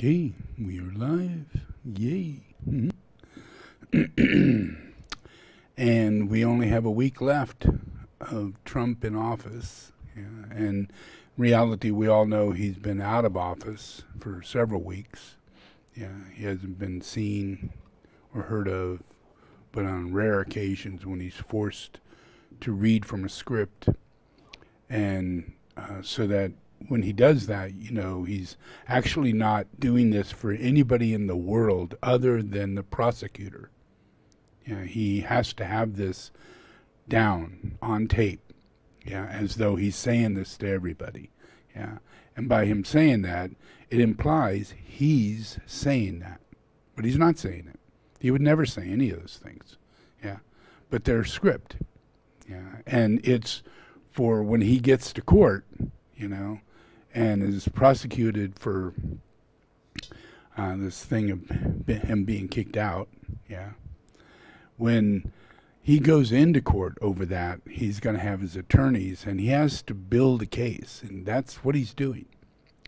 Okay, we are live. Yay. And we only have a week left of Trump in office. Yeah, and reality, we all know he's been out of office for several weeks. Yeah, he hasn't been seen or heard of, but on rare occasions when he's forced to read from a script, and so that when he does that, he's actually not doing this for anybody in the world other than the prosecutor. Yeah, he has to have this down on tape, yeah, as though he's saying this to everybody. Yeah, and by him saying that, it implies he's saying that, but he's not saying it. He would never say any of those things. Yeah, but they're script. Yeah, and it's for when he gets to court, and is prosecuted for this thing of him being kicked out. Yeah, when he goes into court over that, he's going to have his attorneys, and he has to build a case, and that's what he's doing.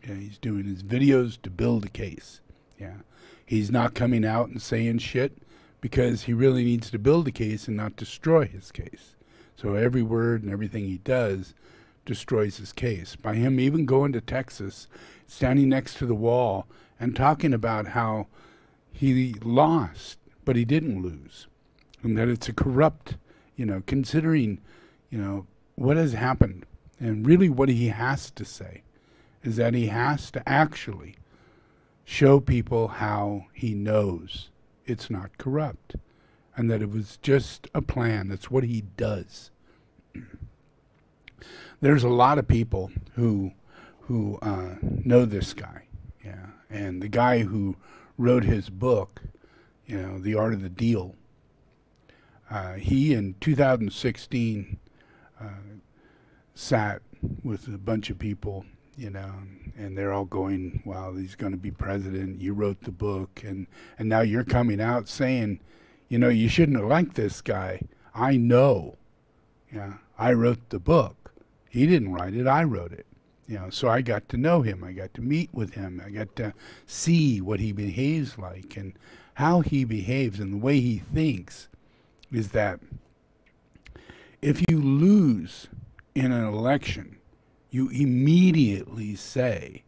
Yeah, he's doing his videos to build a case. Yeah, he's not coming out and saying shit because he really needs to build a case and not destroy his case. So every word and everything he does destroys his case. By him even going to Texas, standing next to the wall and talking about how he lost, but he didn't lose, and that it's a corrupt, considering, what has happened. And really what he has to say is that he has to actually show people how he knows it's not corrupt and that it was just a plan. That's what he does. There's a lot of people who know this guy, yeah, and the guy who wrote his book, The Art of the Deal. He in 2016 sat with a bunch of people, and they're all going, "Wow, he's going to be president. You wrote the book, and now you're coming out saying, you shouldn't have liked this guy. I know, yeah, I wrote the book." He didn't write it, I wrote it. So I got to know him. I got to meet with him. I got to see what he behaves like and how he behaves, and the way he thinks is that if you lose in an election, you immediately say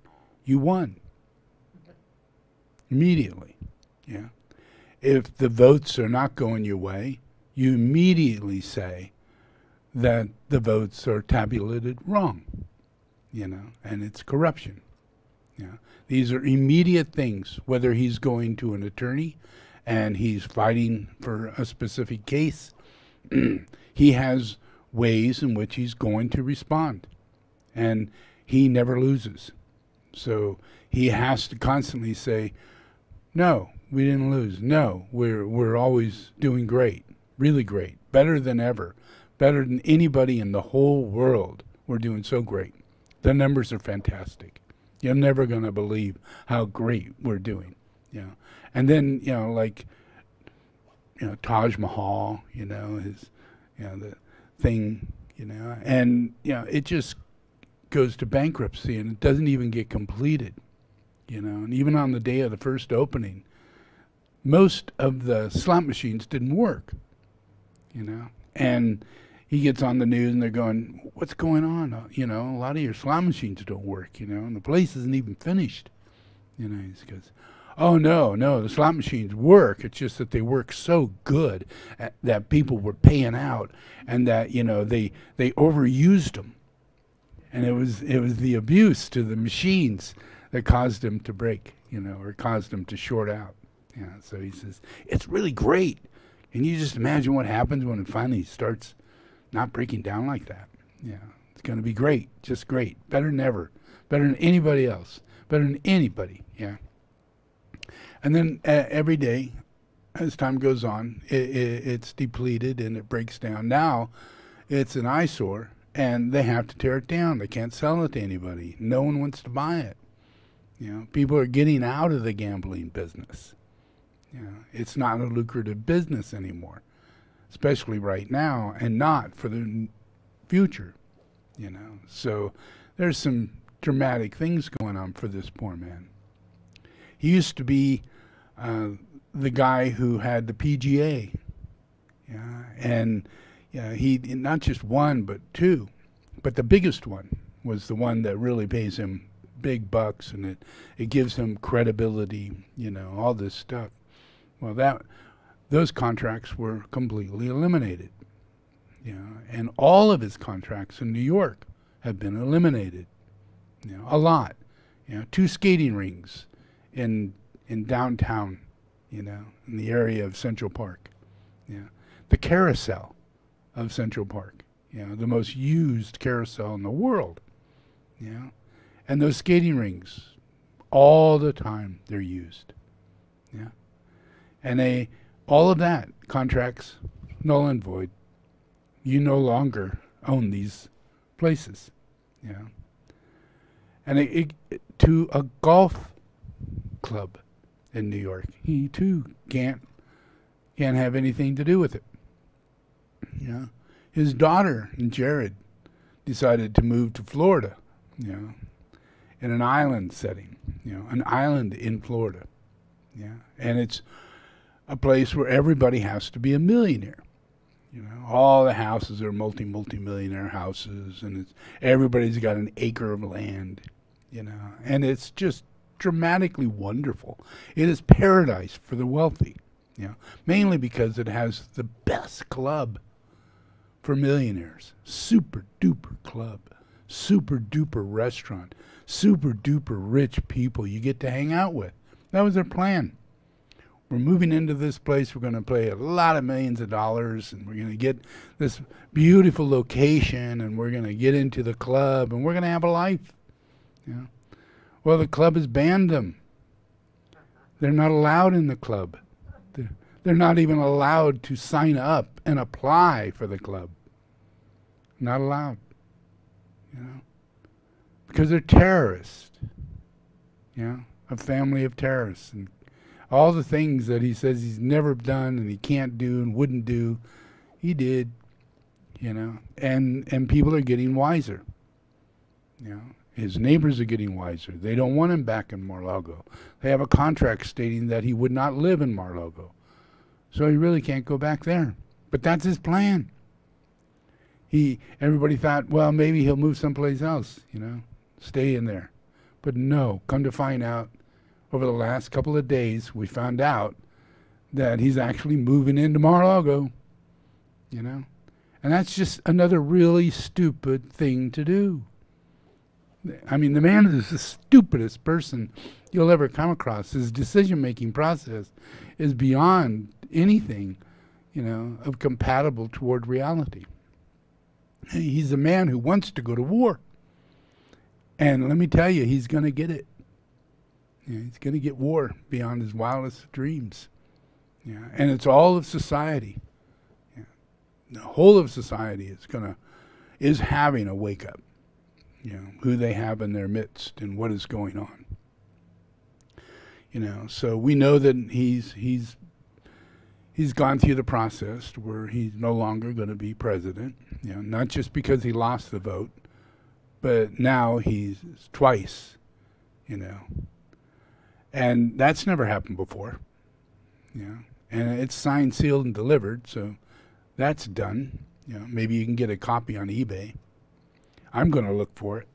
you won. Immediately. Yeah. If the votes are not going your way, you immediately say that the votes are tabulated wrong, and it's corruption. Yeah, these are immediate things, whether he's going to an attorney and he's fighting for a specific case, he has ways in which he's going to respond, and he never loses. So he has to constantly say, no, we didn't lose. No, we're always doing great, really great, better than ever. Better than anybody in the whole world. We're doing so great. The numbers are fantastic. You're never going to believe how great we're doing. And then, Taj Mahal, his, the thing, and, it just goes to bankruptcy, and it doesn't even get completed, and even on the day of the first opening, most of the slot machines didn't work, and he gets on the news and they're going, what's going on? A lot of your slot machines don't work, and the place isn't even finished. He goes, oh, no, the slot machines work. It's just that they work so good that people were paying out, and that, they overused them. And it was the abuse to the machines that caused them to break, or caused them to short out. So he says, it's really great. Can you just imagine what happens when it finally starts not breaking down like that? Yeah, it's going to be great, just great, better than ever, better than anybody else, better than anybody. Yeah. And then every day, as time goes on, it's depleted and it breaks down. Now, it's an eyesore, and they have to tear it down. They can't sell it to anybody. No one wants to buy it. People are getting out of the gambling business. It's not a lucrative business anymore, especially right now, and not for the future, So there's some dramatic things going on for this poor man. He used to be the guy who had the PGA. Yeah, and he not just one but two, but the biggest one was the one that really pays him big bucks, and it gives him credibility, all this stuff. Well, those contracts were completely eliminated. And all of his contracts in New York have been eliminated. A lot. 2 skating rinks in downtown, in the area of Central Park. The carousel of Central Park, the most used carousel in the world. And those skating rinks, all the time they're used. And all of that, contracts null and void. You no longer own these places. And to a golf club in New York, he too can't have anything to do with it. His daughter and Jared decided to move to Florida, in an island setting, an island in Florida. And it's a place where everybody has to be a millionaire. All the houses are multi-millionaire houses, and everybody's got an acre of land, and it's just dramatically wonderful. It is paradise for the wealthy, mainly because it has the best club for millionaires. Super duper club, super duper restaurant, super duper rich people you get to hang out with. That was their plan. We're moving into this place. We're going to pay a lot of millions of dollars, and we're going to get this beautiful location, and we're going to get into the club, and we're going to have a life. Well, the club has banned them. They're not allowed in the club. They're not even allowed to sign up and apply for the club. Not allowed. Because they're terrorists. A family of terrorists. And all the things that he says he's never done and he can't do and wouldn't do, he did. And people are getting wiser. His neighbors are getting wiser. They don't want him back in Mar-a-Lago. They have a contract stating that he would not live in Mar-a-Lago. So he really can't go back there. But that's his plan. Everybody thought, well, maybe he'll move someplace else, stay in there. But no, come to find out, over the last couple of days, we found out that he's actually moving into Mar-a-Lago, And that's just another really stupid thing to do. I mean, the man is the stupidest person you'll ever come across. His decision-making process is beyond anything, of compatible toward reality. He's a man who wants to go to war. And let me tell you, he's going to get it. He's going to get war beyond his wildest dreams. And it's all of society. The whole of society is having a wake up. Who they have in their midst and what is going on. So we know that he's gone through the process where he's no longer going to be president. Not just because he lost the vote, but now he's twice. And that's never happened before. And it's signed, sealed, and delivered, so that's done. Maybe you can get a copy on eBay. I'm going to look for it.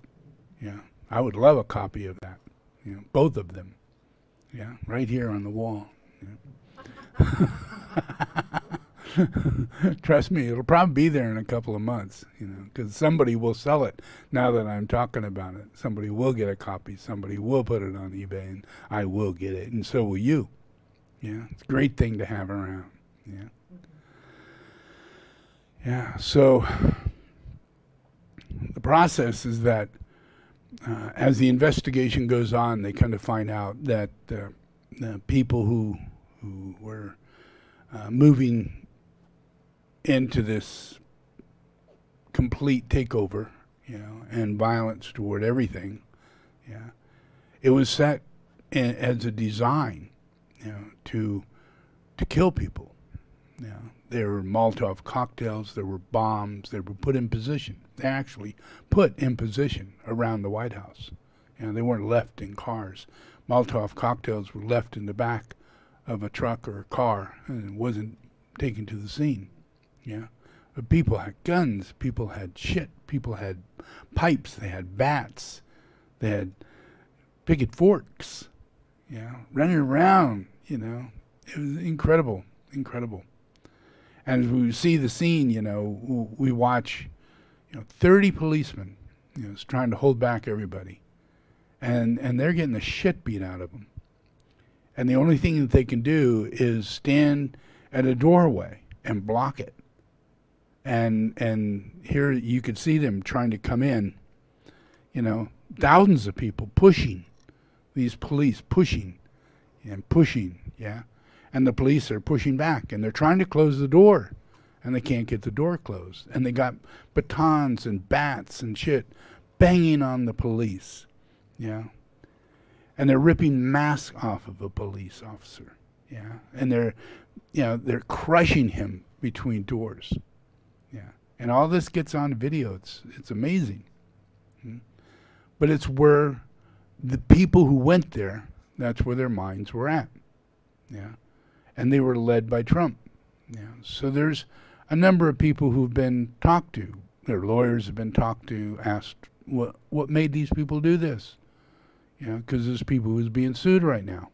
I would love a copy of that. Both of them. Right here on the wall. Trust me, it'll probably be there in a couple of months, because somebody will sell it now that I'm talking about it. Somebody will get a copy. Somebody will put it on eBay, and I will get it, and so will you. It's a great thing to have around. So the process is that as the investigation goes on, they kind of find out that the people who were moving into this complete takeover, and violence toward everything, it was set as a design, to kill people. There were Molotov cocktails, there were bombs, they were put in position. They actually put in position around the White House. They weren't left in cars, Molotov cocktails were left in the back of a truck or a car, and it wasn't taken to the scene. Yeah, but people had guns, people had shit, people had pipes, they had bats, they had picket forks, running around, It was incredible, incredible. And as we see the scene, we watch, 30 policemen, trying to hold back everybody. And they're getting the shit beat out of them. And the only thing that they can do is stand at a doorway and block it. And here you could see them trying to come in, thousands of people pushing, these police pushing and pushing, and the police are pushing back, and they're trying to close the door, and they can't get the door closed. And they got batons and bats and shit banging on the police, and they're ripping masks off of a police officer, and they're crushing him between doors, and all this gets on video. It's amazing. But it's where the people who went there, that's where their minds were at, and they were led by Trump. So there's a number of people who've been talked to, their lawyers have been talked to, asked what made these people do this, because there's people who's being sued right now,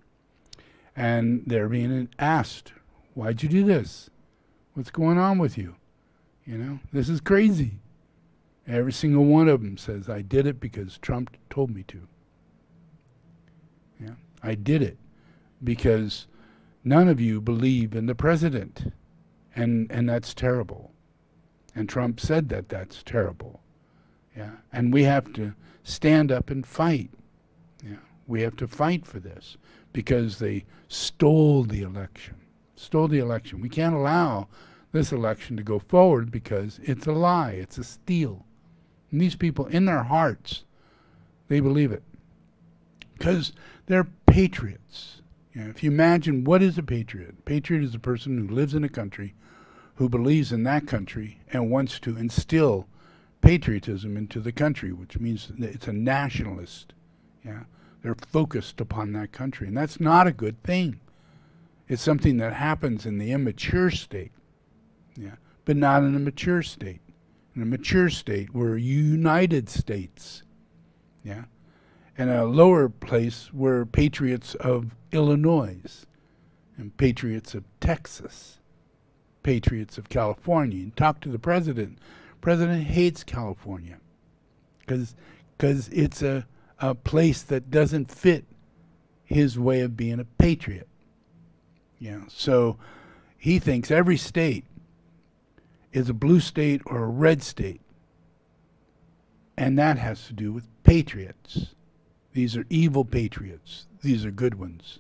and they're being asked, why'd you do this? What's going on with you? This is crazy. Every single one of them says, I did it because Trump told me to. I did it because none of you believe in the president, and that's terrible. And Trump said that that's terrible. And we have to stand up and fight. We have to fight for this because they stole the election. We can't allow this election to go forward because it's a lie. It's a steal. And these people, in their hearts, they believe it because they're patriots. If you imagine, what is a patriot? A patriot is a person who lives in a country, who believes in that country and wants to instill patriotism into the country, which means that it's a nationalist. They're focused upon that country, and that's not a good thing. It's something that happens in the immature state, but not in a mature state. In a mature state, we're United States, and a lower place, we're patriots of Illinois, and patriots of Texas, patriots of California. And talk to the president. President hates California because it's a place that doesn't fit his way of being a patriot. So he thinks every state is a blue state or a red state, and that has to do with patriots. These are evil patriots. These are good ones.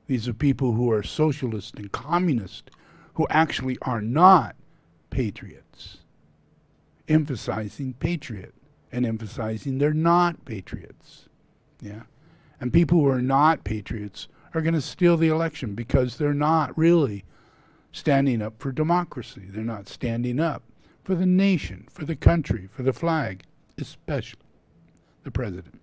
These are people who are socialist and communist, who actually are not patriots, emphasizing patriot and emphasizing they're not patriots. And people who are not patriots are going to steal the election because they're not really standing up for democracy. They're not standing up for the nation, for the country, for the flag, especially the president.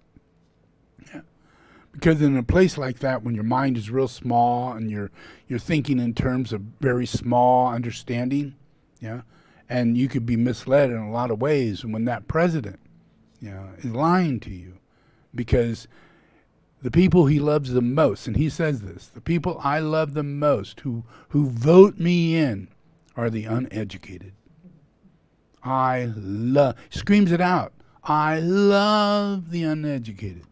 Because in a place like that, when your mind is real small and you're thinking in terms of very small understanding, and you could be misled in a lot of ways. And when that president, is lying to you, because the people he loves the most, and he says this, the people I love the most, who vote me in, are the uneducated. Screams it out, I love the uneducated.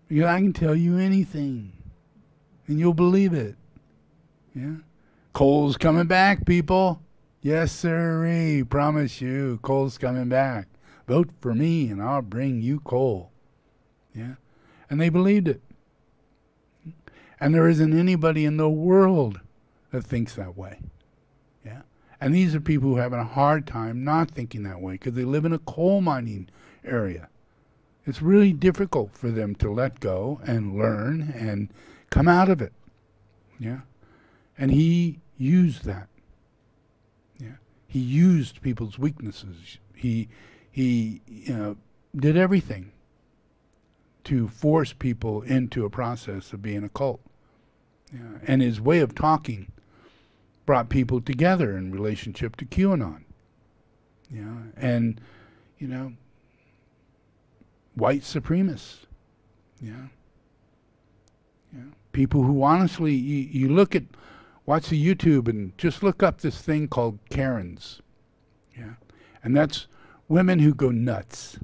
Because I can tell you anything, and you'll believe it. Coal's coming back, people. Yes, sirree, promise you, coal's coming back. Vote for me, and I'll bring you coal. And they believed it. And there isn't anybody in the world that thinks that way. And these are people who are having a hard time not thinking that way because they live in a coal mining area. It's really difficult for them to let go and learn and come out of it. And he used that. He used people's weaknesses. He did everything to force people into a process of being a cult. Yeah. And his way of talking brought people together in relationship to QAnon. Yeah. And, you know, white supremacists. Yeah. Yeah. People who honestly, you look at, watch the YouTube and just look up this thing called Karens. Yeah. And that's women who go nuts.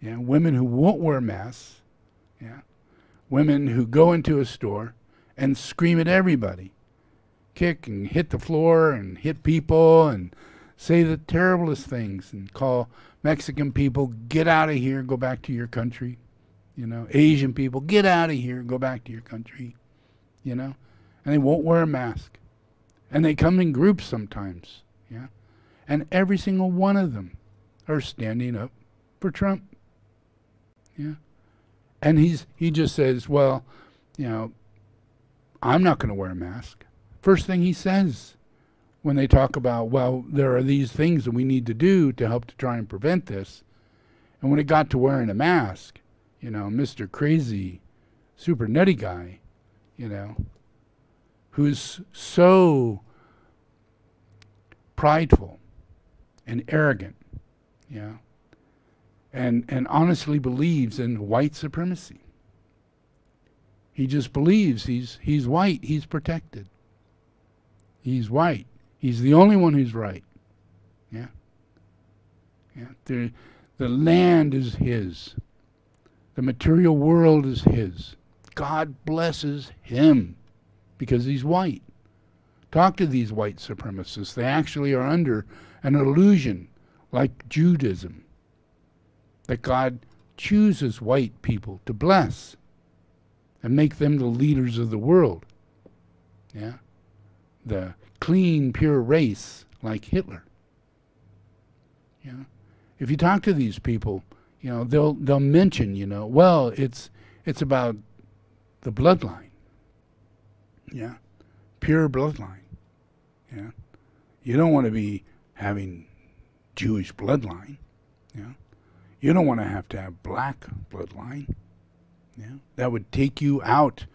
Yeah. Women who won't wear masks. Yeah. Women who go into a store and scream at everybody. Kick and hit the floor and hit people and say the terriblest things and call Mexican people, get out of here, go back to your country. You know, Asian people, get out of here, go back to your country. You know, and they won't wear a mask. And they come in groups sometimes. Yeah. And every single one of them are standing up for Trump. Yeah. And he just says, well, you know, I'm not going to wear a mask. First thing he says when they talk about, well, there are these things that we need to do to help to try and prevent this. And when it got to wearing a mask, you know, Mr. Crazy, super nutty guy, you know, who's so prideful and arrogant, yeah, and honestly believes in white supremacy. He just believes he's white, he's protected. He's white. He's the only one who's right. Yeah. Yeah. The land is his. The material world is his. God blesses him because he's white. Talk to these white supremacists. They actually are under an illusion like Judaism, that God chooses white people to bless and make them the leaders of the world. Yeah. The clean, pure race like Hitler. Yeah. If you talk to these people, you know, they'll mention, you know, well, it's about the bloodline. Yeah. Pure bloodline. Yeah. You don't want to be having Jewish bloodline. Yeah. You don't want to have black bloodline. Yeah. That would take you out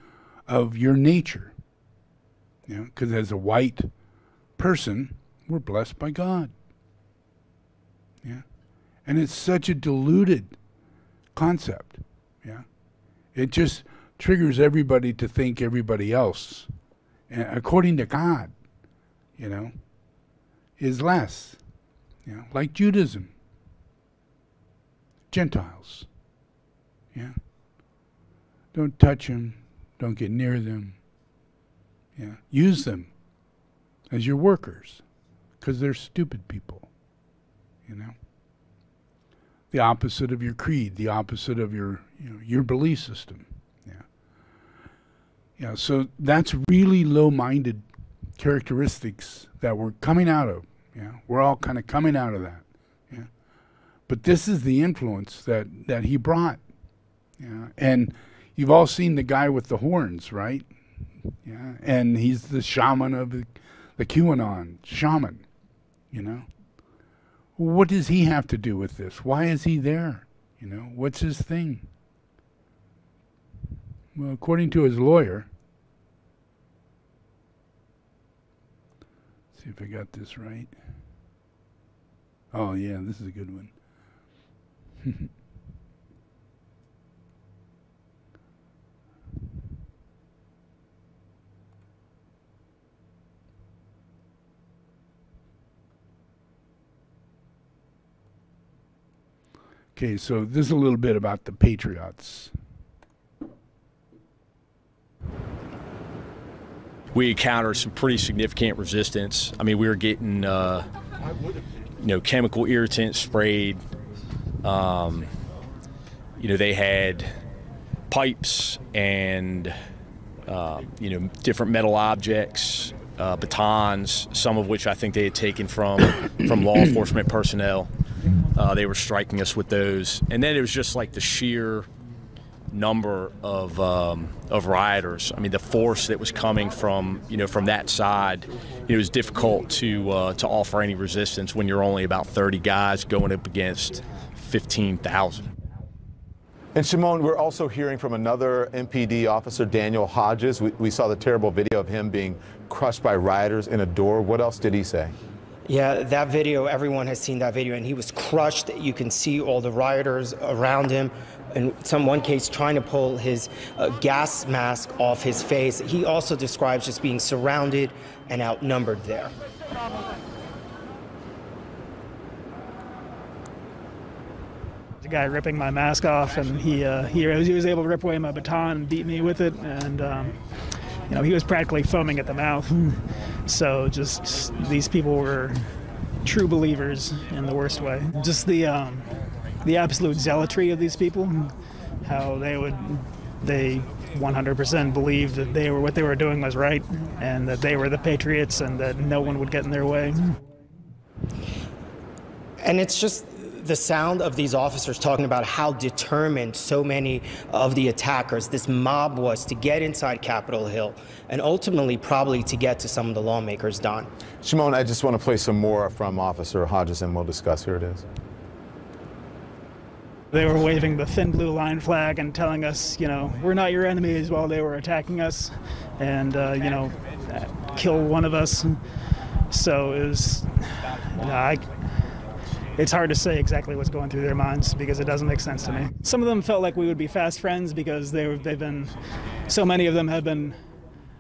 of your nature. Yeah. Because as a white person, we're blessed by God. Yeah. And it's such a diluted concept. Yeah. It just triggers everybody to think everybody else, according to God, you know, is less. You know, like Judaism. Gentiles. Yeah. Don't touch them. Don't get near them. Yeah. Use them as your workers, because they're stupid people. You know. The opposite of your creed, the opposite of your, you know, your belief system. Yeah. Yeah. So that's really low-minded characteristics that we're coming out of. Yeah. We're all kind of coming out of that. Yeah. But this is the influence that he brought. Yeah. And you've all seen the guy with the horns, right? Yeah. And he's the shaman of the QAnon shaman, you know. What does he have to do with this? Why is he there? You know, what's his thing? Well, according to his lawyer, see if I got this right. Oh, yeah, this is a good one. Okay, so this is a little bit about the Patriots. We encountered some pretty significant resistance. I mean, we were getting, chemical irritants sprayed. They had pipes and, different metal objects, batons, some of which I think they had taken from law enforcement personnel. They were striking us with those. And then it was just like the sheer number of rioters. I mean, the force that was coming from that side, it was difficult to offer any resistance when you're only about 30 guys going up against 15,000. And Shimon, we're also hearing from another MPD officer, Daniel Hodges. We saw the terrible video of him being crushed by rioters in a door. What else did he say? Yeah, that video, everyone has seen that video, and he was crushed. You can see all the rioters around him. In one case, trying to pull his gas mask off his face. He also describes just being surrounded and outnumbered there. The guy ripping my mask off, and he was able to rip away my baton and beat me with it, and you know, he was practically foaming at the mouth. So just these people were true believers in the worst way. Just the absolute zealotry of these people, how they 100% believed that what they were doing was right, and that they were the patriots, and that no one would get in their way. And it's just the sound of these officers talking about how determined so many of the attackers, this mob, was to get inside Capitol Hill and ultimately probably to get to some of the lawmakers, Don. Shimon, I just want to play some more from Officer Hodges and we'll discuss. Here it is. They were waving the thin blue line flag and telling us, you know, we're not your enemies, while they were attacking us and, you know, kill one of us. So it was, you know, it's hard to say exactly what's going through their minds because it doesn't make sense to me. Some of them felt like we would be fast friends because so many of them have been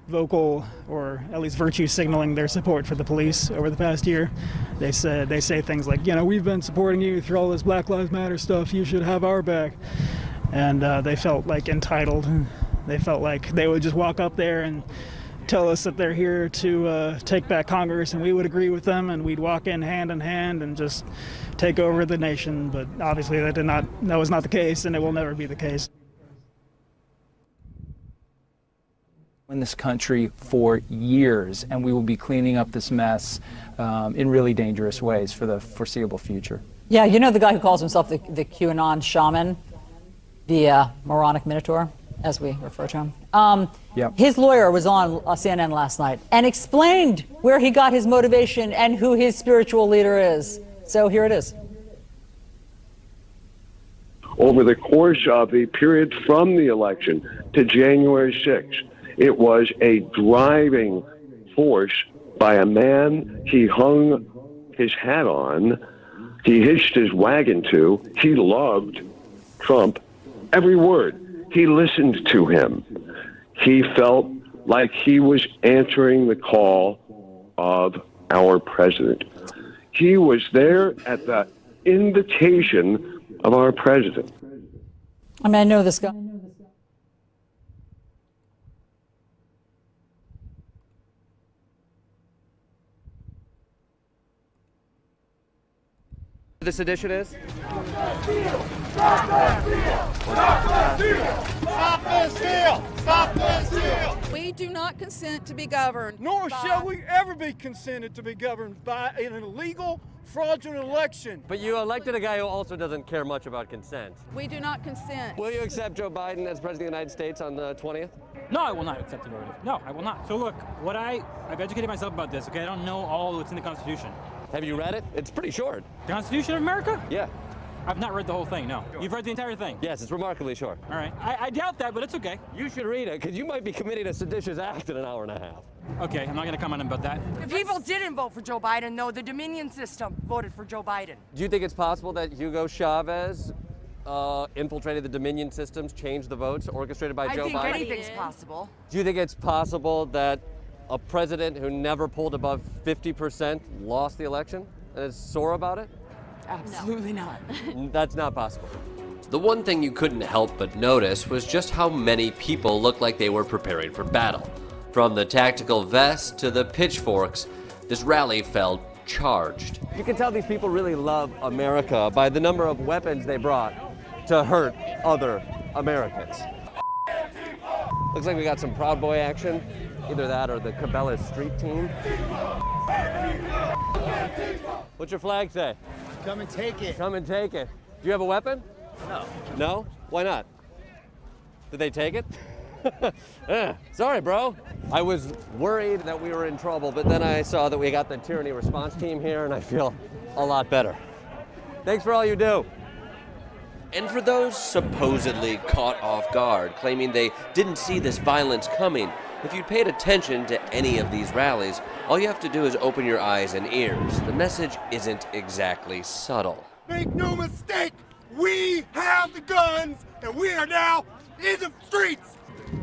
vocal, or at least virtue signaling their support for the police over the past year. They say things like, you know, we've been supporting you through all this Black Lives Matter stuff, you should have our back. And they felt like entitled. They felt like they would just walk up there and tell us that they're here to take back Congress, and we would agree with them, and we'd walk in hand and just take over the nation. But obviously that was not the case, and it will never be the case. In this country for years, and we will be cleaning up this mess in really dangerous ways for the foreseeable future. Yeah, you know the guy who calls himself the QAnon shaman, the moronic minotaur, as we refer to him. Yep. His lawyer was on CNN last night and explained where he got his motivation and who his spiritual leader is. So here it is. Over the course of the period from the election to January 6th, it was a driving force by a man he hung his hat on, he hitched his wagon to. He loved Trump, every word. He listened to him. He felt like he was answering the call of our president. He was there at the invitation of our president. I mean, I know this guy. This edition is? Stop this deal! Stop this deal! Stop this deal! Stop this deal! Stop this deal! We do not consent to be governed. Nor shall we ever be consented to be governed by an illegal, fraudulent election. But you elected a guy who also doesn't care much about consent. We do not consent. Will you accept Joe Biden as President of the United States on the 20th? No, I will not accept the verdict. No, I will not. So look, I've educated myself about this, okay? I don't know all that's in the Constitution. Have you read it? It's pretty short. The Constitution of America? Yeah. I've not read the whole thing, no. You've read the entire thing? Yes, it's remarkably short. All right. I doubt that, but it's okay. You should read it, because you might be committing a seditious act in an hour and a half. Okay, I'm not going to comment about that. The people didn't vote for Joe Biden, though. The Dominion system voted for Joe Biden. Do you think it's possible that Hugo Chavez infiltrated the Dominion systems, changed the votes, orchestrated by Joe Biden? I think anything's possible. Do you think it's possible that a president who never polled above 50% lost the election and is sore about it? Absolutely not. That's not possible. The one thing you couldn't help but notice was just how many people looked like they were preparing for battle. From the tactical vests to the pitchforks, this rally felt charged. You can tell these people really love America by the number of weapons they brought to hurt other Americans. Looks like we got some Proud Boy action. Either that or the Cabela's street team. What's your flag say? Come and take it. Come and take it. Do you have a weapon? No. No? Why not? Did they take it? Sorry, bro. I was worried that we were in trouble, but then I saw that we got the tyranny response team here, and I feel a lot better. Thanks for all you do. And for those supposedly caught off guard, claiming they didn't see this violence coming, if you'd paid attention to any of these rallies, all you have to do is open your eyes and ears. The message isn't exactly subtle. Make no mistake, we have the guns, and we are now in the streets.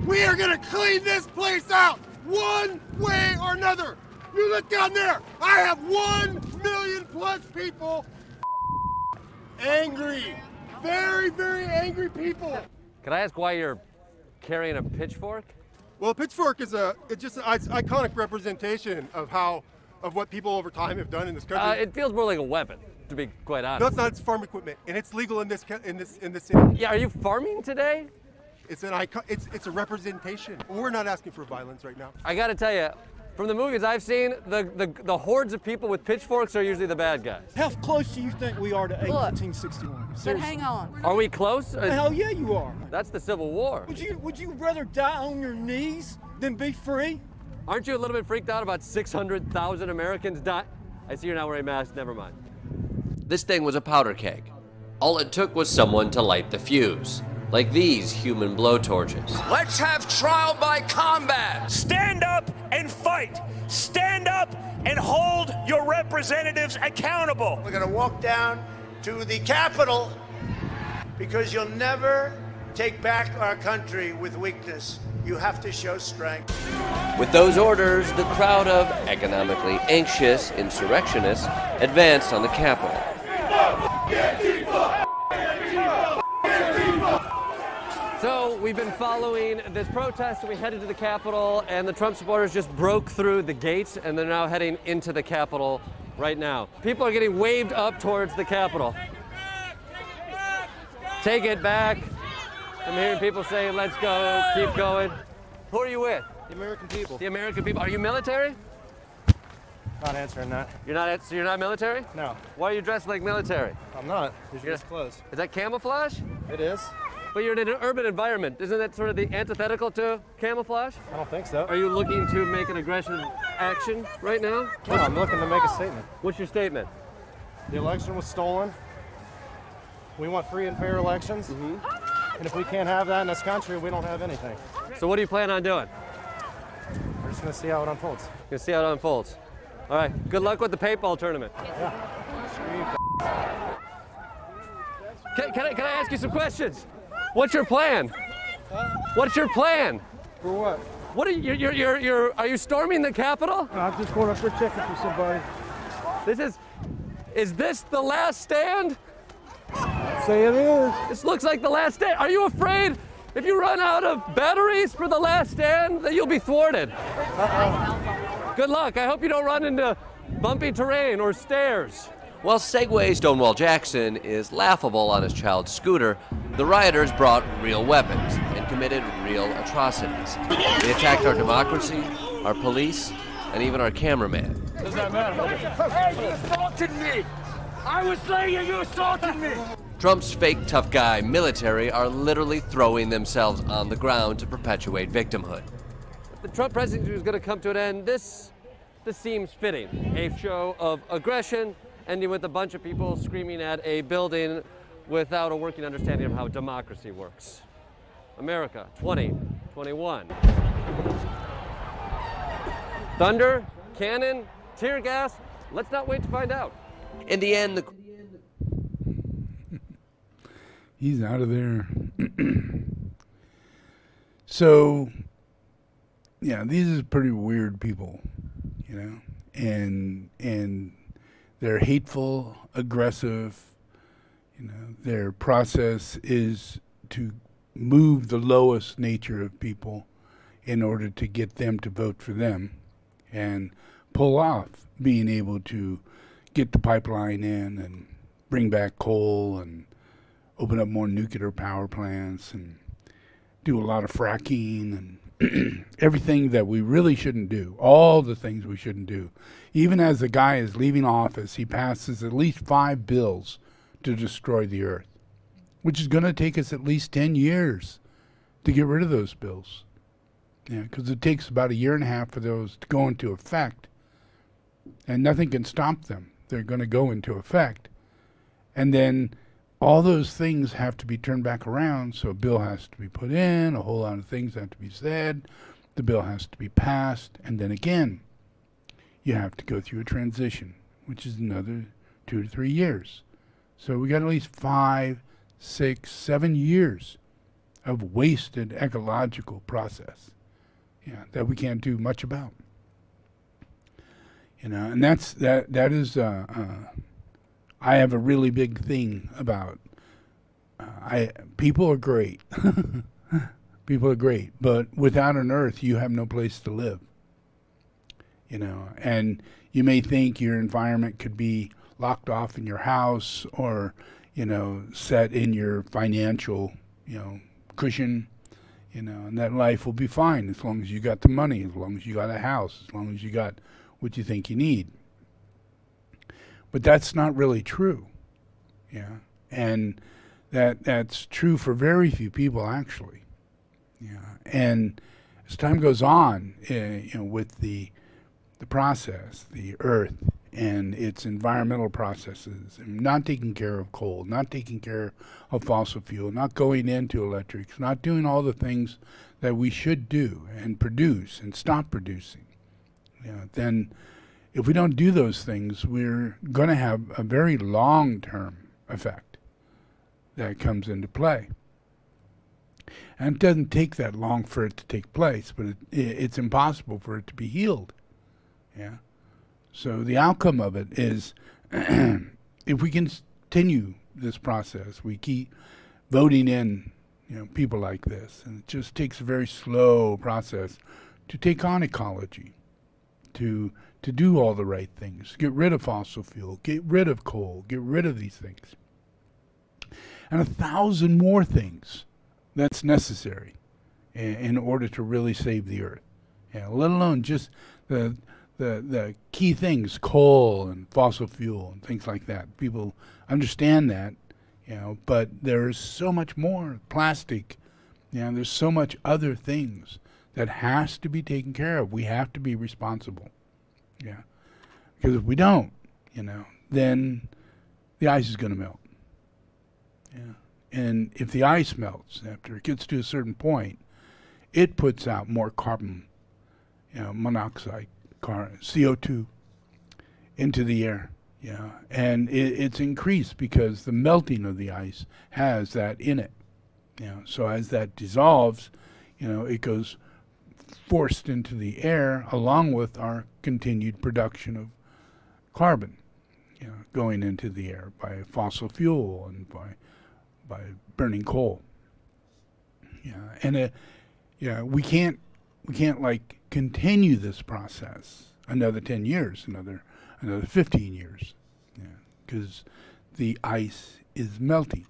We are gonna clean this place out, one way or another. You look down there, I have 1 million plus people angry. Very, very angry people. Can I ask why you're carrying a pitchfork? Well, a pitchfork is it's just an iconic representation of what people over time have done in this country. It feels more like a weapon, to be quite honest. No, it's not. It's farm equipment, and it's legal in this city. Yeah, are you farming today? It's an icon. It's a representation. We're not asking for violence right now. I got to tell you, from the movies I've seen, the hordes of people with pitchforks are usually the bad guys. How close do you think we are to 1861? But Seriously. hang on. Are we close? Hell yeah, you are. That's the Civil War. Would you rather die on your knees than be free? Aren't you a little bit freaked out about 600,000 Americans die? I see you're not wearing masks, never mind. This thing was a powder keg. All it took was someone to light the fuse, like these human blowtorches. Let's have trial by combat. Stand up and fight. Stand up and hold your representatives accountable. We're going to walk down to the Capitol because you'll never take back our country with weakness. You have to show strength. With those orders, the crowd of economically anxious insurrectionists advanced on the Capitol. So we've been following this protest, and we headed to the Capitol, and the Trump supporters just broke through the gates, and they're now heading into the Capitol right now. People are getting waved up towards the Capitol. Take it back. I'm hearing people saying, let's go, keep going. Who are you with? The American people. The American people. Are you military? Not answering that. So you're not military? No. Why are you dressed like military? I'm not. These are just clothes. Is that camouflage? It is. But you're in an urban environment. Isn't that sort of the antithetical to camouflage? I don't think so. Are you looking to make an aggressive action right now? No, I'm looking to make a statement. What's your statement? The election was stolen. We want free and fair elections. And if we can't have that in this country, we don't have anything. So what do you plan on doing? We're just going to see how it unfolds. You're going to see how it unfolds. All right. Good luck with the paintball tournament. Yeah. Can I ask you some questions? What's your plan? What's your plan? For what? What are are you storming the Capitol? I'm just going up for a ticket for somebody. Is this the last stand? Say it is. This looks like the last stand. Are you afraid if you run out of batteries for the last stand that you'll be thwarted? Good luck. I hope you don't run into bumpy terrain or stairs. While Segway Stonewall Jackson is laughable on his child's scooter, the rioters brought real weapons and committed real atrocities. They attacked our democracy, our police, and even our cameraman. Does that matter? Hey, you assaulted me! I was saying you assaulted me! Trump's fake tough guy military are literally throwing themselves on the ground to perpetuate victimhood. If the Trump presidency was going to come to an end, this seems fitting. A show of aggression, ending with a bunch of people screaming at a building without a working understanding of how democracy works. America, 2021. Thunder, cannon, tear gas, let's not wait to find out. In the end, he's out of there. So, yeah, these are pretty weird people, you know, and they're hateful, aggressive. You know, their process is to move the lowest nature of people in order to get them to vote for them and pull off being able to get the pipeline in and bring back coal and open up more nuclear power plants and do a lot of fracking and everything that we really shouldn't do, all the things we shouldn't do. Even as the guy is leaving office, he passes at least 5 bills to destroy the earth, which is going to take us at least 10 years to get rid of those bills. Yeah, because it takes about 1.5 years for those to go into effect, and nothing can stop them. They're going to go into effect. And then all those things have to be turned back around, so a bill has to be put in, a whole lot of things have to be said, the bill has to be passed, and then again, you have to go through a transition, which is another 2 to 3 years. So we got at least 5, 6, 7 years of wasted ecological process, that we can't do much about. And that is I have a really big thing about people are great. People are great, but without an earth, you have no place to live. And you may think your environment could be locked off in your house or, set in your financial, cushion, and that life will be fine as long as you got the money, as long as you got a house, as long as you got what you think you need. But that's not really true. And that's true for very few people, actually. And as time goes on, with the process, the earth and its environmental processes, and not taking care of coal, not taking care of fossil fuel, not going into electrics, not doing all the things that we should do and produce and stop producing, then if we don't do those things, we're going to have a very long-term effect that comes into play. And it doesn't take that long for it to take place, but it's impossible for it to be healed. So the outcome of it is, if we continue this process, we keep voting in, people like this, and it just takes a very slow process to take on ecology, to do all the right things, get rid of fossil fuel, get rid of coal, get rid of these things, and 1,000 more things that's necessary in order to really save the earth. Let alone just the key things, coal and fossil fuel and things like that. People understand that, but there's so much more. Plastic, there's so much other things that has to be taken care of. We have to be responsible. Because if we don't, then the ice is going to melt. And if the ice melts, after it gets to a certain point, it puts out more carbon, monoxide, CO2 into the air. And it's increased because the melting of the ice has that in it. So as that dissolves, it goes forced into the air along with our continued production of carbon, going into the air by fossil fuel and by burning coal. And we can't like continue this process another 10 years, another 15 years, because the ice is melting.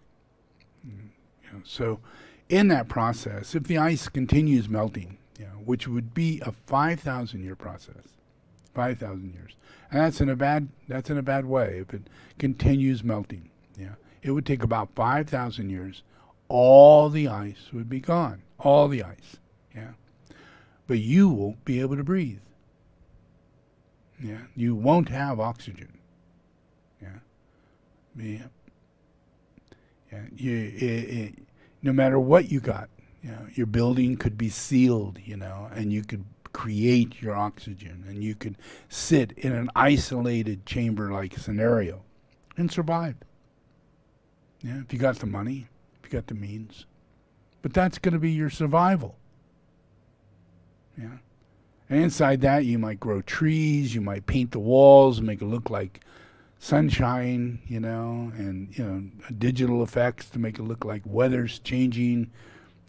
So in that process, if the ice continues melting, which would be a 5,000-year process, 5,000 years, and that's in a bad way. If it continues melting, it would take about 5,000 years. All the ice would be gone, all the ice. But you won't be able to breathe. You won't have oxygen. No matter what you got, your building could be sealed, and you could create your oxygen, and you could sit in an isolated chamber-like scenario and survive. If you got the money, if you got the means. But that's going to be your survival. And inside that, you might grow trees, you might paint the walls and make it look like sunshine, and digital effects to make it look like weather's changing,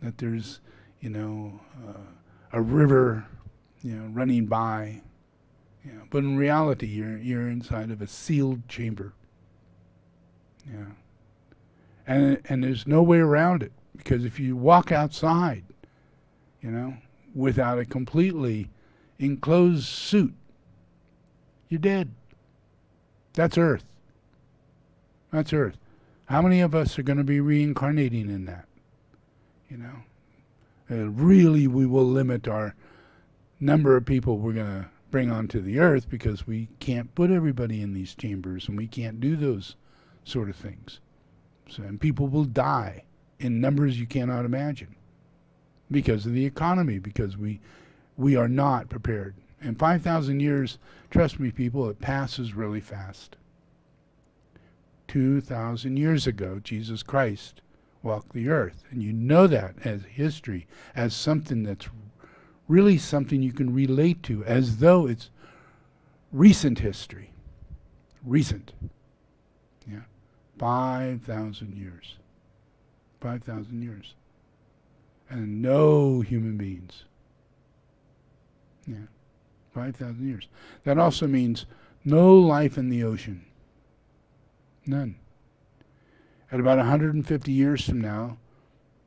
that there's, a river, running by. But in reality, you're inside of a sealed chamber. And there's no way around it, because if you walk outside, without a completely enclosed suit, you're dead. That's Earth. That's Earth. How many of us are going to be reincarnating in that? Really, we will limit our number of people we're going to bring onto the Earth, because we can't put everybody in these chambers, and we can't do those sort of things. So, and people will die in numbers you cannot imagine because of the economy, because we are not prepared. And 5,000 years, trust me, people, it passes really fast. 2,000 years ago, Jesus Christ walked the earth. And you know that as history, as something that's really something you can relate to, as though it's recent history. Recent. Yeah. 5,000 years. 5,000 years. And no human beings. Yeah. 5,000 years. That also means no life in the ocean. None. At about 150 years from now,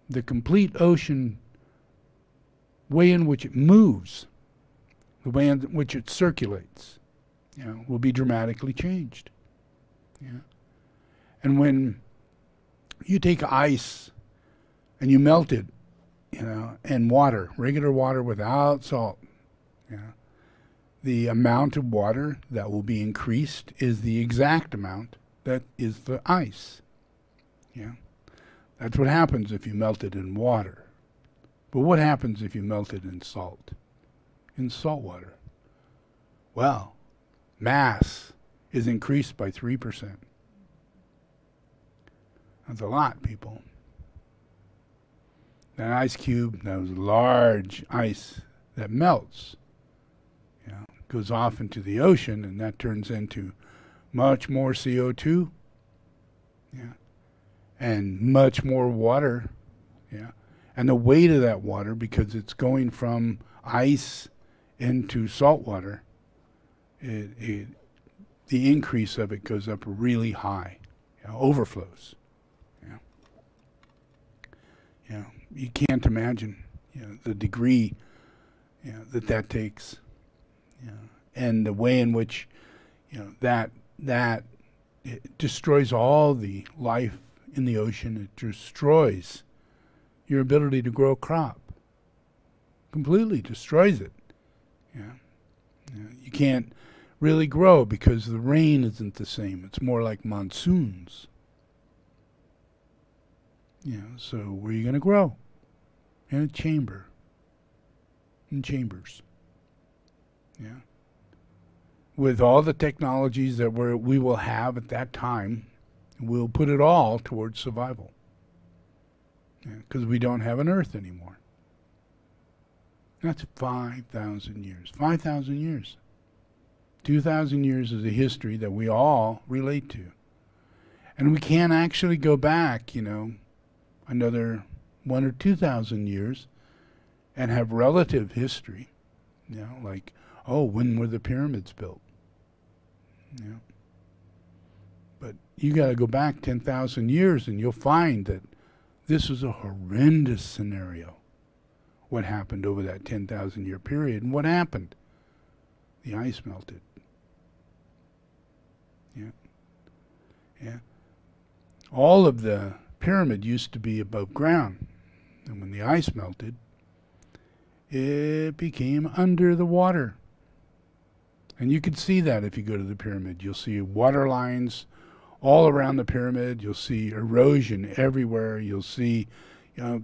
the complete ocean way in which it moves, the way in which it circulates, will be dramatically changed. Yeah. And when you take ice and you melt it, and water, regular water without salt, the amount of water that will be increased is the exact amount that is the ice. Yeah. That's what happens if you melt it in water. But what happens if you melt it in salt? In salt water? Well, mass is increased by 3%. That's a lot, people. That ice cube, that was large ice that melts, goes off into the ocean, and that turns into much more CO2, and much more water, and the weight of that water, because it's going from ice into salt water, the increase of it goes up really high, overflows. You can't imagine, the degree, that takes, and the way in which, that it destroys all the life in the ocean. It destroys your ability to grow a crop. Completely destroys it. You can't really grow because the rain isn't the same. It's more like monsoons. So where are you going to grow? In a chamber. In chambers. With all the technologies that we will have at that time, we'll put it all towards survival. Because we don't have an earth anymore. That's 5,000 years. 5,000 years. 2,000 years is a history that we all relate to. And we can't actually go back, another 1,000 or 2,000 years and have relative history. Like, when were the pyramids built? But you got to go back 10,000 years and you'll find that this was a horrendous scenario. What happened over that 10,000 year period, and what happened? The ice melted. All of the pyramid used to be above ground, and when the ice melted, it became under the water. And you can see that if you go to the pyramid. You'll see water lines all around the pyramid. You'll see erosion everywhere. You'll see, they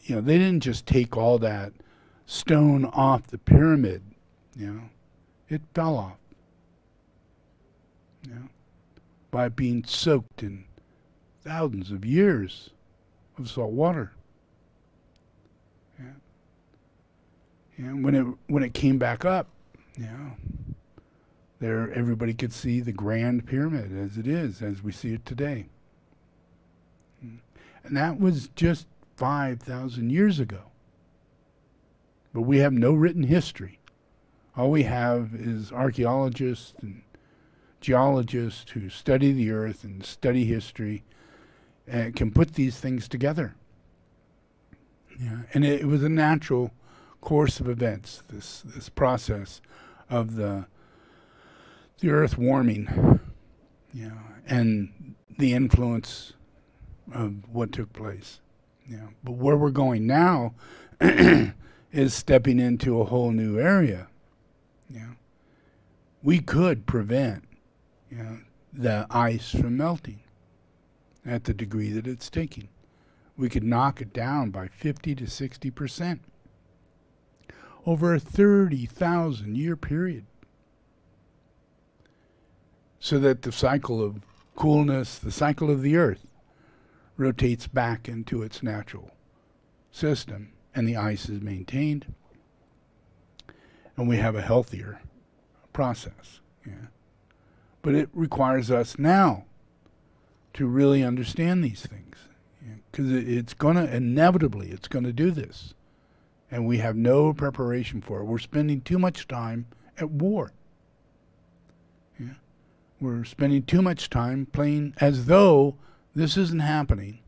didn't just take all that stone off the pyramid. It fell off. By being soaked in thousands of years of salt water. And when it came back up, there everybody could see the Grand Pyramid as it is, as we see it today. And that was just 5,000 years ago. But we have no written history. All we have is archaeologists and geologists who study the earth and study history and can put these things together. And it was a natural course of events, this process of the earth warming, and the influence of what took place. But where we're going now is stepping into a whole new area. We could prevent the ice from melting. at the degree that it's taking. We could knock it down by 50 to 60% over a 30,000 year period, so that the cycle of coolness, the cycle of the Earth, rotates back into its natural system, and the ice is maintained, and we have a healthier process. Yeah. But it requires us now to really understand these things, because it's going to, inevitably, it's going to do this. And we have no preparation for it. We're spending too much time at war. Yeah. We're spending too much time playing as though this isn't happening.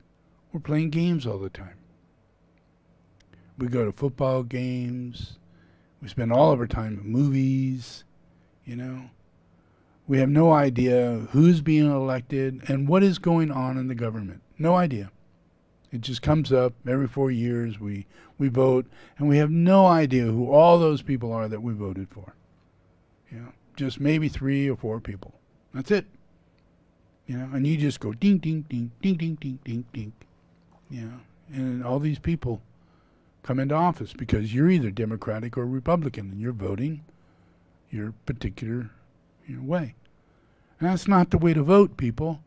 We're playing games all the time. We go to football games. We spend all of our time at movies, you know. We have no idea who's being elected and what is going on in the government. No idea. It just comes up every 4 years. We vote, and we have no idea who all those people are that we voted for. You know, just maybe 3 or 4 people. That's it. You know, and you just go ding, ding, ding, ding, ding, ding, ding, ding. You know, and all these people come into office because you're either Democratic or Republican, and you're voting your particular way. And that's not the way to vote, people.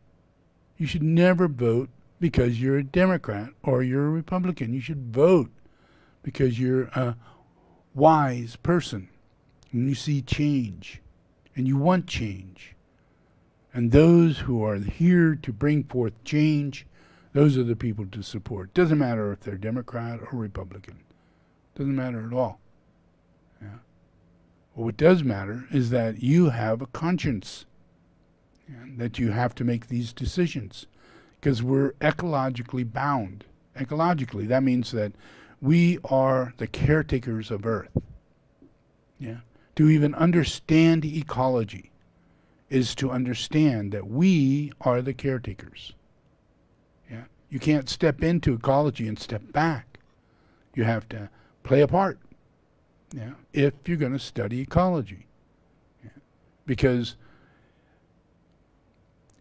You should never vote because you're a Democrat or you're a Republican. You should vote because you're a wise person and you see change and you want change. And those who are here to bring forth change, those are the people to support. Doesn't matter if they're Democrat or Republican. Doesn't matter at all. Yeah. Well, what does matter is that you have a conscience, and that you have to make these decisions, because we're ecologically bound. Ecologically, that means that we are the caretakers of Earth. Yeah. To even understand ecology is to understand that we are the caretakers. Yeah. You can't step into ecology and step back. You have to play a part. Yeah. If you're going to study ecology. Yeah. Because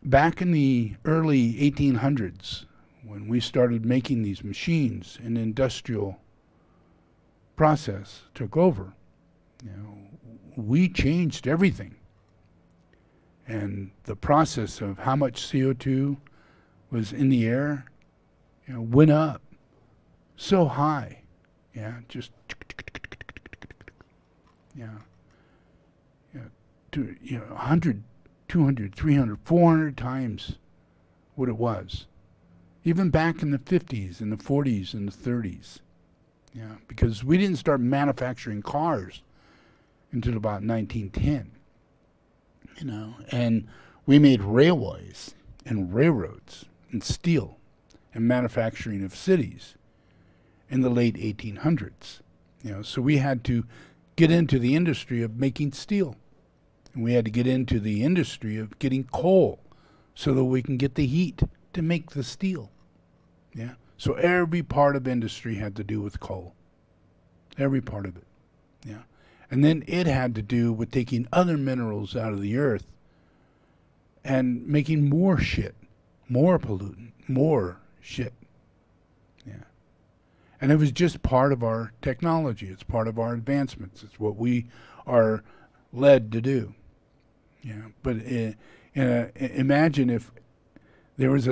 back in the early 1800s, when we started making these machines and industrial process took over, we changed everything. And the process of how much CO2 was in the air, went up so high. Yeah, just to 100, 200, 300, 400 times what it was. Even back in the 50s and the 40s and the 30s. Yeah, because we didn't start manufacturing cars until about 1910. And we made railways and railroads and steel and manufacturing of cities in the late 1800s. So we had to get into the industry of making steel. And we had to get into the industry of getting coal so that we can get the heat to make the steel. Yeah. So every part of industry had to do with coal. Every part of it. Yeah. And then it had to do with taking other minerals out of the earth and making more shit, more pollutant, more shit. Yeah. And it was just part of our technology. It's part of our advancements. It's what we are led to do. Yeah. But imagine if there was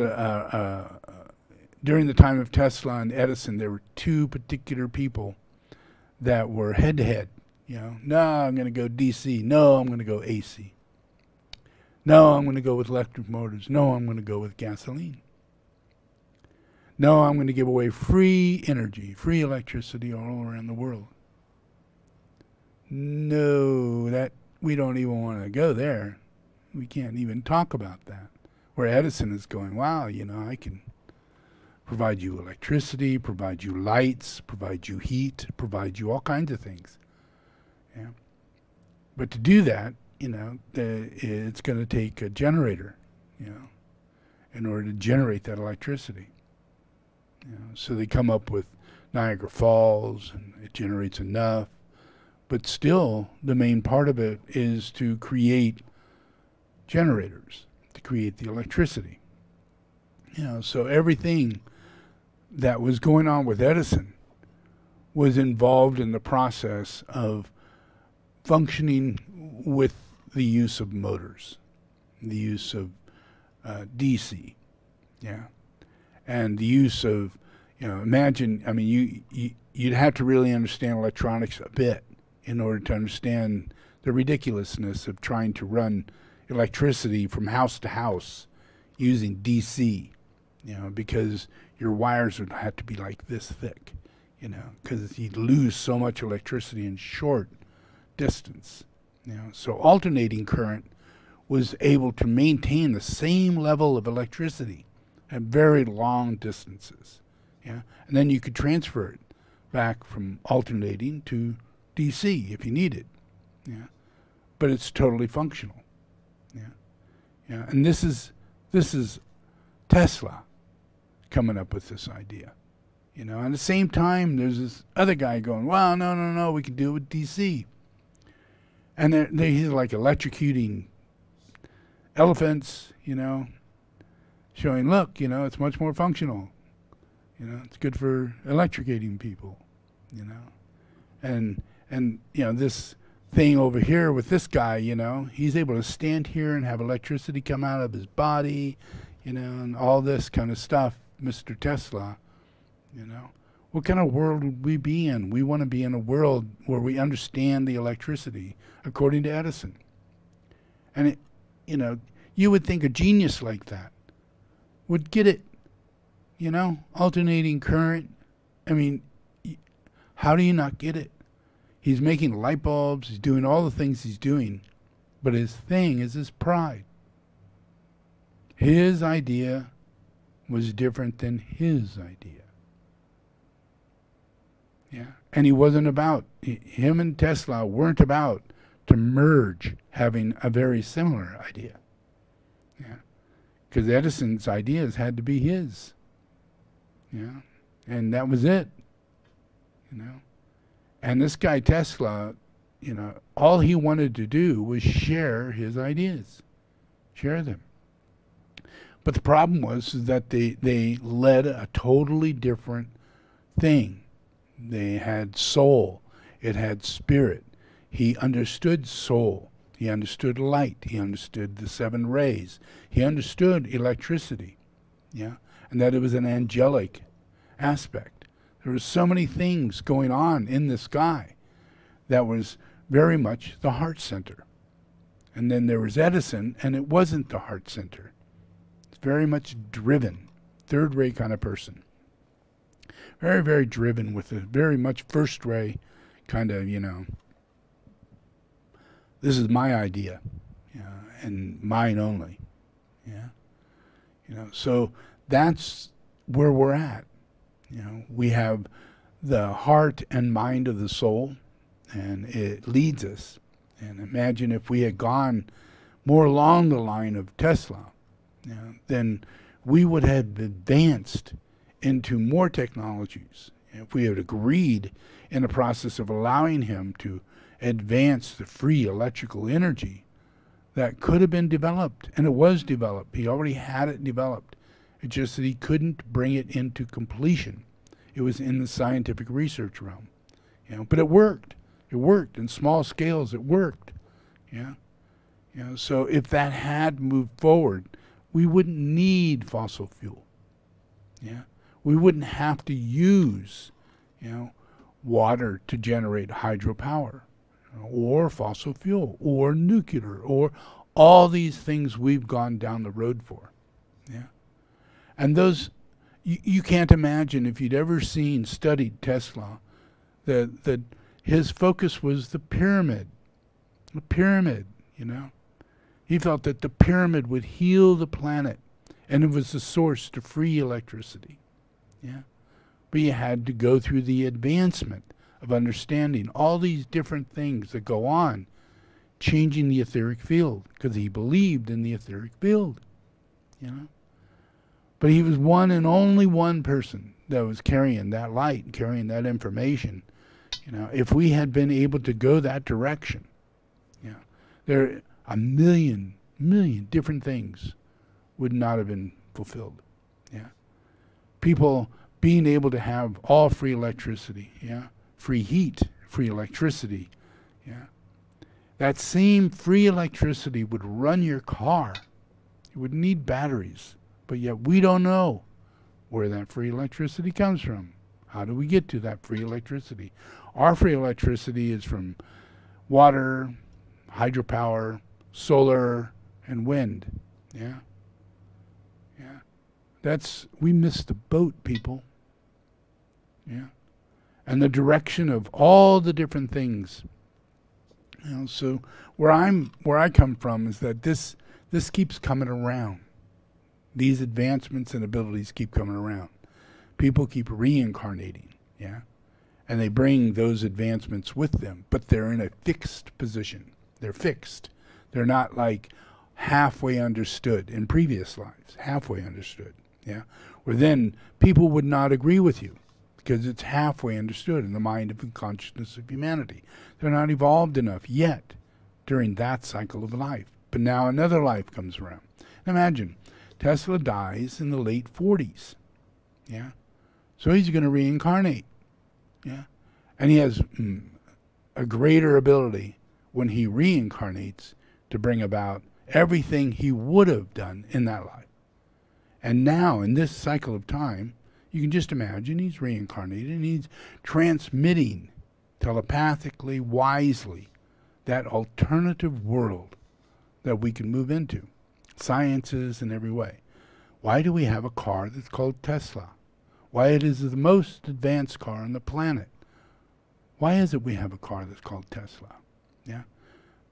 during the time of Tesla and Edison, there were 2 particular people that were head to head. No, I'm going to go DC. No, I'm going to go AC. No, I'm going to go with electric motors. No, I'm going to go with gasoline. No, I'm going to give away free energy, free electricity all around the world. No, that we don't even want to go there. We can't even talk about that. Where Edison is going, wow, I can provide you electricity, provide you lights, provide you heat, provide you all kinds of things. Yeah. But to do that, it's going to take a generator, in order to generate that electricity. So they come up with Niagara Falls, and it generates enough. But still, the main part of it is to create generators, to create the electricity. You know, so everything that was going on with Edison was involved in the process of functioning with the use of motors, the use of DC, yeah, and the use of, you know, imagine, I mean, you'd have to really understand electronics a bit in order to understand the ridiculousness of trying to run electricity from house to house using DC, you know, because your wires would have to be like this thick, you know, because you'd lose so much electricity in short distance, you know. So alternating current was able to maintain the same level of electricity at very long distances, yeah, and then you could transfer it back from alternating to DC if you needed, yeah, but it's totally functional, yeah, yeah, and this is Tesla coming up with this idea, you know. At the same time, there's this other guy going, well, no, we can do it with DC, and he's like electrocuting elephants, you know, showing, look, you know, it's much more functional. You know, it's good for electrocuting people, you know. And you know, this thing over here with this guy, you know, he's able to stand here and have electricity come out of his body, you know, and all this kind of stuff, Mr. Tesla, you know. What kind of world would we be in? We want to be in a world where we understand the electricity, according to Edison. And, it, you know, you would think a genius like that would get it, you know, alternating current. I mean, how do you not get it? He's making light bulbs, he's doing all the things he's doing, but his thing is his pride. His idea was different than his idea. Yeah, and he wasn't about, him and Tesla weren't about to merge having a very similar idea. Yeah, because Edison's ideas had to be his. Yeah, and that was it, you know. And this guy Tesla, you know, all he wanted to do was share his ideas, share them. But the problem was that they led a totally different thing. They had soul, it had spirit. He understood soul, he understood light, he understood the 7 rays, he understood electricity, yeah, and that it was an angelic aspect. There were so many things going on in this guy that was very much the heart center. And then there was Edison, and it wasn't the heart center. It's very much driven, third-ray kind of person. Very, very driven with a very much first-ray kind of, you know, this is my idea, and mine only, yeah. You know, so that's where we're at. You know, we have the heart and mind of the soul, and it leads us. And imagine if we had gone more along the line of Tesla, you know, then we would have advanced into more technologies. If we had agreed in the process of allowing him to advance the free electrical energy that could have been developed, and it was developed. He already had it developed. It's just that he couldn't bring it into completion. It was in the scientific research realm, you know. But it worked. It worked in small scales. It worked, yeah. You know, so if that had moved forward, we wouldn't need fossil fuel, yeah. We wouldn't have to use, you know, water to generate hydropower, you know, or fossil fuel, or nuclear, or all these things we've gone down the road for, yeah. And those, you can't imagine, if you'd ever studied Tesla, that his focus was the pyramid, you know. He felt that the pyramid would heal the planet, and it was the source to free electricity, yeah. But you had to go through the advancement of understanding all these different things that go on, changing the etheric field, because he believed in the etheric field, you know. But he was one and only one person that was carrying that light, carrying that information. You know, if we had been able to go that direction, you know, there are a million different things would not have been fulfilled. people being able to have all free electricity, yeah, free heat, free electricity, yeah. That same free electricity would run your car. It would need batteries, but yet we don't know where that free electricity comes from. How do we get to that free electricity? Our free electricity is from water, hydropower, solar, and wind. Yeah. Yeah. We missed the boat, people. Yeah. And the direction of all the different things. You know, so where I come from is that this keeps coming around. These advancements and abilities keep coming around. People keep reincarnating, yeah? And they bring those advancements with them, but they're in a fixed position. They're fixed. They're not like halfway understood in previous lives, halfway understood, yeah? Where then people would not agree with you because it's halfway understood in the mind and consciousness of humanity. They're not evolved enough yet during that cycle of life. But now another life comes around. Imagine, Tesla dies in the late 40s, yeah? So he's going to reincarnate, yeah? And he has a greater ability when he reincarnates to bring about everything he would have done in that life. And now, in this cycle of time, you can just imagine he's reincarnated and he's transmitting telepathically, wisely, that alternative world that we can move into. Sciences in every way. Why do we have a car that's called Tesla? Why it is the most advanced car on the planet? Why is it we have a car that's called Tesla? Yeah,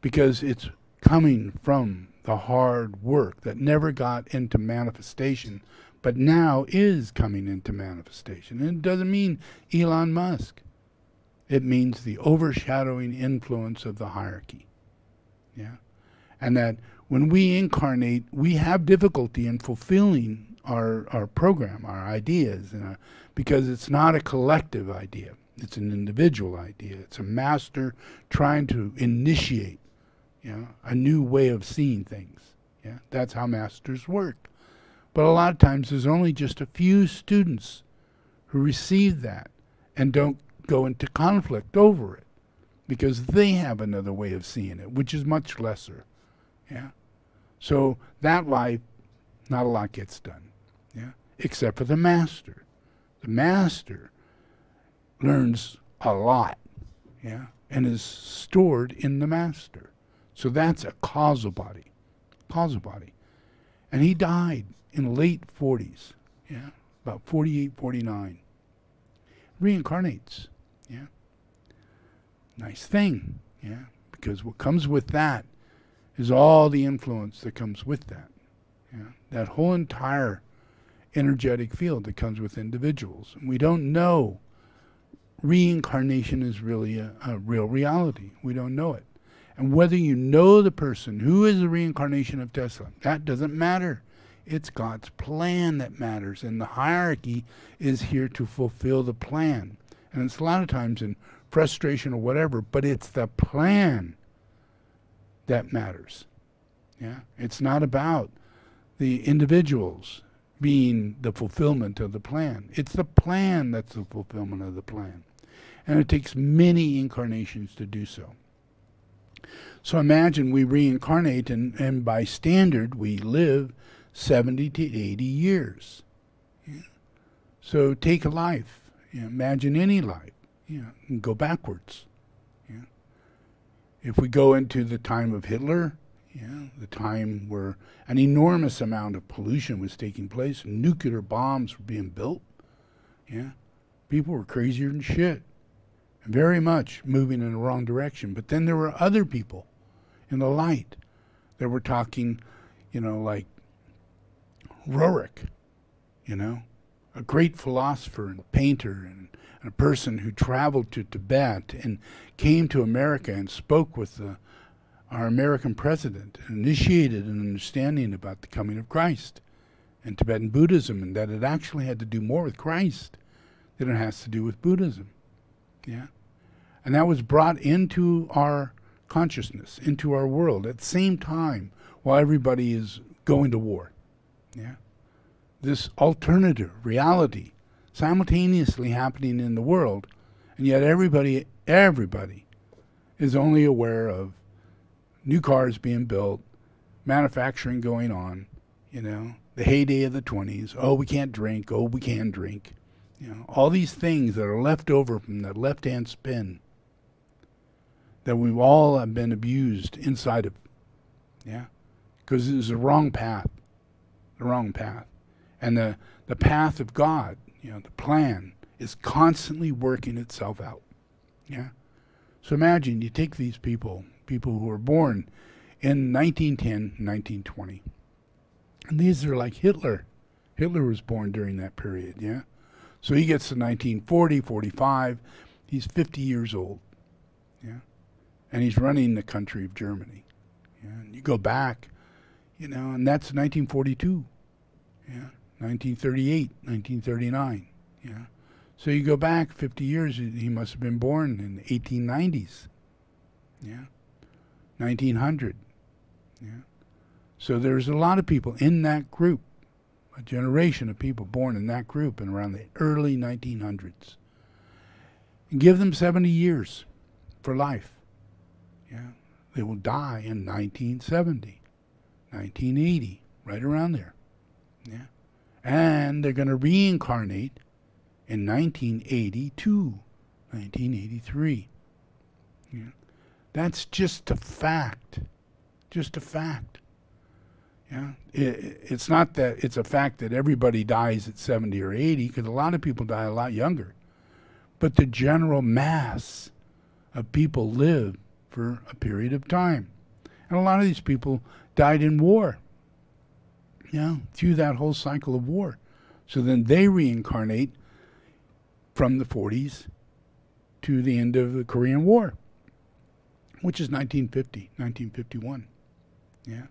because it's coming from the hard work that never got into manifestation, but now is coming into manifestation. And it doesn't mean Elon Musk. It means the overshadowing influence of the hierarchy. Yeah, and that when we incarnate, we have difficulty in fulfilling our program, our ideas, because it's not a collective idea. It's an individual idea. It's a master trying to initiate, a new way of seeing things. Yeah, that's how masters work. But a lot of times there's only just a few students who receive that and don't go into conflict over it because they have another way of seeing it, which is much lesser. Yeah. So that life, not a lot gets done. Yeah, except for the master. The master learns a lot, yeah, and is stored in the master. So that's a causal body. And he died in the late 40s, yeah, about 48, 49. Reincarnates, yeah. Nice thing, yeah, because what comes with that is all the influence that comes with that. Yeah, that whole entire energetic field that comes with individuals. And we don't know reincarnation is really a real reality. We don't know it. And whether you know the person who is the reincarnation of Tesla, that doesn't matter. It's God's plan that matters. And the hierarchy is here to fulfill the plan. And it's a lot of times in frustration or whatever, but it's the plan that matters. Yeah, it's not about the individuals being the fulfillment of the plan. It's the plan that's the fulfillment of the plan. And it takes many incarnations to do so. So imagine we reincarnate and by standard we live 70 to 80 years. Yeah. So take a life. Imagine any life. And go backwards. Yeah. If we go into the time of Hitler, the time where an enormous amount of pollution was taking place, nuclear bombs were being built, people were crazier than shit, and very much moving in the wrong direction. But then there were other people in the light that were talking, like Roerich, a great philosopher and painter and a person who traveled to Tibet and came to America and spoke with our American president and initiated an understanding about the coming of Christ and Tibetan Buddhism, and that it actually had to do more with Christ than it has to do with Buddhism. Yeah. And that was brought into our consciousness, into our world at the same time while everybody is going to war. Yeah. this alternative reality simultaneously happening in the world, and yet everybody is only aware of new cars being built, manufacturing going on, you know, the heyday of the 20s. Oh, we can't drink. Oh, we can drink. You know, all these things that are left over from the left-hand spin that we've all have been abused inside of. Yeah? Because it was the wrong path. The wrong path. And the path of God, you know, the plan is constantly working itself out. Yeah? So imagine you take these people who were born in 1910, 1920. And these are like Hitler. Hitler was born during that period, yeah? So he gets to 1940, 45. He's 50 years old, yeah? And he's running the country of Germany. Yeah? And you go back, you know, and that's 1942, yeah? 1938, 1939, yeah? So you go back 50 years, he must have been born in the 1890s, yeah? 1900, yeah? So there's a lot of people in that group, a generation of people born in that group in around the early 1900s. And give them 70 years for life. Yeah, they will die in 1970, 1980, right around there. Yeah, and they're going to reincarnate in 1982, 1983. Yeah, that's just a fact. Just a fact. Yeah, it's not that it's a fact that everybody dies at 70 or 80, because a lot of people die a lot younger. But the general mass of people live for a period of time. And a lot of these people died in war, through that whole cycle of war. So then they reincarnate from the 40s to the end of the Korean War, which is 1950, 1951. Yeah.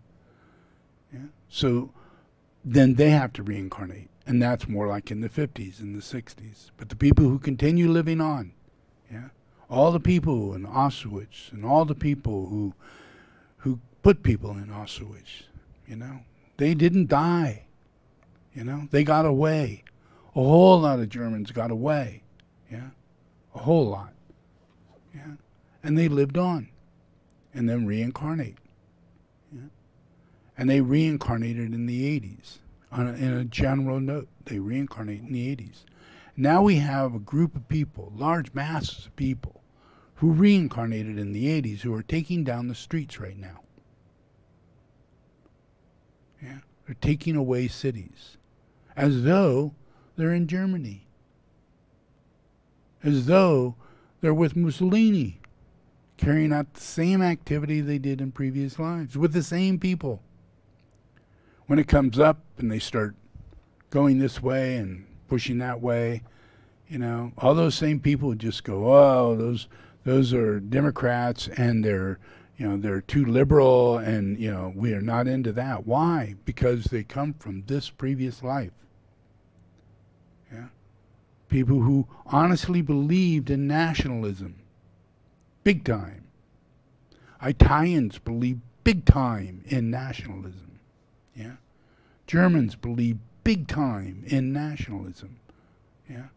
Yeah. So then they have to reincarnate, and that's more like in the 50s and the 60s. But the people who continue living on, yeah, all the people in Auschwitz and all the people who put people in Auschwitz, they didn't die. They got away. A whole lot of Germans got away. Yeah, a whole lot. Yeah, and they lived on, and then reincarnate. And they reincarnated in the 80s. In a general note, they reincarnate in the 80s. Now we have a group of people, large masses of people, who reincarnated in the 80s who are taking down the streets right now. Yeah, they're taking away cities, as though they're in Germany, as though they're with Mussolini, carrying out the same activity they did in previous lives, with the same people. When it comes up and they start going this way and pushing that way, all those same people just go, oh, those are Democrats and they're too liberal and, we are not into that. Why? Because they come from this previous life. Yeah. People who honestly believed in nationalism. Big time. Italians believe big time in nationalism. Yeah, Germans believe big time in nationalism. Yeah,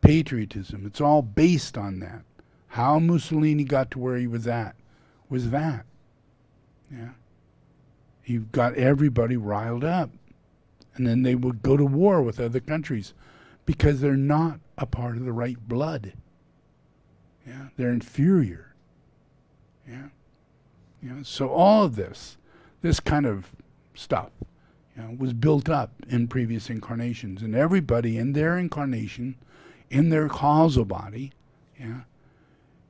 patriotism. It's all based on that. How Mussolini got to where he was at was that. Yeah, he got everybody riled up, and then they would go to war with other countries because they're not a part of the right blood. Yeah, they're inferior. Yeah, so all of this kind of stuff, was built up in previous incarnations, and everybody in their incarnation, in their causal body,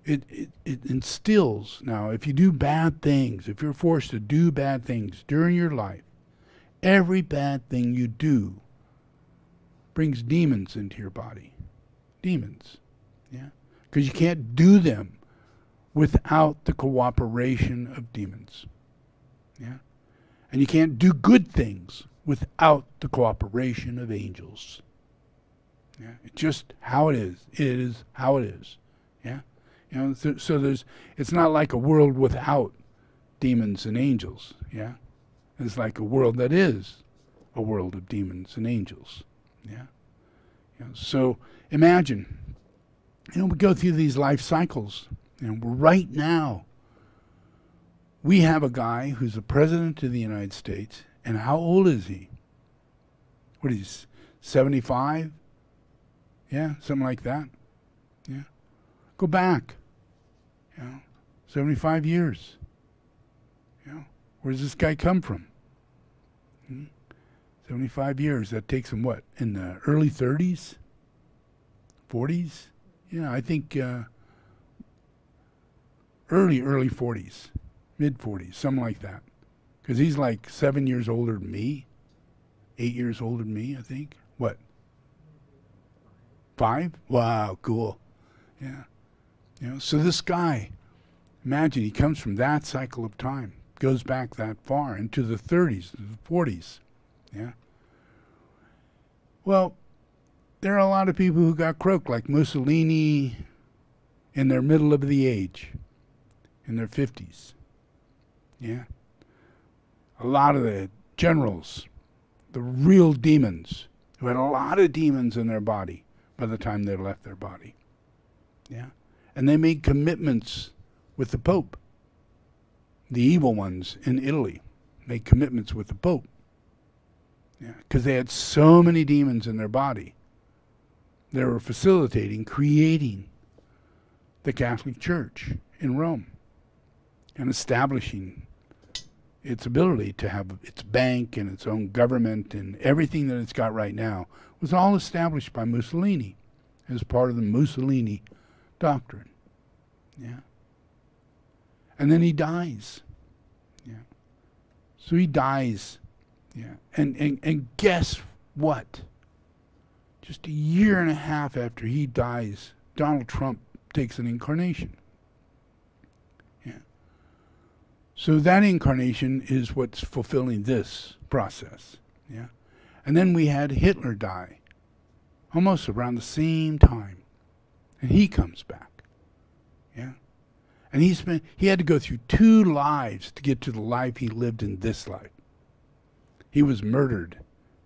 it instills. Now, if you do bad things, if you're forced to do bad things during your life, every bad thing you do brings demons into your body. Demons, because you can't do them without the cooperation of demons. Yeah. And you can't do good things without the cooperation of angels. Yeah, it's just how it is. It is how it is. Yeah, so there's. It's not like a world without demons and angels. Yeah, it's like a world that is a world of demons and angels. Yeah. So imagine, we go through these life cycles, and right now we have a guy who's the president of the United States, and how old is he? What is he, 75? Yeah, something like that. Yeah. Go back, 75 years. Where does this guy come from? 75 years. That takes him what? In the early 30s? 40s? Yeah, I think early 40s. Mid 40s, something like that. Because he's like 7 years older than me. 8 years older than me, I think. What? 5? Wow, cool. Yeah. So this guy, imagine he comes from that cycle of time, goes back that far into the 30s, the 40s. Yeah. Well, there are a lot of people who got croaked, like Mussolini in their middle of the age, in their 50s. Yeah. A lot of the generals, the real demons, who had a lot of demons in their body by the time they left their body. Yeah. And they made commitments with the Pope. The evil ones in Italy made commitments with the Pope. Yeah. Because they had so many demons in their body. They were facilitating, creating the Catholic Church in Rome and establishing its ability to have its bank and its own government, and everything that it's got right now was all established by Mussolini as part of the Mussolini doctrine. Yeah. And then he dies. Yeah. So he dies. Yeah. And guess what? Just a year and a half after he dies, Donald Trump takes an incarnation. Yeah. So that incarnation is what's fulfilling this process. Yeah. And then we had Hitler die almost around the same time. And he comes back. Yeah. And he had to go through 2 lives to get to the life he lived in this life. He was murdered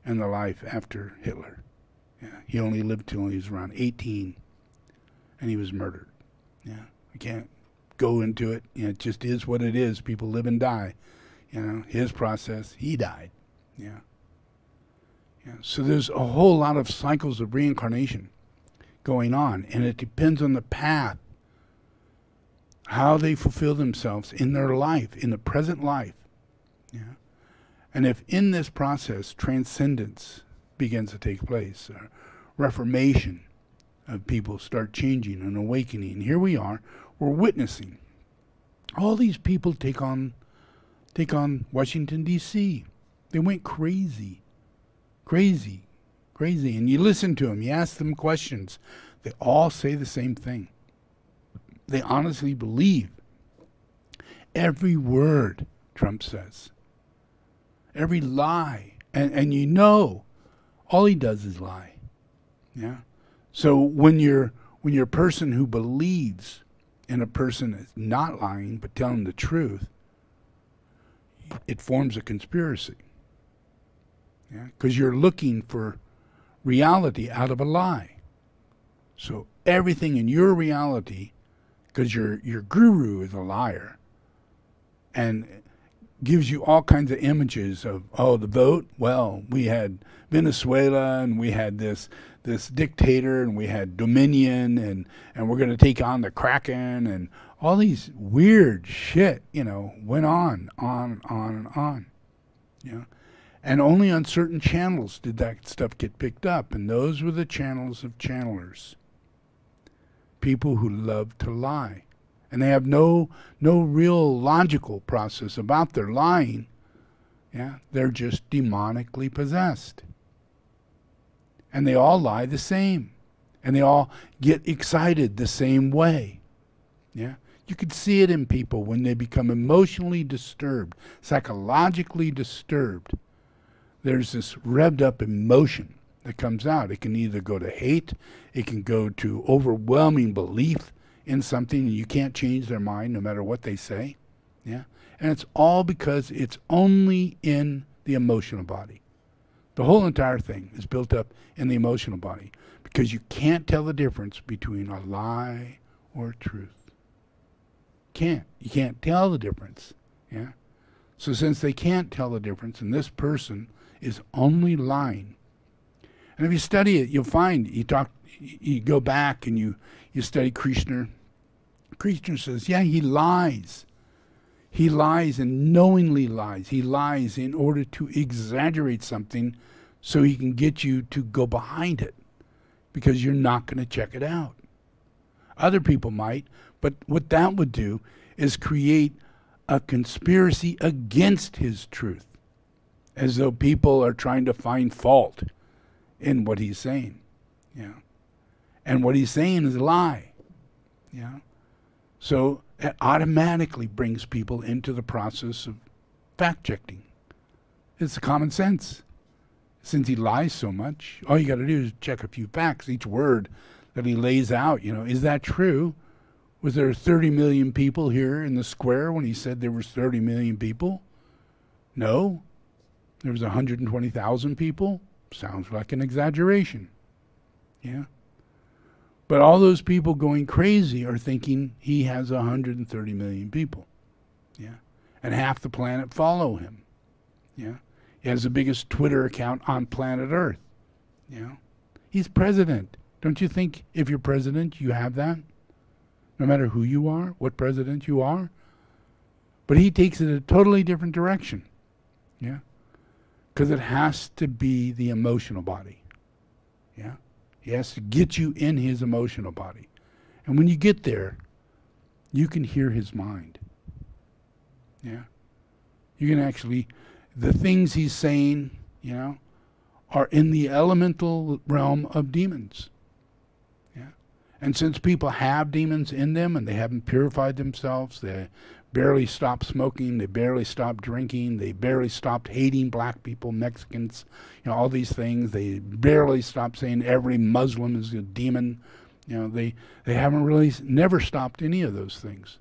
in the life after Hitler. Yeah. He only lived till he was around 18, and he was murdered. Yeah. I can't go into it. It just is what it is. People live and die. His process, he died. Yeah. Yeah. So there's a whole lot of cycles of reincarnation going on, and it depends on the path, how they fulfill themselves in their life, in the present life. Yeah. And if in this process transcendence begins to take place, reformation of people start changing and awakening, and here we are, we're witnessing all these people take on Washington, D.C. They went crazy, and you listen to them, you ask them questions, they all say the same thing. They honestly believe every word Trump says, every lie, and all he does is lie. Yeah. So when you're a person who believes in a person that's not lying but telling the truth, it forms a conspiracy. Yeah. Because you're looking for reality out of a lie. So everything in your reality, because your guru is a liar, and gives you all kinds of images of, the vote. Well, we had Venezuela, and we had this dictator, and we had Dominion, and we're going to take on the Kraken, and all these weird shit, went on and on. And only on certain channels did that stuff get picked up, and those were the channels of channelers. People who love to lie. And they have no real logical process about their lying. Yeah, they're just demonically possessed. And they all lie the same. And they all get excited the same way. Yeah. You could see it in people when they become emotionally disturbed, psychologically disturbed. There's this revved up emotion that comes out. It can either go to hate, it can go to overwhelming belief in something, and you can't change their mind no matter what they say. Yeah. And it's all because it's only in the emotional body. The whole entire thing is built up in the emotional body because you can't tell the difference between a lie or truth. You can't tell the difference. Yeah. So since they can't tell the difference, and this person is only lying, and if you study it, you'll find you go back and you study Krishna. Krishna says, yeah, he lies. He lies and knowingly lies. He lies in order to exaggerate something so he can get you to go behind it because you're not going to check it out. Other people might, but what that would do is create a conspiracy against his truth, as though people are trying to find fault in what he's saying. Yeah. And what he's saying is a lie. Yeah. So it automatically brings people into the process of fact-checking. It's common sense. Since he lies so much, all you got to do is check a few facts. Each word that he lays out, is that true? Was there 30 million people here in the square when he said there was 30 million people? No. There was 120,000 people? Sounds like an exaggeration. Yeah. But all those people going crazy are thinking he has 130 million people. Yeah. And half the planet follow him. Yeah. He has the biggest Twitter account on planet Earth. Yeah. He's president. Don't you think if you're president, you have that? No matter who you are, what president you are. But he takes it a totally different direction. Yeah. Because it has to be the emotional body. Yeah. He has to get you in his emotional body. And when you get there, you can hear his mind. Yeah. You can actually, the things he's saying, are in the elemental realm of demons. Yeah. And since people have demons in them and they haven't purified themselves, they barely stopped smoking, they barely stopped drinking, they barely stopped hating black people, Mexicans, all these things. They barely stopped saying every Muslim is a demon. They haven't really never stopped any of those things.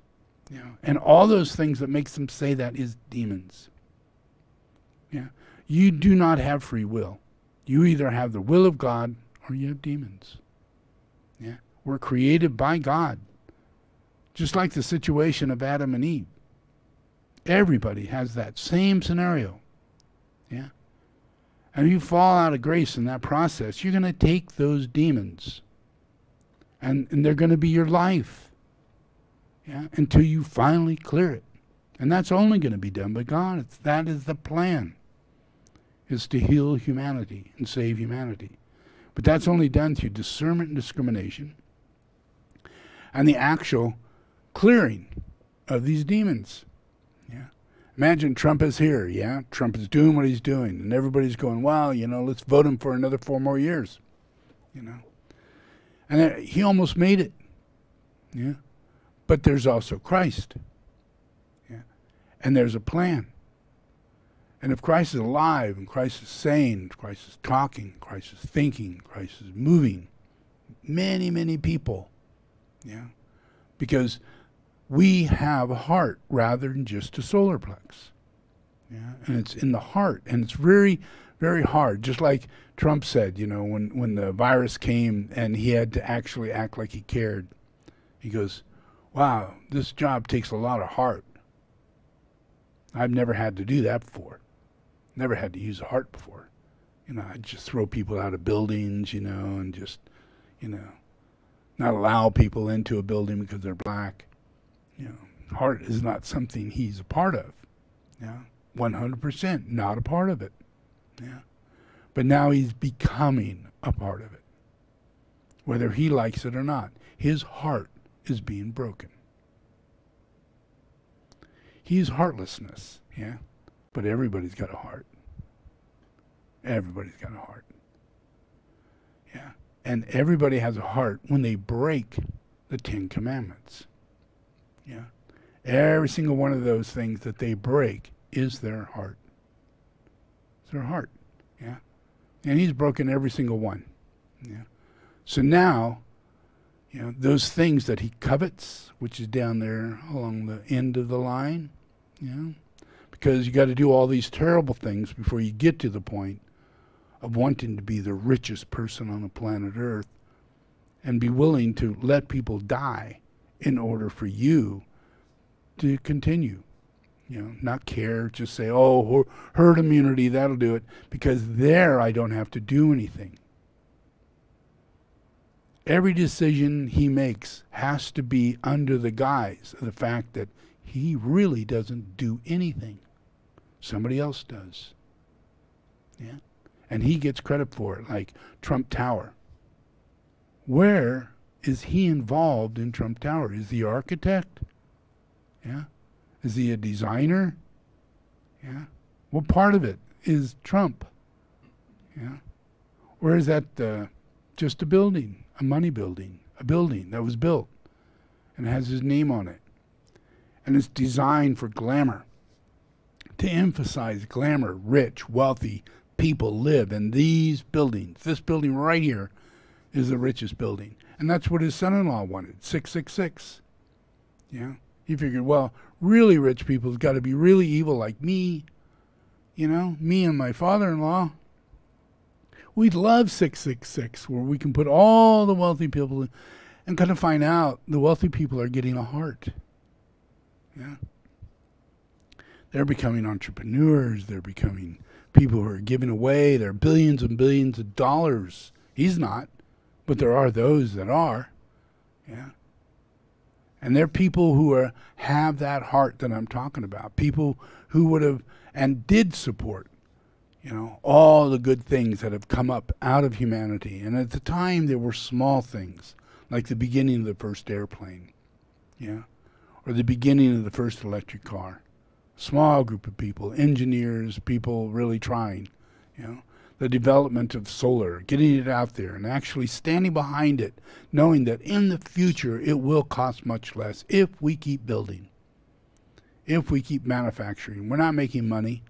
And all those things that makes them say that is demons. Yeah. You do not have free will. You either have the will of God or you have demons. Yeah. We're created by God. Just like the situation of Adam and Eve. Everybody has that same scenario. Yeah. And if you fall out of grace in that process, you're going to take those demons. And they're going to be your life. Yeah. Until you finally clear it. And that's only going to be done by God. That is the plan. Is to heal humanity and save humanity. But that's only done through discernment and discrimination. And the actual clearing of these demons. Yeah. Imagine Trump is here, yeah? Trump is doing what he's doing, and everybody's going, well, let's vote him for another 4 more years. And he almost made it. Yeah. But there's also Christ. Yeah. And there's a plan. And if Christ is alive, and Christ is sane, Christ is talking, Christ is thinking, Christ is moving, many, many people, yeah, because we have a heart rather than just a solar plex. Yeah, and it's in the heart, and it's very, very hard. Just like Trump said, when the virus came and he had to actually act like he cared. He goes, wow, this job takes a lot of heart. I've never had to do that before. Never had to use a heart before. I'd just throw people out of buildings, and just, not allow people into a building because they're black. Heart is not something he's a part of. Yeah, 100% not a part of it. Yeah, but now he's becoming a part of it. Whether he likes it or not, his heart is being broken. He's heartlessness. Yeah. But everybody's got a heart. Everybody's got a heart. Yeah. And everybody has a heart when they break the 10 Commandments. Yeah. Every single one of those things that they break is their heart. It's their heart. Yeah. And he's broken every single one. Yeah. So now, those things that he covets, which is down there along the end of the line, because you got to do all these terrible things before you get to the point of wanting to be the richest person on the planet Earth and be willing to let people die in order for you to continue. You know, not care, just say, oh, herd immunity, that'll do it, because there I don't have to do anything. Every decision he makes has to be under the guise of the fact that he really doesn't do anything. Somebody else does. Yeah. And he gets credit for it, like Trump Tower. Where is he involved in Trump Tower? Is he an architect? Yeah. Is he a designer? Yeah. What part of it is Trump? Yeah. Or is that just a building, a money building, a building that was built and has his name on it? And it's designed for glamour, to emphasize glamour. Rich, wealthy people live in these buildings. This building right here is the richest building. And that's what his son-in-law wanted, 666. Yeah. He figured, well, really rich people have got to be really evil like me. You know, me and my father-in-law. We'd love 666, where we can put all the wealthy people in, and kind of find out the wealthy people are getting a heart. Yeah. They're becoming entrepreneurs. They're becoming people who are giving away their billions and billions of dollars. He's not, but there are those that are. Yeah. And they're people who have that heart that I'm talking about. People who would have and did support, you know, all the good things that have come up out of humanity. And at the time, there were small things, like the beginning of the first airplane, yeah, or the beginning of the first electric car. Small group of people, engineers, people really trying, you know. The development of solar, getting it out there and actually standing behind it, knowing that in the future it will cost much less if we keep building, if we keep manufacturing. We're not making money,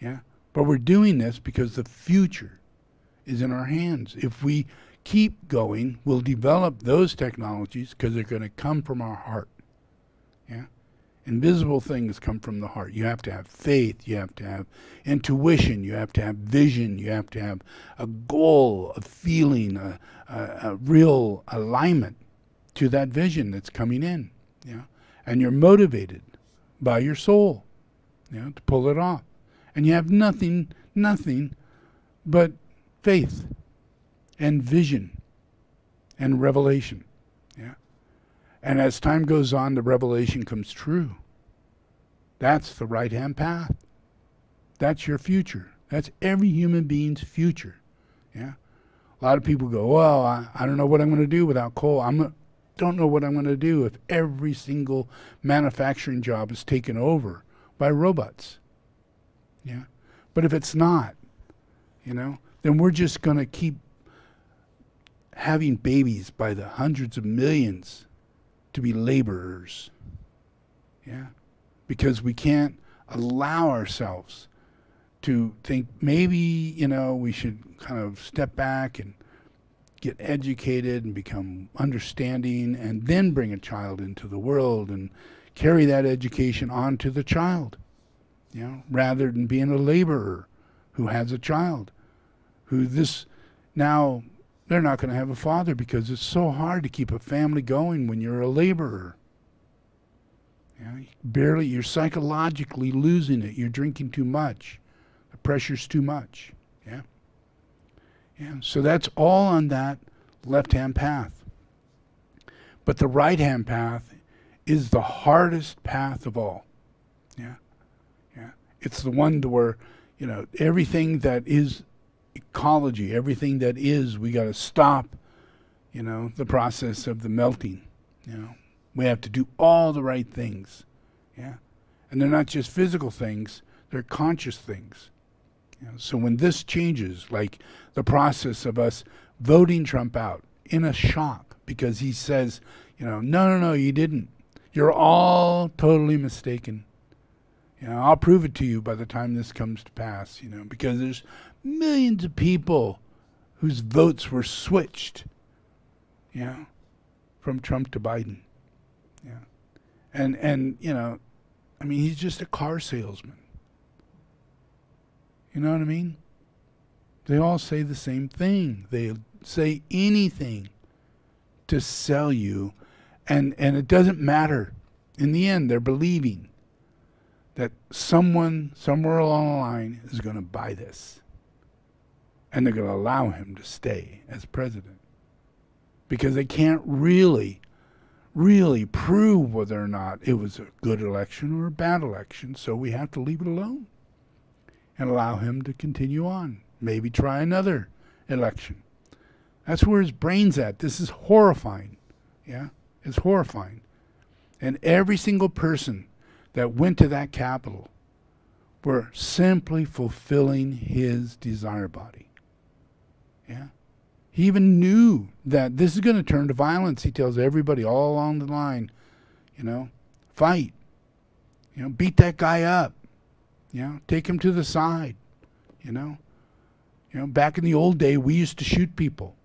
yeah, but we're doing this because the future is in our hands. If we keep going, we'll develop those technologies because they're going to come from our heart, yeah. Invisible things come from the heart. You have to have faith. You have to have intuition. You have to have vision. You have to have a goal, a feeling, a real alignment to that vision that's coming in. Yeah, and you're motivated by your soul, to pull it off. And you have nothing but faith and vision and revelation. And as time goes on, the revelation comes true. That's the right-hand path. That's your future. That's every human being's future. Yeah. A lot of people go, well, I don't know what I'm going to do without coal. Don't know what I'm going to do if every single manufacturing job is taken over by robots. Yeah. But if it's not, then we're just going to keep having babies by the hundreds of millions to be laborers, yeah, because we can't allow ourselves to think maybe, we should kind of step back and get educated and become understanding and then bring a child into the world and carry that education on to the child, rather than being a laborer who has a child, now they're not going to have a father because it's so hard to keep a family going when you're a laborer. You're psychologically losing it. You're drinking too much. The pressure's too much. Yeah. So that's all on that left-hand path. But the right-hand path is the hardest path of all. Yeah. It's the one where, everything that is ecology, everything that is, we got to stop, the process of the melting. We have to do all the right things. Yeah. And they're not just physical things, they're conscious things. So when this changes, like the process of us voting Trump out in a shock because he says, no, you didn't. You're all totally mistaken. I'll prove it to you by the time this comes to pass, because there's millions of people whose votes were switched, from Trump to Biden. And he's just a car salesman. You know what I mean? They all say the same thing. They say anything to sell you, and it doesn't matter. In the end, they're believing that someone somewhere along the line is going to buy this, and they're going to allow him to stay as president, because they can't really prove whether or not it was a good election or a bad election, so we have to leave it alone and allow him to continue on. Maybe try another election. That's where his brain's at. This is horrifying. Yeah, it's horrifying. And every single person that went to that Capitol were simply fulfilling his desire body. Yeah. He even knew that this is going to turn to violence. He tells everybody all along the line, fight. Beat that guy up. Take him to the side. Back in the old day, we used to shoot people.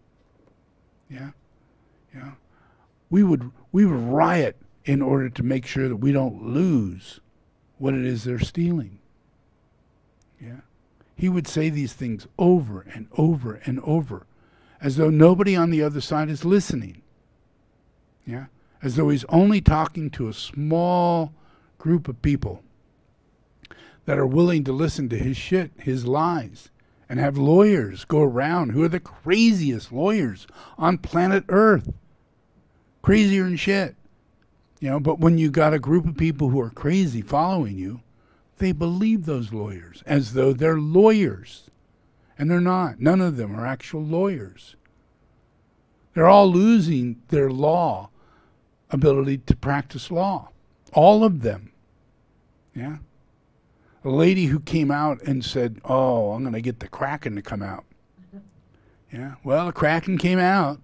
We would riot in order to make sure that we don't lose what it is they're stealing. He would say these things over and over and over, as though nobody on the other side is listening. As though he's only talking to a small group of people that are willing to listen to his shit, his lies, and have lawyers go around who are the craziest lawyers on planet Earth. Crazier than shit. But when you got a group of people who are crazy following you, they believe those lawyers as though they're lawyers. And they're not. None of them are actual lawyers. They're all losing their law ability to practice law. All of them. A lady who came out and said, "Oh, I'm going to get the Kraken to come out." Well, the Kraken came out.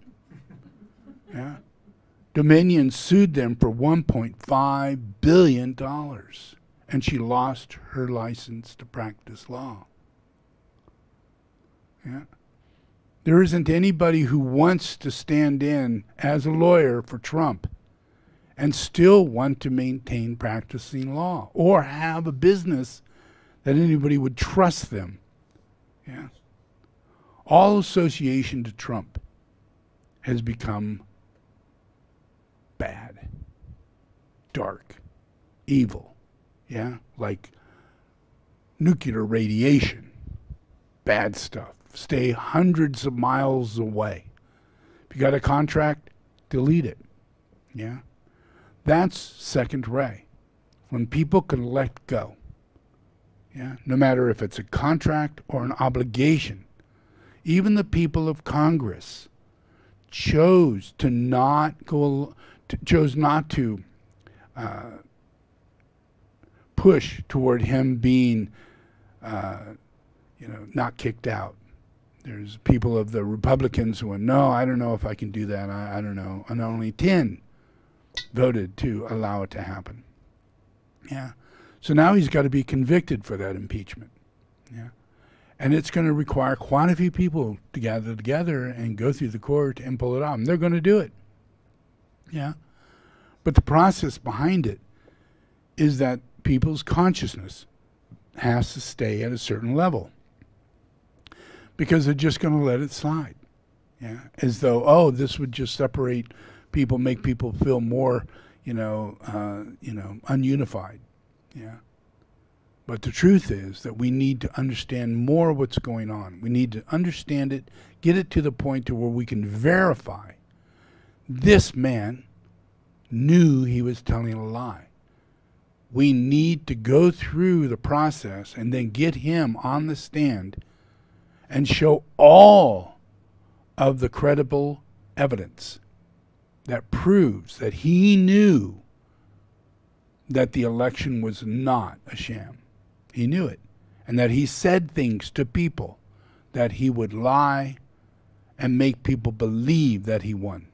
Dominion sued them for $1.5 billion, and she lost her license to practice law. There isn't anybody who wants to stand in as a lawyer for Trump and still want to maintain practicing law or have a business that anybody would trust them. All association to Trump has become bad, dark, evil, like nuclear radiation, bad stuff. Stay hundreds of miles away. If you got a contract, delete it. That's second ray. When people can let go. No matter if it's a contract or an obligation. Even the people of Congress chose not to push toward him being, not kicked out. There's people of the Republicans who went, "No, I don't know if I can do that. I don't know." And only 10 voted to allow it to happen. So now he's got to be convicted for that impeachment. And it's going to require quite a few people to gather together and go through the court and pull it off. And they're going to do it. But the process behind it is that people's consciousness has to stay at a certain level, because they're just going to let it slide. As though, this would just separate people, make people feel more, ununified. But the truth is that we need to understand more what's going on. We need to understand it, get it to the point to where we can verify this man knew he was telling a lie. We need to go through the process and then get him on the stand and show all of the credible evidence that proves that he knew that the election was not a sham. He knew it. And that he said things to people that he would lie and make people believe that he won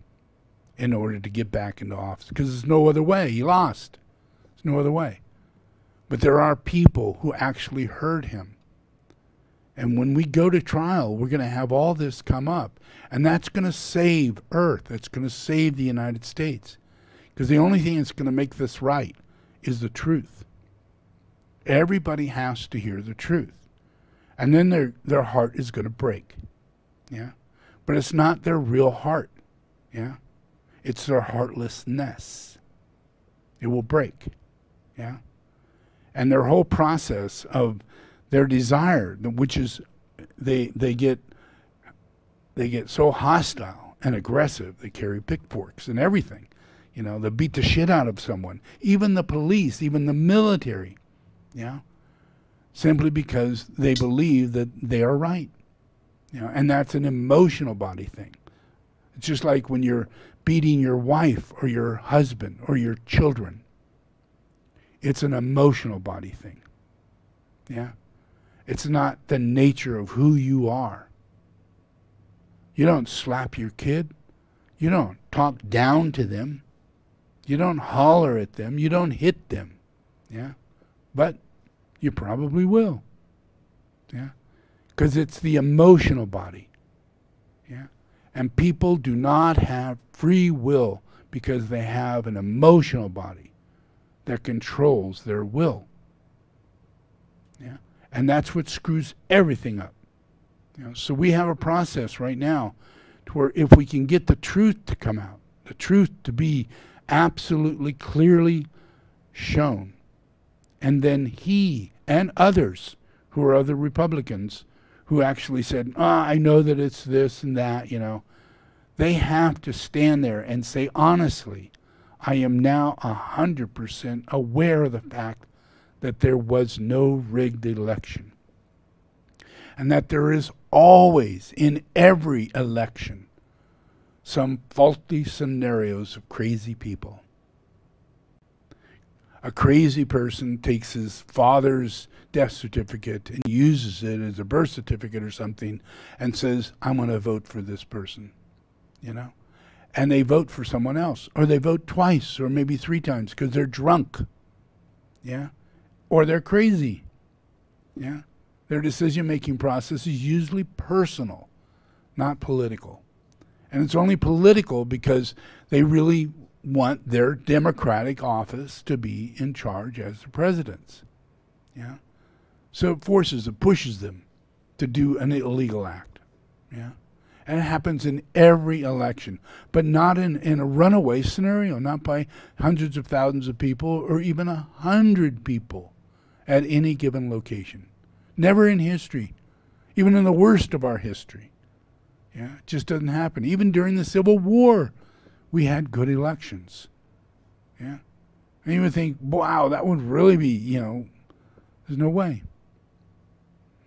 in order to get back into office. Because there's no other way. He lost. There's no other way. But there are people who actually heard him. And when we go to trial, we're going to have all this come up. And that's going to save Earth. That's going to save the United States. Because the only thing that's going to make this right is the truth. Everybody has to hear the truth. And then their heart is going to break. Yeah. But it's not their real heart. Yeah. It's their heartlessness. It will break. Yeah. And their whole process of their desire, which is they get so hostile and aggressive, they carry pitchforks and everything. You know, they beat the shit out of someone, even the police, even the military, yeah, simply because they believe that they are right. You know, and that's an emotional body thing. It's just like when you're beating your wife or your husband or your children. It's an emotional body thing. Yeah. It's not the nature of who you are. You don't slap your kid. You don't talk down to them. You don't holler at them. You don't hit them. Yeah. But you probably will. Yeah. Because it's the emotional body. Yeah. And people do not have free will because they have an emotional body that controls their will. Yeah. And that's what screws everything up. You know, so we have a process right now to where if we can get the truth to come out, the truth to be absolutely clearly shown, and then he and others who are other Republicans who actually said, I know that it's this and that, you know, they have to stand there and say, honestly, I am now 100% aware of the fact that there was no rigged election. And that there is always, in every election, some faulty scenarios of crazy people. A crazy person takes his father's death certificate and uses it as a birth certificate or something and says, I'm going to vote for this person, you know? And they vote for someone else, or they vote twice or maybe 3 times because they're drunk, yeah? Or they're crazy, yeah? Their decision-making process is usually personal, not political. And it's only political because they really want their democratic office to be in charge as the presidents. Yeah? So it pushes them to do an illegal act. Yeah? And it happens in every election, but not in a runaway scenario, not by hundreds of thousands of people or even 100 people at any given location. Never in history, even in the worst of our history. Yeah, it just doesn't happen. Even during the Civil War, we had good elections. Yeah. And you would think, wow, that would really be, you know, there's no way.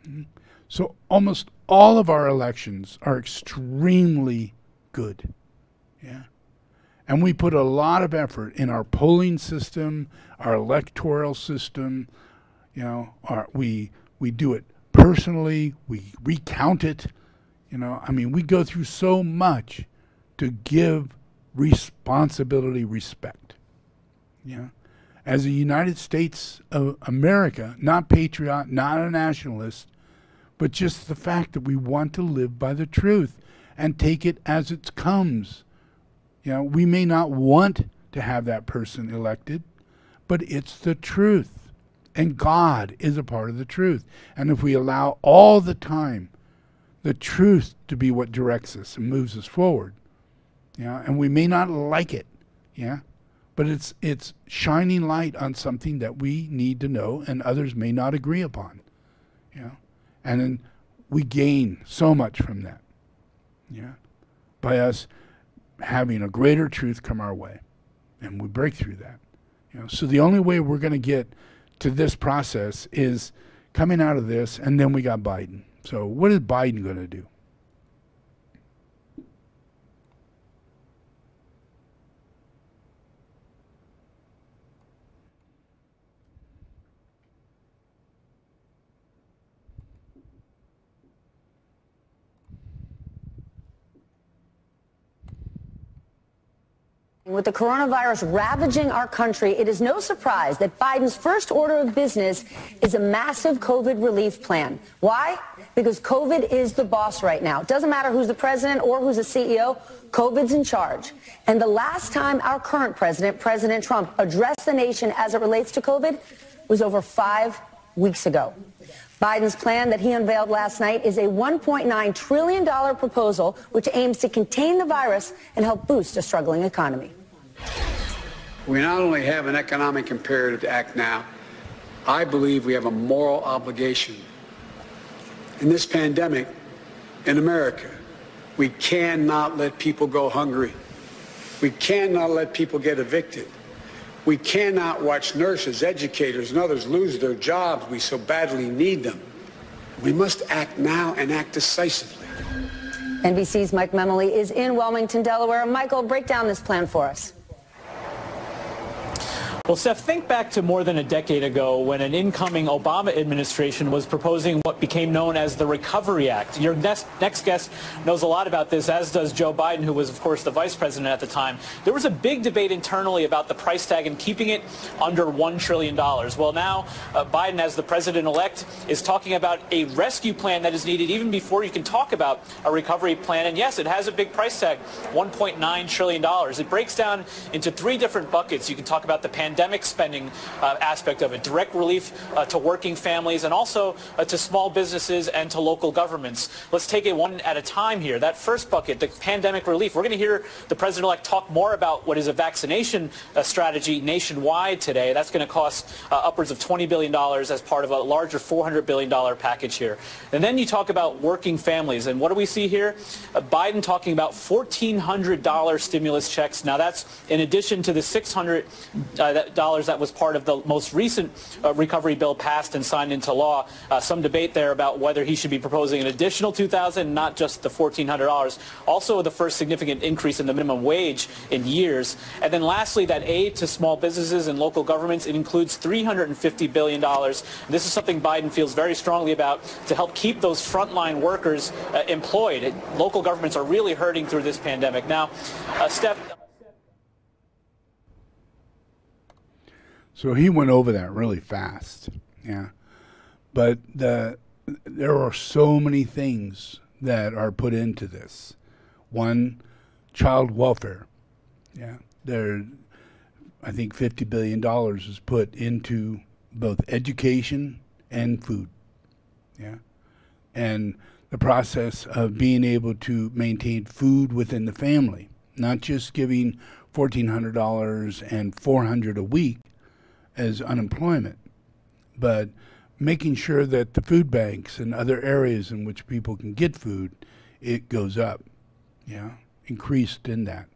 Mm-hmm. So almost all of our elections are extremely good. Yeah. And we put a lot of effort in our polling system, our electoral system, you know, we do it personally, we recount it, you know, I mean, we go through so much to give responsibility respect. Yeah. As a United States of America, not patriot, not a nationalist, but just the fact that we want to live by the truth and take it as it comes. You know, we may not want to have that person elected, but it's the truth. And God is a part of the truth. And if we allow all the time the truth to be what directs us and moves us forward, yeah, and we may not like it, yeah, but it's shining light on something that we need to know and others may not agree upon, you know, and then we gain so much from that, yeah, by us having a greater truth come our way, and we break through that, you know. So the only way we're going to get to this process is coming out of this, and then we got Biden. So what is Biden going to do? With the coronavirus ravaging our country, it is no surprise that Biden's first order of business is a massive COVID relief plan. Why? Because COVID is the boss right now. It doesn't matter who's the president or who's the CEO, COVID's in charge. And the last time our current president, President Trump, addressed the nation as it relates to COVID was over 5 weeks ago. Biden's plan that he unveiled last night is a $1.9 trillion proposal which aims to contain the virus and help boost a struggling economy. We not only have an economic imperative to act now, I believe we have a moral obligation. In this pandemic, in America, we cannot let people go hungry. We cannot let people get evicted. We cannot watch nurses, educators, and others lose their jobs. We so badly need them. We must act now and act decisively. NBC's Mike Memoli is in Wilmington, Delaware. Michael, break down this plan for us. Well, Seth, think back to more than a decade ago when an incoming Obama administration was proposing what became known as the Recovery Act. Your next guest knows a lot about this, as does Joe Biden, who was, of course, the vice president at the time. There was a big debate internally about the price tag and keeping it under $1 trillion. Well, now Biden, as the president-elect, is talking about a rescue plan that is needed even before you can talk about a recovery plan. And yes, it has a big price tag, $1.9 trillion. It breaks down into 3 different buckets. You can talk about the pandemic spending aspect of it, direct relief to working families and also to small businesses and to local governments. Let's take it one at a time here. That first bucket, the pandemic relief, we're going to hear the president-elect talk more about what is a vaccination strategy nationwide today. That's going to cost upwards of $20 billion as part of a larger $400 billion package here. And then you talk about working families. And what do we see here? Biden talking about $1,400 stimulus checks. Now, that's in addition to the $600 that was part of the most recent recovery bill passed and signed into law. Some debate there about whether he should be proposing an additional $2,000, not just the $1,400. Also, the first significant increase in the minimum wage in years. And then lastly, that aid to small businesses and local governments, it includes $350 billion. This is something Biden feels very strongly about to help keep those frontline workers employed. Local governments are really hurting through this pandemic. Now, Steph. So he went over that really fast, yeah. But there are so many things that are put into this. One, child welfare, yeah. I think $50 billion is put into both education and food, yeah. And the process of being able to maintain food within the family, not just giving $1,400 and $400 a week as unemployment, but making sure that the food banks and other areas in which people can get food, it goes up, yeah, increased in that.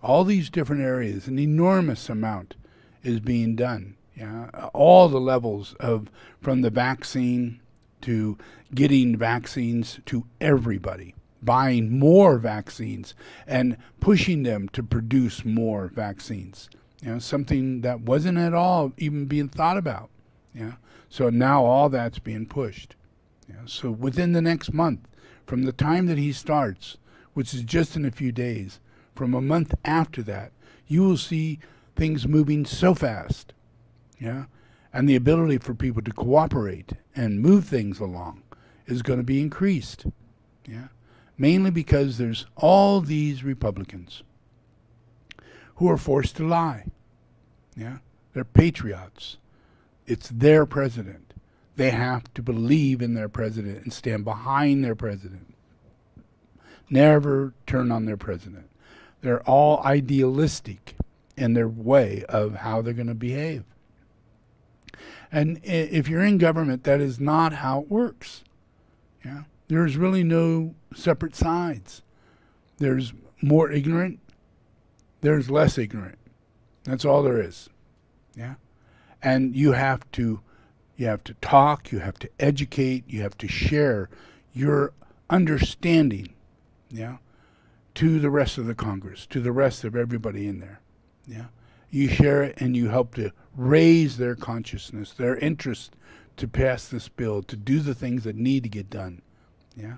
All these different areas, an enormous amount is being done, yeah. All the levels of, from the vaccine to getting vaccines to everybody, buying more vaccines and pushing them to produce more vaccines. You know, something that wasn't at all even being thought about. Yeah. So now all that's being pushed. Yeah. So within the next month, from the time that he starts, which is just in a few days, from a month after that, you will see things moving so fast. Yeah. And the ability for people to cooperate and move things along is going to be increased. Yeah. Mainly because there's all these Republicans who are forced to lie. Yeah, they're patriots. It's their president. They have to believe in their president and stand behind their president. Never turn on their president. They're all idealistic in their way of how they're going to behave. And if you're in government, that is not how it works. Yeah, there's really no separate sides. There's more ignorant. There's less ignorant. That's all there is. Yeah. And you have to talk, you have to educate, you have to share your understanding, yeah, to the rest of the Congress, to the rest of everybody in there. Yeah. You share it and you help to raise their consciousness, their interest to pass this bill, to do the things that need to get done. Yeah.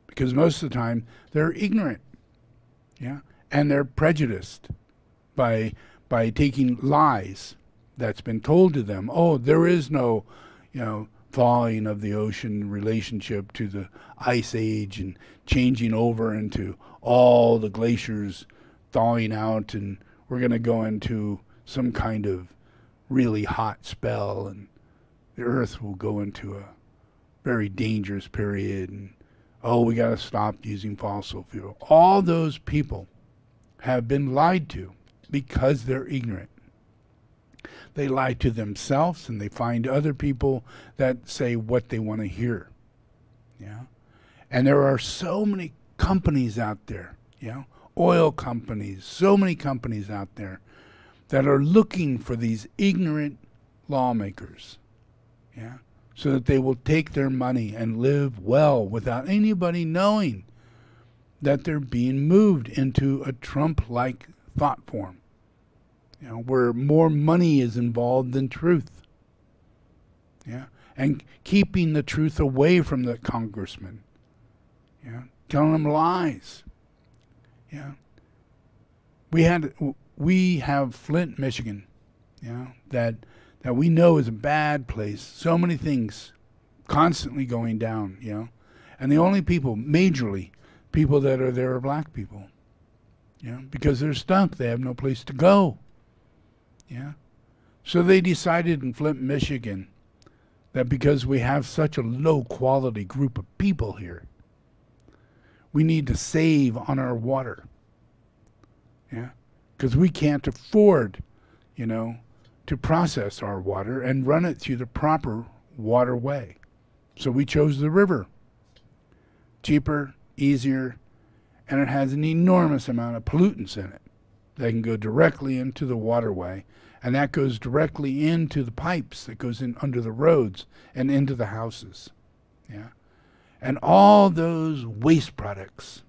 Because most of the time they're ignorant. Yeah. And they're prejudiced by taking lies that's been told to them. Oh, there is no, thawing of the ocean relationship to the ice age and changing over into all the glaciers thawing out, and we're going to go into some kind of really hot spell, and the Earth will go into very dangerous period, and oh, we got to stop using fossil fuel. All those people have been lied to because they're ignorant. They lie to themselves, and they find other people that say what they want to hear. Yeah, and there are so many companies out there, oil companies, so many companies out there that are looking for these ignorant lawmakers, so that they will take their money and live well without anybody knowing that they're being moved into a Trump-like thought form, where more money is involved than truth. And keeping the truth away from the congressman, telling them lies. We have Flint, Michigan, that we know is a bad place. So many things constantly going down, and the only people, majorly, people that are there are black people, because they're stuck. They have no place to go. So they decided in Flint, Michigan, that because we have such a low quality group of people here, we need to save on our water. Because we can't afford, to process our water and run it through the proper waterway. So we chose the river. Cheaper, easier, and it has an enormous amount of pollutants in it. They can go directly into the waterway, and that goes directly into the pipes that goes in under the roads and into the houses. And all those waste products,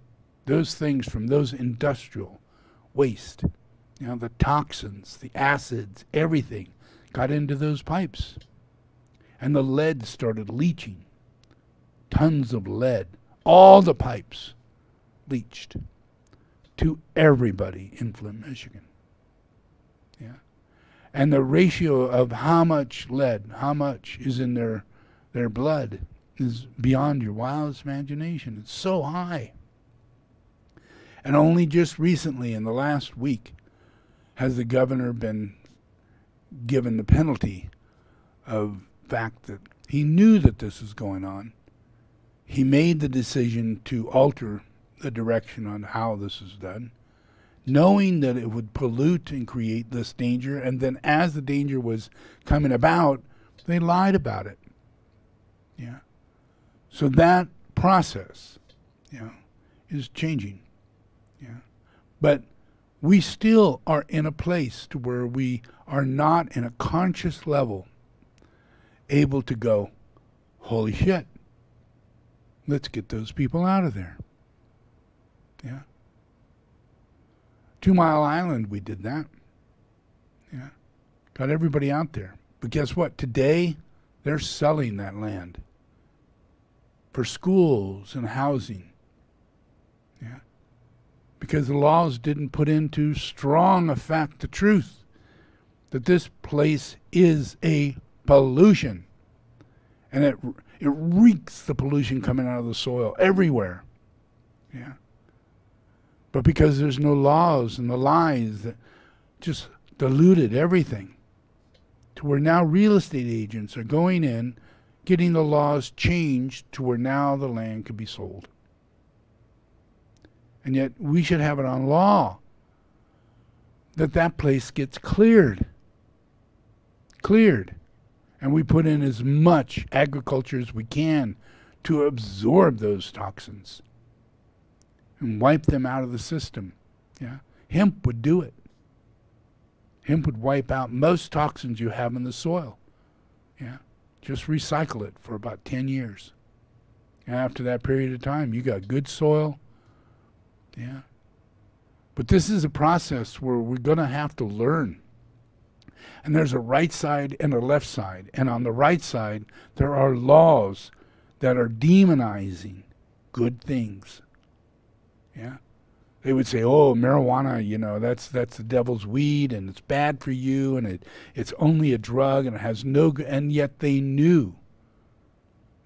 those things from those industrial waste, the toxins, the acids, everything got into those pipes. And the lead started leaching. Tons of lead. All the pipes leached to everybody in Flint, Michigan. And the ratio of how much lead, how much is in their blood is beyond your wildest imagination. It's so high. And only just recently, in the last week, has the governor been given the penalty of fact that he knew that this was going on. He made the decision to alter the direction on how this is done, knowing that it would pollute and create this danger, and then as the danger was coming about, they lied about it. So that process, is changing. But we still are in a place to where we are not in a conscious level able to go, holy shit, let's get those people out of there. 2 Mile Island, we did that. Got everybody out there. But guess what? Today, they're selling that land for schools and housing. Because the laws didn't put into strong effect the truth that this place is a pollution. And it reeks the pollution coming out of the soil everywhere. But because there's no laws and the lies that just diluted everything, to where now real estate agents are going in, getting the laws changed to where now the land could be sold. And yet we should have it on law that that place gets cleared. And we put in as much agriculture as we can to absorb those toxins and wipe them out of the system. Hemp would do it. Hemp would wipe out most toxins you have in the soil. Just recycle it for about 10 years. And after that period of time, you got good soil. But this is a process where we're going to have to learn. And there's a right side and a left side. And on the right side, there are laws that are demonizing good things. They would say, oh, marijuana, that's the devil's weed, and it's bad for you, and it's only a drug, and it has no good. And yet they knew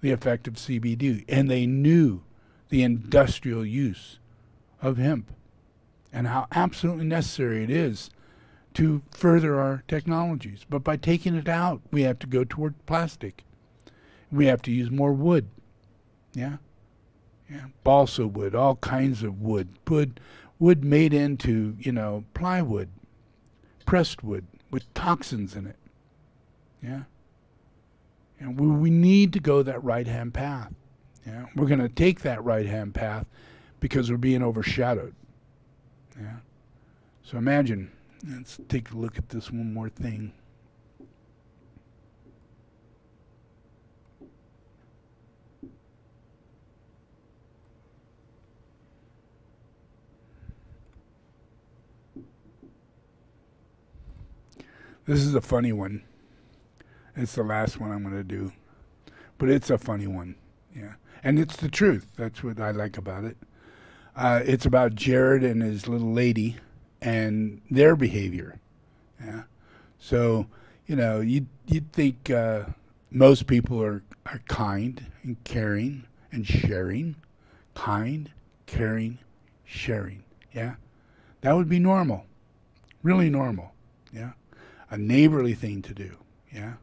the effect of CBD, and they knew the industrial use of hemp and how absolutely necessary it is to further our technologies. But by taking it out, we have to go toward plastic. We have to use more wood. Yeah? Yeah. Balsa wood, all kinds of wood. Wood made into, plywood, pressed wood with toxins in it. Yeah? And we need to go that right-hand path. Yeah? We're going to take that right-hand path because we're being overshadowed. Yeah? So imagine, let's take a look at this one more thing. This is a funny one. It's the last one I'm going to do. But it's a funny one. Yeah. And it's the truth. That's what I like about it. It's about Jared and his little lady and their behavior. Yeah. So, you'd think most people are kind and caring and sharing. Kind, caring, sharing. Yeah. That would be normal. Really normal. Yeah. A neighborly thing to do, yeah,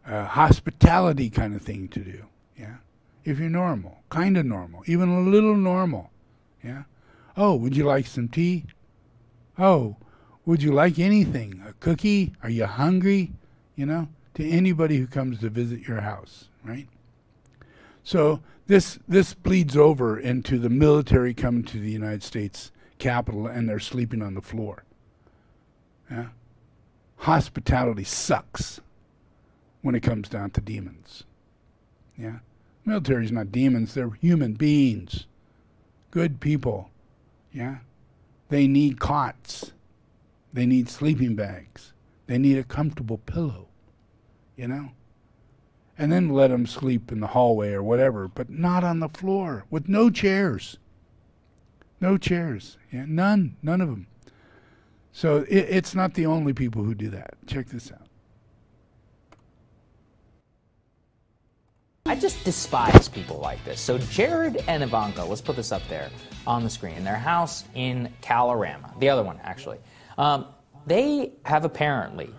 a hospitality kind of thing to do, yeah. If you're normal, kind of normal, even a little normal, yeah. Oh, would you like some tea? Oh, would you like anything? A cookie? Are you hungry? To anybody who comes to visit your house, right? So this bleeds over into the military coming to the United States Capitol and they're sleeping on the floor, yeah. Hospitality sucks when it comes down to demons. Yeah? Military's not demons, they're human beings. Good people. Yeah? They need cots. They need sleeping bags. They need a comfortable pillow. And then let them sleep in the hallway or whatever, but not on the floor with no chairs. No chairs. Yeah? None of them. So it's not the only people who do that. Check this out. I just despise people like this. So Jared and Ivanka, let's put this up there on the screen, in their house in Calorama, the other one actually, they have apparently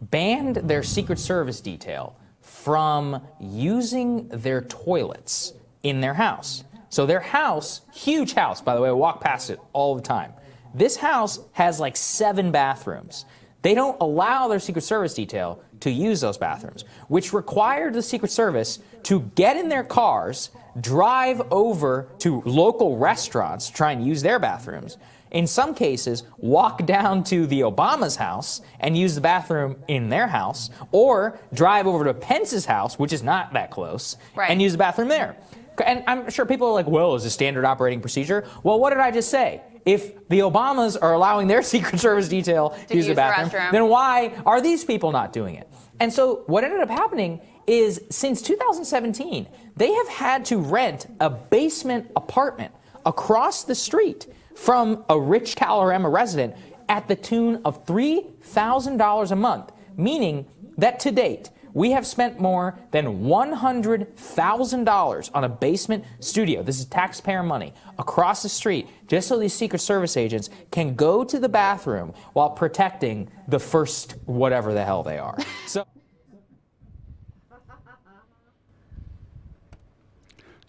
banned their Secret Service detail from using their toilets in their house. So their house, huge house, by the way, I walk past it all the time. This house has like 7 bathrooms. They don't allow their Secret Service detail to use those bathrooms, which required the Secret Service to get in their cars, drive over to local restaurants, try and use their bathrooms. In some cases, walk down to the Obama's house and use the bathroom in their house, or drive over to Pence's house, which is not that close, and use the bathroom there. And I'm sure people are like, well, is this standard operating procedure? Well, what did I just say? If the Obamas are allowing their Secret Service detail to use the bathroom, then why are these people not doing it? And so what ended up happening is since 2017, they have had to rent a basement apartment across the street from a rich Calorama resident at the tune of $3,000 a month, meaning that to date, we have spent more than $100,000 on a basement studio. This is taxpayer money across the street just so these Secret Service agents can go to the bathroom while protecting the first whatever the hell they are. So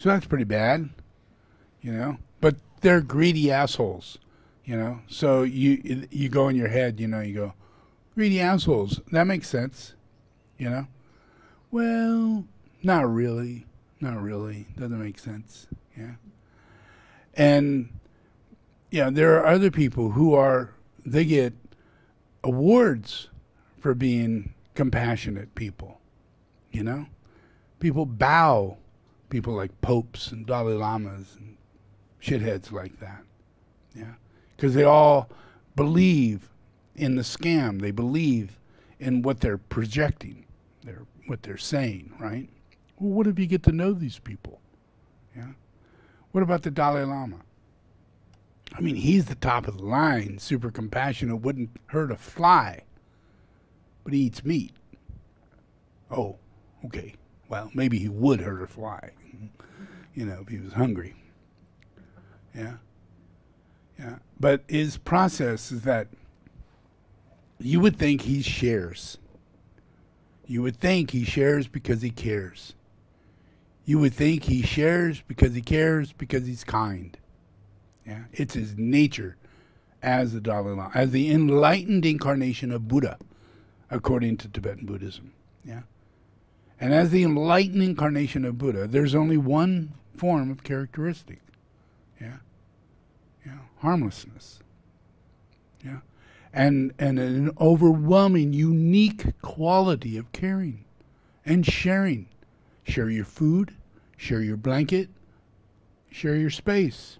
that's pretty bad, But they're greedy assholes, So you go in your head, you go, greedy assholes. That makes sense, Well, not really. Not really. Doesn't make sense. Yeah. And there are other people who they get awards for being compassionate people. People bow. People like popes and Dalai Lamas and shitheads like that. Yeah. Because they all believe in the scam. They believe in what they're projecting. What they're saying, right? Well, what if you get to know these people? Yeah. What about the Dalai Lama? I mean, he's the top of the line, super compassionate, wouldn't hurt a fly, but he eats meat. Oh, okay. Well, maybe he would hurt a fly, if he was hungry. Yeah. Yeah. But his process is that you would think he shares. You would think he shares because he cares. You would think he shares because he cares, because he's kind. Yeah, it's his nature as the Dalai Lama, as the enlightened incarnation of Buddha, according to Tibetan Buddhism. Yeah, and as the enlightened incarnation of Buddha, there's only one form of characteristic. Yeah, harmlessness. Yeah, and an overwhelming, unique quality of caring and sharing. Share your food, share your blanket, share your space.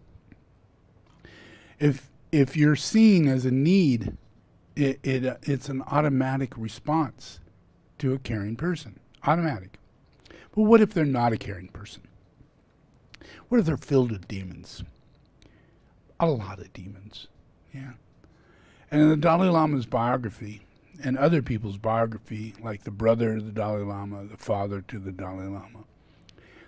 If you're seen as a need, it's an automatic response to a caring person. Automatic. But what if they're not a caring person? What if they're filled with demons? A lot of demons. Yeah. And in the Dalai Lama's biography, and other people's biography, like the brother of the Dalai Lama, the father to the Dalai Lama,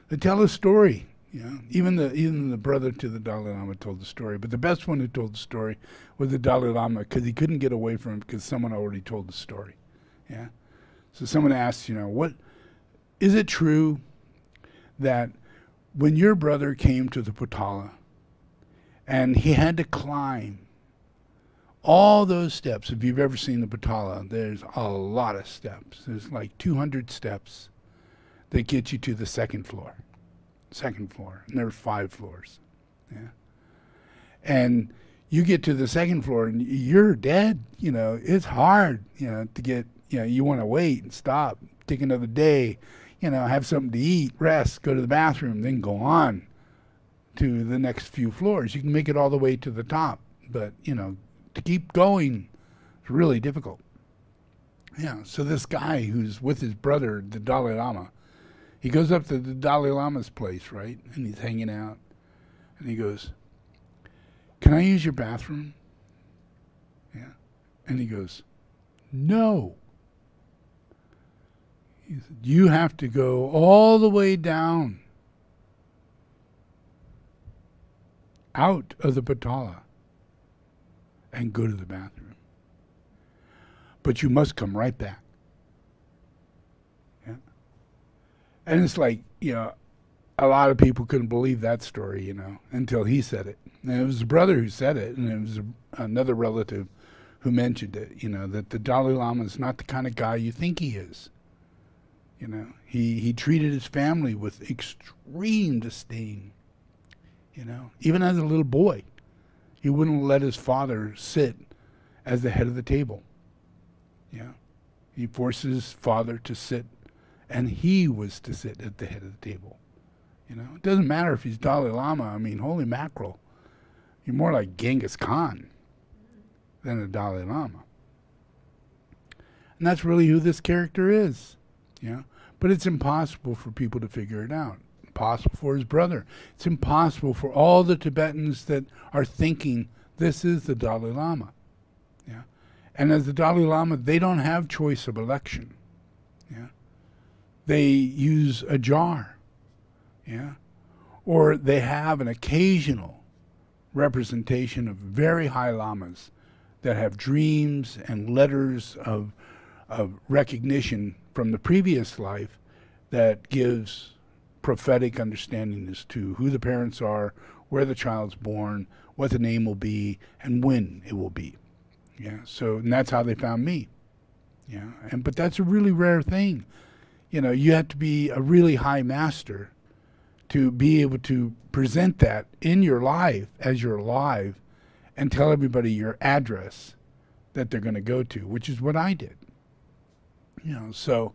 they tell a story. Yeah, even the brother to the Dalai Lama told the story, but the best one who told the story was the Dalai Lama, because he couldn't get away from it because someone already told the story. Yeah, so someone asked, what is it true that when your brother came to the Potala and he had to climb all those steps? If you've ever seen the Potala, there's a lot of steps. There's like 200 steps that get you to the second floor, and there's 5 floors. Yeah, and you get to the second floor and you're dead. It's hard. To get. You want to wait and stop, take another day. Have something to eat, rest, go to the bathroom, then go on to the next few floors. You can make it all the way to the top, but to keep going is really difficult. Yeah. So this guy who's with his brother, the Dalai Lama, he goes up to the Dalai Lama's place, right? And he's hanging out. And he goes, "Can I use your bathroom?" Yeah. And he goes, "No." He said, "You have to go all the way down out of the Potala and go to the bathroom. But you must come right back." Yeah. And it's like, a lot of people couldn't believe that story, until he said it. And it was his brother who said it, and it was another relative who mentioned it, that the Dalai Lama is not the kind of guy you think he is. He treated his family with extreme disdain. Even as a little boy, he wouldn't let his father sit as the head of the table. Yeah, he forced his father to sit, and he was to sit at the head of the table. It doesn't matter if he's Dalai Lama. I mean, holy mackerel, you're more like Genghis Khan than a Dalai Lama. And that's really who this character is. Yeah, but it's impossible for people to figure it out. Impossible for his brother. It's impossible for all the Tibetans that are thinking this is the Dalai Lama. Yeah, and as the Dalai Lama, they don't have choice of election. Yeah, they use a jar. Yeah, or they have an occasional representation of very high lamas that have dreams and letters of recognition from the previous life that gives prophetic understanding as to who the parents are, where the child's born, what the name will be, and when it will be. Yeah, and that's how they found me. Yeah, but that's a really rare thing. You have to be a really high master to be able to present that in your life as you're alive and tell everybody your address that they're going to go to, which is what I did. So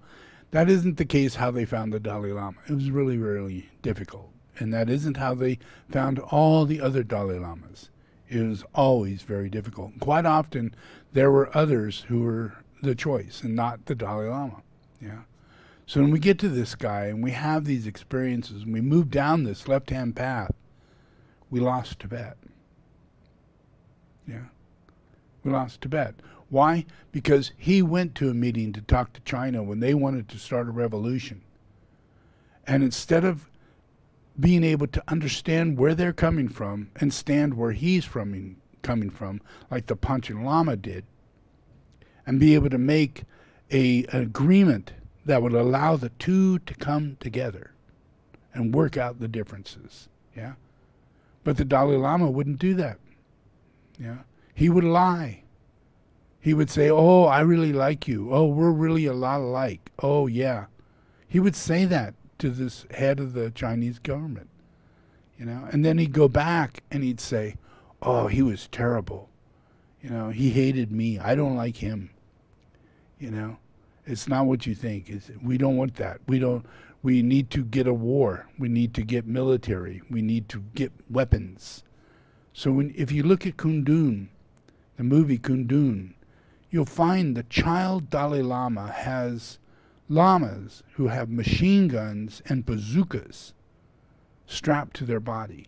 that isn't the case how they found the Dalai Lama. It was really, really difficult. And that isn't how they found all the other Dalai Lamas. It was always very difficult. And quite often, there were others who were the choice and not the Dalai Lama. Yeah. So when we get to this guy and we have these experiences and we move down this left-hand path, we lost Tibet. Yeah. We lost Tibet. Why? Because he went to a meeting to talk to China when they wanted to start a revolution. And instead of being able to understand where they're coming from and stand where he's coming from, like the Panchen Lama did, and be able to make an agreement that would allow the two to come together and work out the differences. Yeah. But the Dalai Lama wouldn't do that. Yeah. He would lie. He would say, oh, I really like you. Oh, we're really a lot alike. Oh, yeah. He would say that to this head of the Chinese government. You know, and then he'd go back and he'd say, oh, he was terrible. You know, he hated me. I don't like him. You know, it's not what you think. We don't want that. We need to get a war. We need to get military. We need to get weapons. So if you look at Kundun, the movie Kundun, you'll find the child Dalai Lama has lamas who have machine guns and bazookas strapped to their body.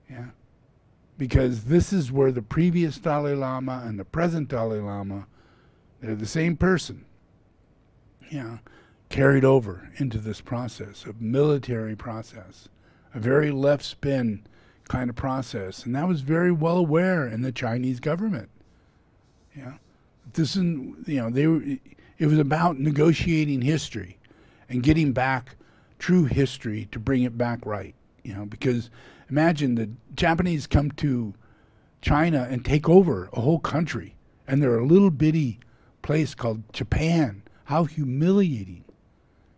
Yeah. Because this is where the previous Dalai Lama and the present Dalai Lama, they're the same person, yeah, carried over into this process, a military process, a very left spin kind of process. And that was very well aware in the Chinese government. Yeah. This is, you know, it was about negotiating history and getting back true history to bring it back right. You know, because imagine the Japanese come to China and take over a whole country, and they're a little bitty place called Japan. How humiliating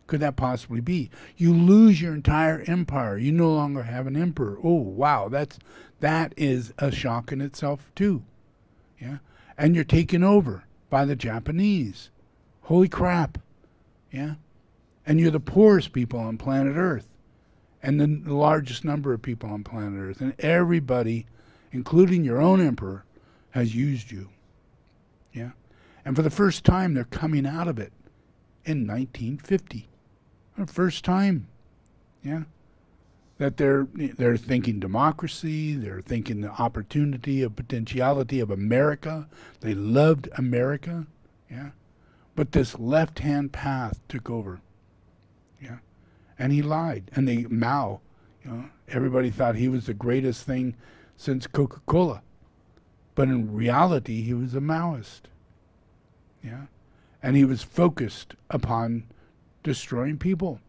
could that possibly be? You lose your entire empire. You no longer have an emperor. Oh, wow, that is a shock in itself too. Yeah, and you're taken over by the Japanese. Holy crap. Yeah, and you're the poorest people on planet Earth, and the largest number of people on planet Earth, and everybody, including your own emperor, has used you. Yeah, and for the first time, they're coming out of it in 1950. The first time. Yeah, that they're thinking democracy, they're thinking the opportunity of potentiality of America. They loved America. Yeah, but this left-hand path took over. Yeah, and he lied. And Mao, you know, everybody thought he was the greatest thing since Coca-Cola, but in reality, he was a Maoist. Yeah, and he was focused upon destroying people.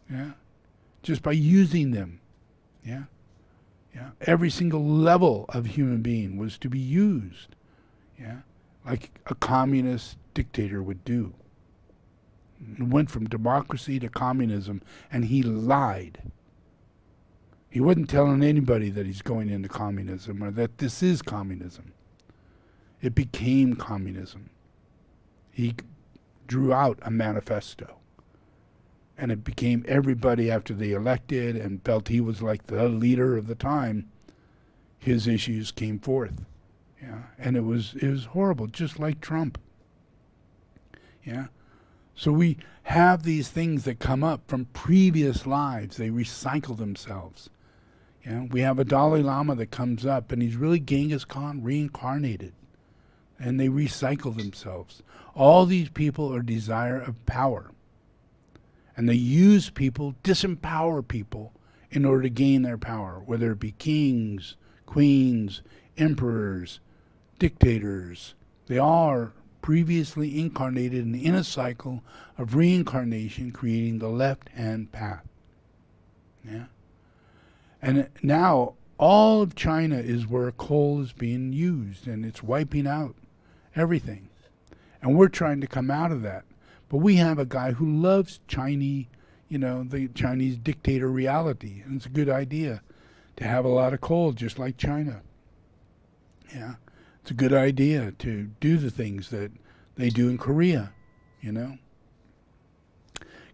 Yeah, just by using them. Yeah, yeah. Every single level of human being was to be used. Yeah, like a communist dictator would do. It went from democracy to communism, and he lied. He wasn't telling anybody that he's going into communism or that this is communism. It became communism. He drew out a manifesto, and it became everybody after they elected and felt he was like the leader of the time. His issues came forth. Yeah, and it was horrible, just like Trump. Yeah. So we have these things that come up from previous lives. They recycle themselves. Yeah, we have a Dalai Lama that comes up, and he's really Genghis Khan reincarnated. And they recycle themselves. All these people are desire of power. And they use people, disempower people, in order to gain their power, whether it be kings, queens, emperors, dictators. They all are previously incarnated and in a cycle of reincarnation, creating the left-hand path. Yeah. And now all of China is where coal is being used, and it's wiping out everything. And we're trying to come out of that. But we have a guy who loves Chinese, you know, the Chinese dictator reality. And it's a good idea to have a lot of coal, just like China. Yeah. It's a good idea to do the things that they do in Korea, you know.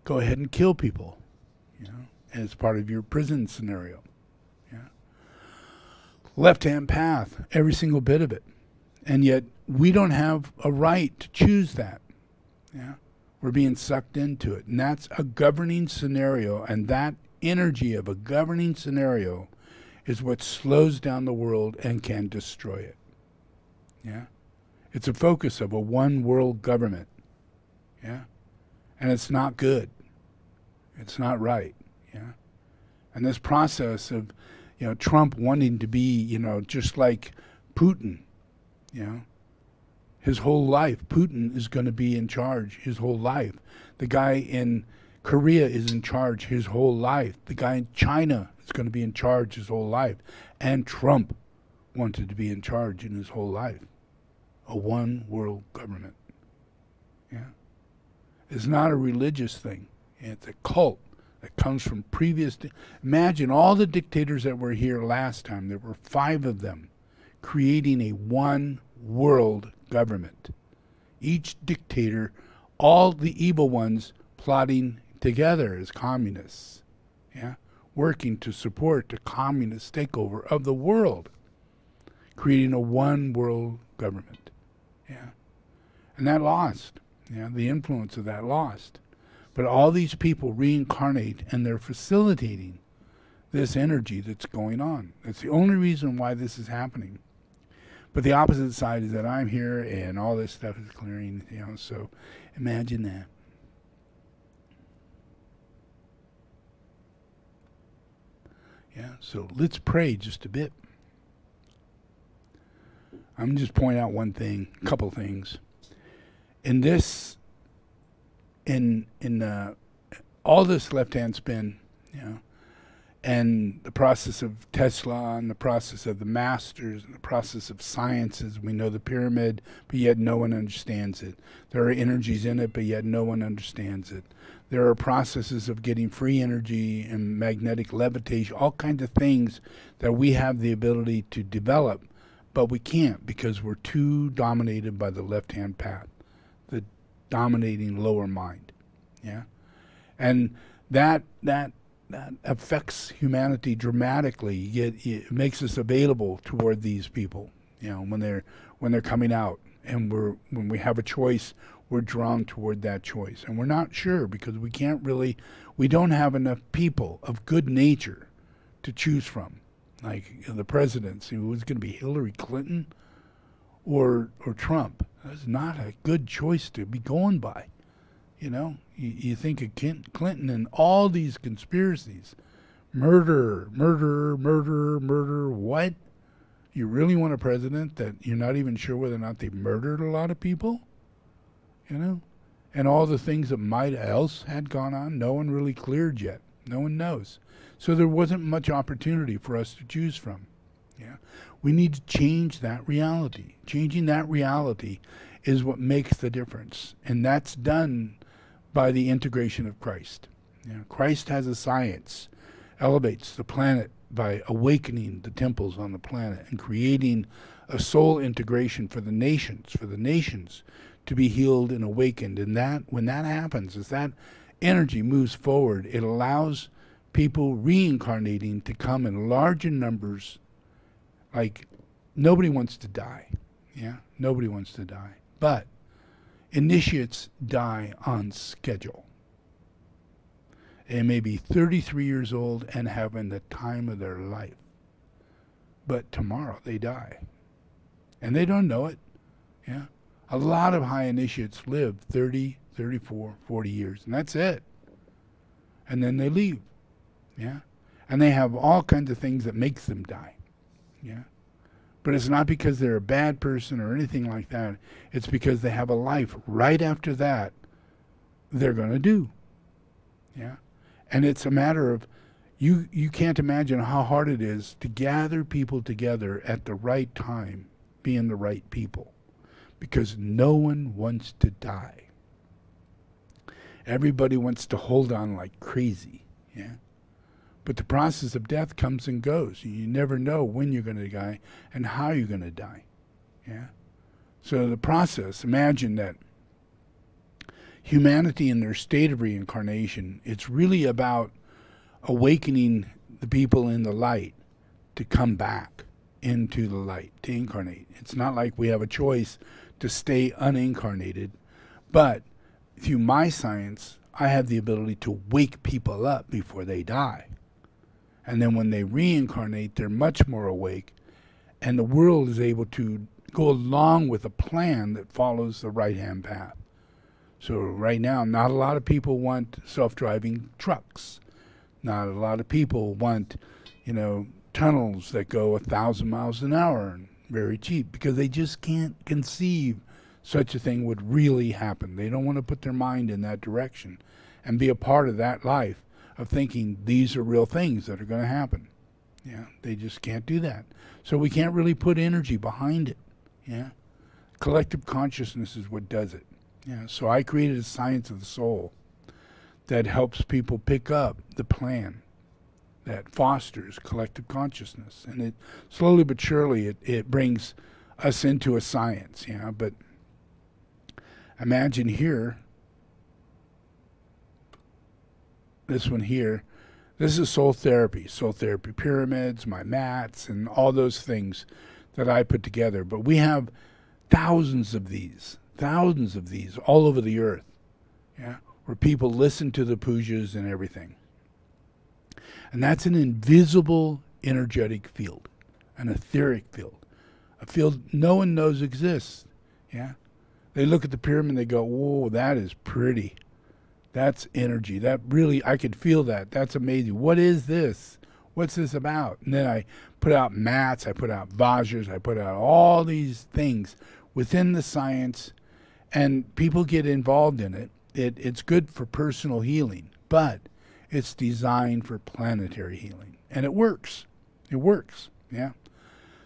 Go ahead and kill people, you know, as part of your prison scenario. Yeah. Left-hand path, every single bit of it. And yet we don't have a right to choose that. Yeah. We're being sucked into it. And that's a governing scenario, and that energy of a governing scenario is what slows down the world and can destroy it. Yeah, it's a focus of a one world government. Yeah, and it's not good. It's not right. Yeah, and this process of, you know, Trump wanting to be, you know, just like Putin, you know, his whole life. Putin is going to be in charge his whole life. The guy in Korea is in charge his whole life. The guy in China is going to be in charge his whole life. And Trump wanted to be in charge in his whole life. A one world government. Yeah. It's not a religious thing. It's a cult that comes from previous. Imagine all the dictators that were here last time. There were 5 of them creating a one world government. Each dictator, all the evil ones plotting together as communists. Yeah. Working to support the communist takeover of the world. Creating a one world government. Yeah. And that lost. Yeah, the influence of that lost. But all these people reincarnate and they're facilitating this energy that's going on. That's the only reason why this is happening. But the opposite side is that I'm here and all this stuff is clearing, you know, so imagine that. Yeah, so let's pray just a bit. I'm just pointing out one thing, a couple things. In this, in all this left-hand spin, you know, and the process of Tesla and the process of the masters and the process of sciences, we know the pyramid, but yet no one understands it. There are energies in it, but yet no one understands it. There are processes of getting free energy and magnetic levitation, all kinds of things that we have the ability to develop, but we can't because we're too dominated by the left-hand path. The dominating lower mind, yeah, and that affects humanity dramatically. Yet it makes us available toward these people, you know, when they're coming out, and when we have a choice, we're drawn toward that choice, and we're not sure because we don't have enough people of good nature to choose from, like the presidency. Who's going to be Hillary Clinton or Trump? That's not a good choice to be going by. You know, you think of Clinton and all these conspiracies. Murder, what? You really want a president that you're not even sure whether or not they murdered a lot of people? You know? And all the things that might else had gone on, no one really cleared yet. No one knows. So there wasn't much opportunity for us to choose from. Yeah, we need to change that reality. Changing that reality is what makes the difference, and that's done by the integration of Christ. Yeah, Christ has a science, elevates the planet by awakening the temples on the planet and creating a soul integration for the nations to be healed and awakened. And that, when that happens, as that energy moves forward, it allows people reincarnating to come in larger numbers. Like, nobody wants to die. Yeah, nobody wants to die. But initiates die on schedule. They may be 33 years old and having the time of their life. But tomorrow they die. And they don't know it. Yeah. A lot of high initiates live 30, 34, 40 years, and that's it. And then they leave. Yeah. And they have all kinds of things that makes them die. Yeah. But it's not because they're a bad person or anything like that. It's because they have a life right after that they're going to do. Yeah. And it's a matter of, you can't imagine how hard it is to gather people together at the right time, being the right people, because no one wants to die. Everybody wants to hold on like crazy. Yeah. But the process of death comes and goes. You never know when you're going to die and how you're going to die. Yeah. So the process, imagine that humanity in their state of reincarnation, it's really about awakening the people in the light to come back into the light, to incarnate. It's not like we have a choice to stay unincarnated, but through my science, I have the ability to wake people up before they die. And then when they reincarnate, they're much more awake, and the world is able to go along with a plan that follows the right-hand path. So right now, not a lot of people want self-driving trucks. Not a lot of people want, you know, tunnels that go 1,000 miles an hour and very cheap, because they just can't conceive such a thing would really happen. They don't want to put their mind in that direction and be a part of that life of thinking these are real things that are going to happen. Yeah, they just can't do that. So we can't really put energy behind it. Yeah, collective consciousness is what does it. Yeah, so I created a science of the soul that helps people pick up the plan that fosters collective consciousness, and it slowly but surely it brings us into a science. Yeah, but imagine here, this one here, this is soul therapy pyramids, my mats, and all those things that I put together. But we have thousands of these all over the earth, yeah, where people listen to the pujas and everything. And that's an invisible energetic field, an etheric field, a field no one knows exists. Yeah, they look at the pyramid and they go, whoa, that is pretty. That's energy. That really, I could feel that. That's amazing. What is this? What's this about? And then I put out mats, I put out vajras, I put out all these things within the science, and people get involved in it. It's good for personal healing, but it's designed for planetary healing. And it works. It works. Yeah.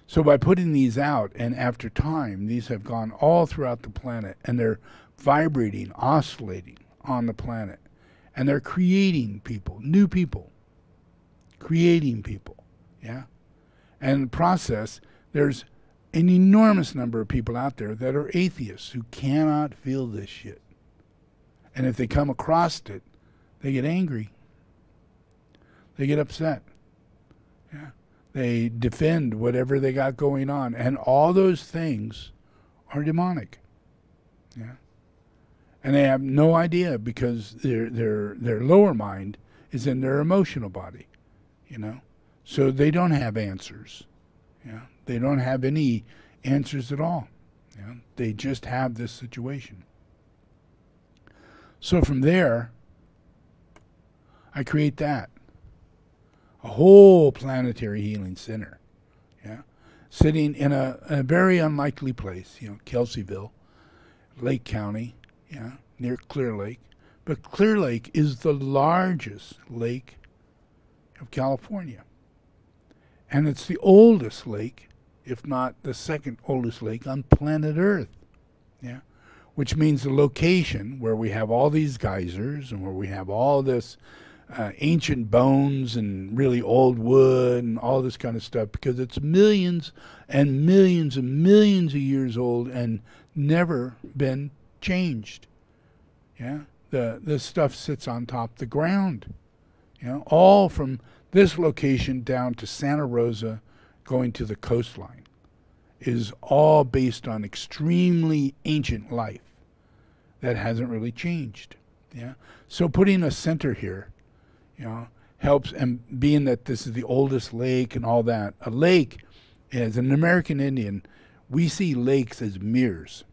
So by putting these out, and after time, these have gone all throughout the planet, and they're vibrating, oscillating on the planet, and they're creating people, new people, creating people. Yeah. And in the process, there's an enormous number of people out there that are atheists who cannot feel this shit. And if they come across it, they get angry. They get upset. Yeah. They defend whatever they got going on. And all those things are demonic. Yeah. And they have no idea because their lower mind is in their emotional body. You know? So they don't have answers. Yeah. They don't have any answers at all. Yeah. They just have this situation. So from there, I create that. A whole planetary healing center. Yeah. Sitting in a very unlikely place, you know, Kelseyville, Lake County, yeah, near Clear Lake. But Clear Lake is the largest lake of California. And it's the oldest lake, if not the second oldest lake on planet Earth. Yeah. Which means the location where we have all these geysers and where we have all this ancient bones and really old wood and all this kind of stuff, because it's millions and millions and millions of years old and never been changed. Yeah, this stuff sits on top of the ground. You know, all from this location down to Santa Rosa, going to the coastline, is all based on extremely ancient life that hasn't really changed. Yeah, so putting a center here, you know, helps. And being that this is the oldest lake and all that, a lake, as an American Indian, we see lakes as mirrors.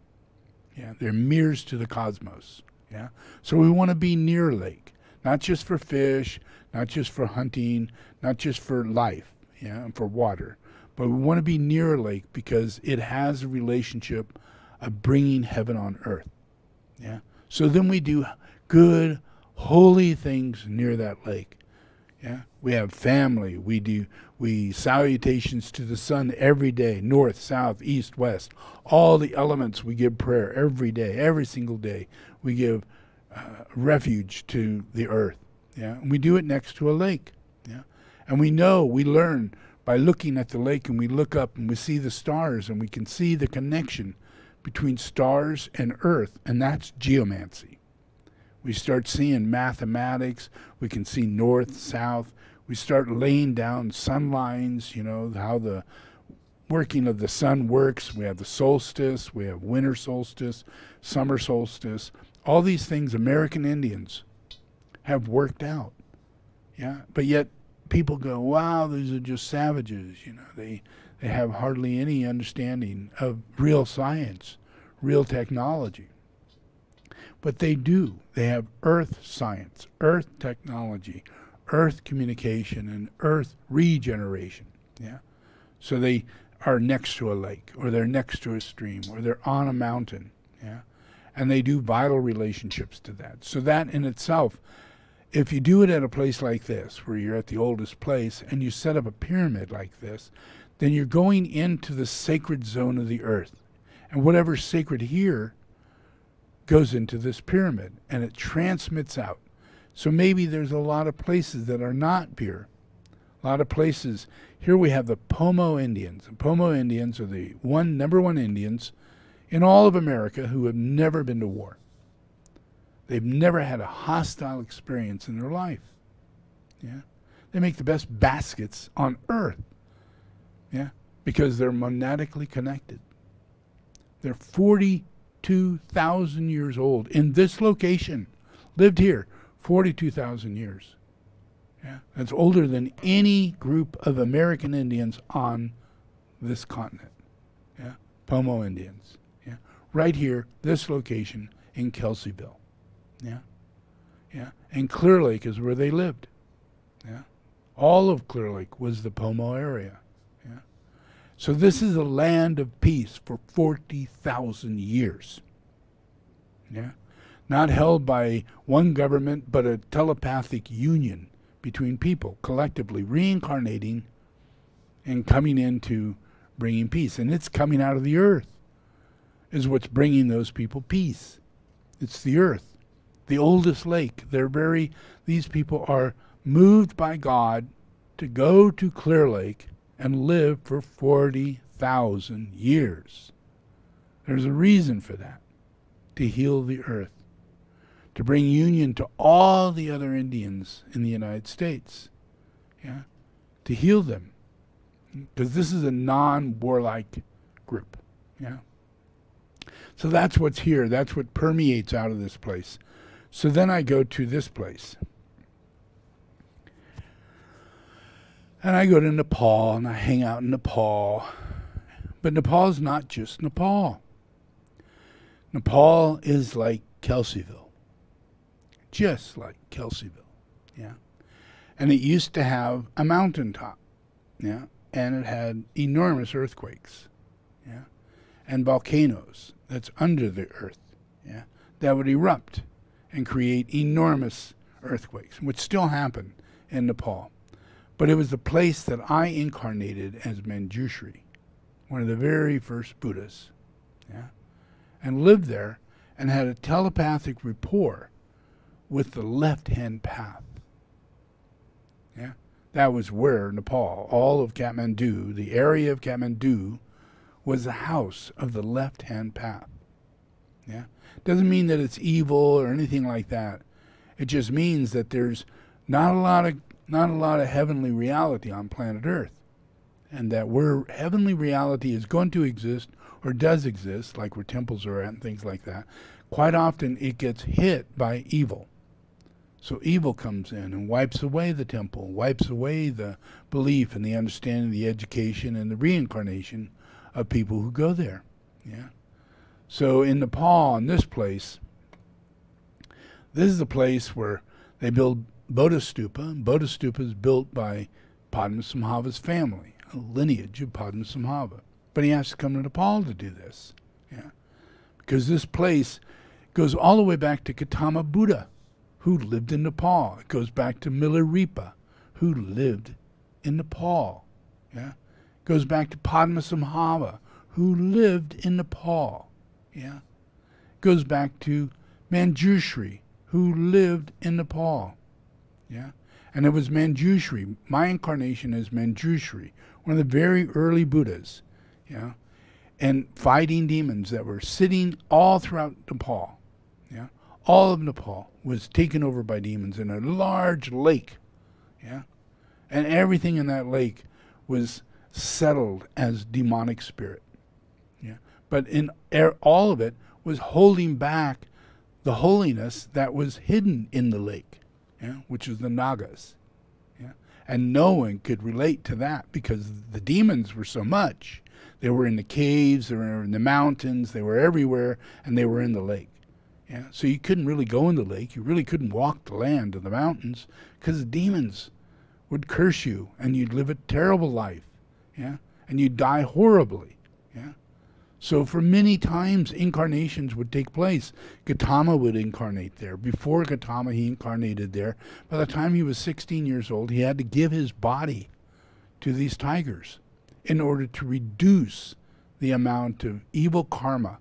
Yeah, they're mirrors to the cosmos. Yeah, so we want to be near a lake, not just for fish, not just for hunting, not just for life, yeah, and for water, but we want to be near a lake because it has a relationship of bringing heaven on earth. Yeah, so then we do good, holy things near that lake. Yeah, we have family. We salutations to the sun every day, north, south, east, west. All the elements we give prayer every day, every single day. We give refuge to the earth. Yeah, and we do it next to a lake. Yeah, and we learn by looking at the lake, and we look up and we see the stars, and we can see the connection between stars and earth, and that's geomancy. We start seeing mathematics. We can see north, south. We start laying down sun lines, you know, how the working of the sun works. We have the solstice. We have winter solstice, summer solstice. All these things American Indians have worked out. Yeah, but yet people go, wow, these are just savages. You know, they have hardly any understanding of real science, real technology. But they do. They have earth science, earth technology, earth communication, and earth regeneration. Yeah. So they are next to a lake, or they're next to a stream, or they're on a mountain. Yeah, and they do vital relationships to that. So that in itself, if you do it at a place like this, where you're at the oldest place, and you set up a pyramid like this, then you're going into the sacred zone of the earth. And whatever's sacred here goes into this pyramid, and it transmits out. So maybe there's a lot of places that are not pure. A lot of places. Here we have the Pomo Indians. The Pomo Indians are the number one Indians in all of America who have never been to war. They've never had a hostile experience in their life. Yeah, they make the best baskets on earth. Yeah, because they're monadically connected. They're 42,000 years old in this location. Lived here 42,000 years. Yeah, that's older than any group of American Indians on this continent. Yeah, Pomo Indians. Yeah, right here, this location in Kelseyville. Yeah, yeah, and Clear Lake is where they lived. Yeah, all of Clear Lake was the Pomo area. Yeah, so this is a land of peace for 40,000 years. Yeah, not held by one government, but a telepathic union between people, collectively reincarnating and coming into bringing peace. And it's coming out of the earth is what's bringing those people peace. It's the earth. The oldest lake. These people are moved by God to go to Clear Lake and live for 40,000 years. There's a reason for that, to heal the earth, to bring union to all the other Indians in the United States, yeah, to heal them, because this is a non-warlike group, yeah. So that's what's here. That's what permeates out of this place. So then I go to this place. And I go to Nepal, and I hang out in Nepal. But Nepal is not just Nepal. Nepal is like Kelseyville. Just like Kelseyville, yeah. And it used to have a mountaintop, yeah, and it had enormous earthquakes, yeah, and volcanoes that's under the earth, yeah, that would erupt and create enormous earthquakes, which still happen in Nepal. But it was the place that I incarnated as Manjushri, one of the very first Buddhas, yeah, and lived there and had a telepathic rapport with the left-hand path. Yeah, that was where Nepal, all of Kathmandu, the area of Kathmandu, was the house of the left-hand path. Yeah, doesn't mean that it's evil or anything like that. It just means that there's not a lot of heavenly reality on planet Earth, and that where heavenly reality is going to exist or does exist, like where temples are at and things like that, quite often it gets hit by evil. So evil comes in and wipes away the temple, wipes away the belief and the understanding, the education and the reincarnation of people who go there. Yeah. So in Nepal, in this place, this is a place where they build Bodhistupa. Bodhistupa is built by Padmasambhava's family, a lineage of Padmasambhava. But he has to come to Nepal to do this. Yeah. Because this place goes all the way back to Gautama Buddha, who lived in Nepal. It goes back to Milarepa, who lived in Nepal. Yeah, it goes back to Padmasambhava, who lived in Nepal. Yeah, it goes back to Manjushri, who lived in Nepal. Yeah, and it was Manjushri. My incarnation is Manjushri, one of the very early Buddhas. Yeah, and fighting demons that were sitting all throughout Nepal. Yeah. All of Nepal was taken over by demons in a large lake, yeah, and everything in that lake was settled as demonic spirit, yeah. But in all of it was holding back the holiness that was hidden in the lake, yeah, which is the Nagas, yeah. And no one could relate to that because the demons were so much. They were in the caves, they were in the mountains, they were everywhere, and they were in the lake. Yeah, so you couldn't really go in the lake. You really couldn't walk the land or the mountains because the demons would curse you and you'd live a terrible life. Yeah, and you'd die horribly. Yeah, So for many times, incarnations would take place. Gautama would incarnate there. Before Gautama, he incarnated there. By the time he was 16 years old, he had to give his body to these tigers in order to reduce the amount of evil karma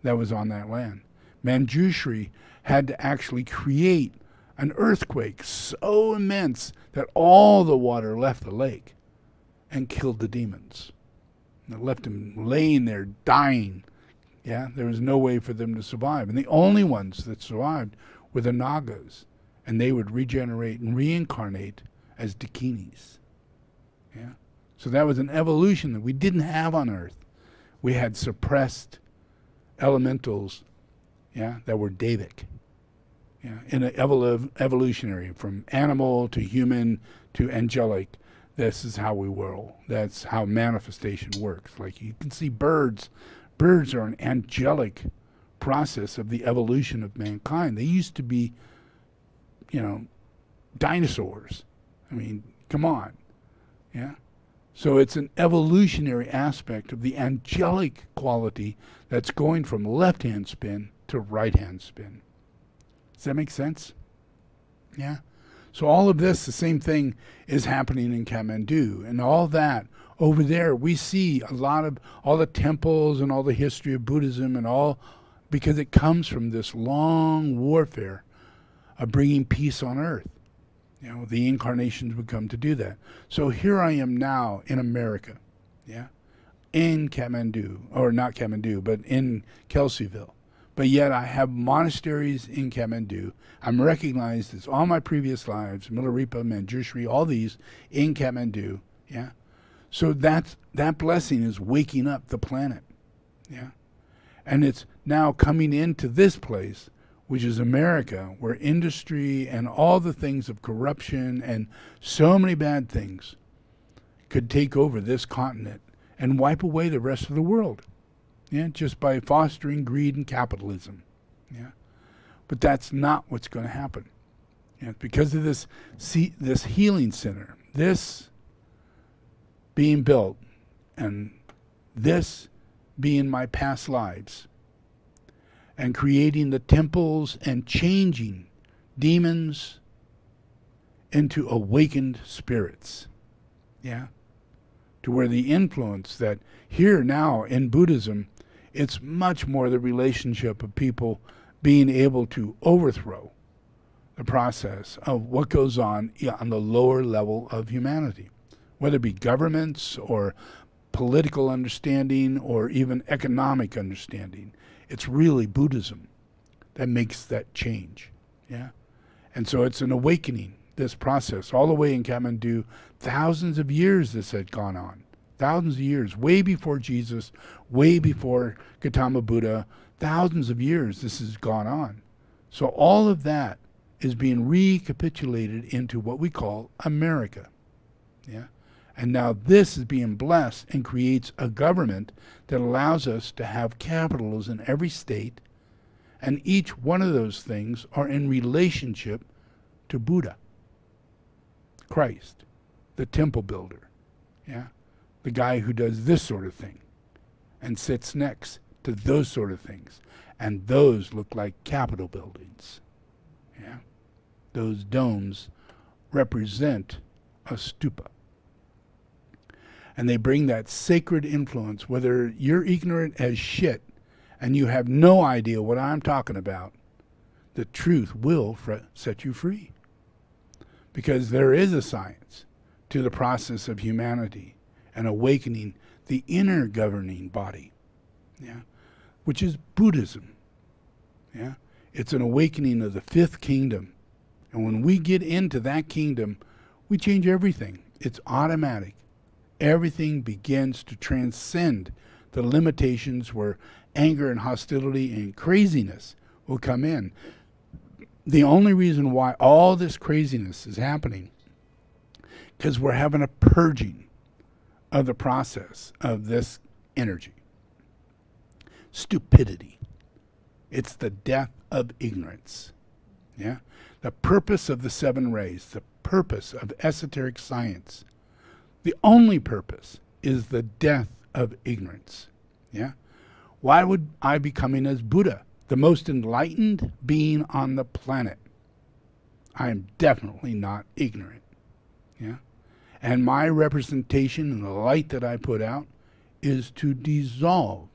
that was on that land. Manjushri had to actually create an earthquake so immense that all the water left the lake and killed the demons. And it left them laying there dying. Yeah, there was no way for them to survive. And the only ones that survived were the Nagas. And they would regenerate and reincarnate as Dakinis. Yeah. So that was an evolution that we didn't have on Earth. We had suppressed elementals, yeah, that were Devic. Yeah, in an evolutionary, from animal to human to angelic. This is how we whirl. That's how manifestation works. Like you can see birds. Birds are an angelic process of the evolution of mankind. They used to be, you know, dinosaurs. I mean, come on. Yeah. So it's an evolutionary aspect of the angelic quality that's going from left-hand spin to right-hand spin. Does that make sense? Yeah. So all of this, the same thing is happening in Kathmandu, and all that over there, we see a lot of all the temples and all the history of Buddhism and all, because it comes from this long warfare of bringing peace on earth. You know, the incarnations would come to do that. So here I am now in America, yeah, in Kathmandu, or not Kathmandu, but in Kelseyville. But yet I have monasteries in Kathmandu. I'm recognized as all my previous lives, Milarepa, Manjushri, all these in Kathmandu. Yeah. So that blessing is waking up the planet. Yeah. And it's now coming into this place, which is America, where industry and all the things of corruption and so many bad things could take over this continent and wipe away the rest of the world. Yeah, just by fostering greed and capitalism. Yeah, but that's not what's going to happen. Yeah, because of this healing center, this being built, and this being my past lives, and creating the temples and changing demons into awakened spirits. Yeah, to where the influence that here now in Buddhism, it's much more the relationship of people being able to overthrow the process of what goes on the lower level of humanity, whether it be governments or political understanding or even economic understanding. It's really Buddhism that makes that change. Yeah, and so it's an awakening, this process, all the way in Kathmandu. Thousands of years this had gone on. Thousands of years, way before Jesus, way before Gautama Buddha, thousands of years this has gone on. So all of that is being recapitulated into what we call America. Yeah? And now this is being blessed and creates a government that allows us to have capitals in every state, and each one of those things are in relationship to Buddha, Christ, the temple builder. Yeah? The guy who does this sort of thing and sits next to those sort of things. And those look like Capitol buildings. Yeah? Those domes represent a stupa. And they bring that sacred influence, whether you're ignorant as shit and you have no idea what I'm talking about, the truth will set you free. Because there is a science to the process of humanity and awakening the inner governing body, yeah, which is Buddhism. Yeah, it's an awakening of the fifth kingdom, and when we get into that kingdom, we change everything. It's automatic. Everything begins to transcend the limitations where anger and hostility and craziness will come in. The only reason why all this craziness is happening, because we're having a purging of the process of this energy. Stupidity. It's the death of ignorance. Yeah? The purpose of the 7 rays, the purpose of esoteric science, the only purpose is the death of ignorance. Yeah? Why would I be coming as Buddha, the most enlightened being on the planet? I am definitely not ignorant. Yeah? And my representation and the light that I put out is to dissolve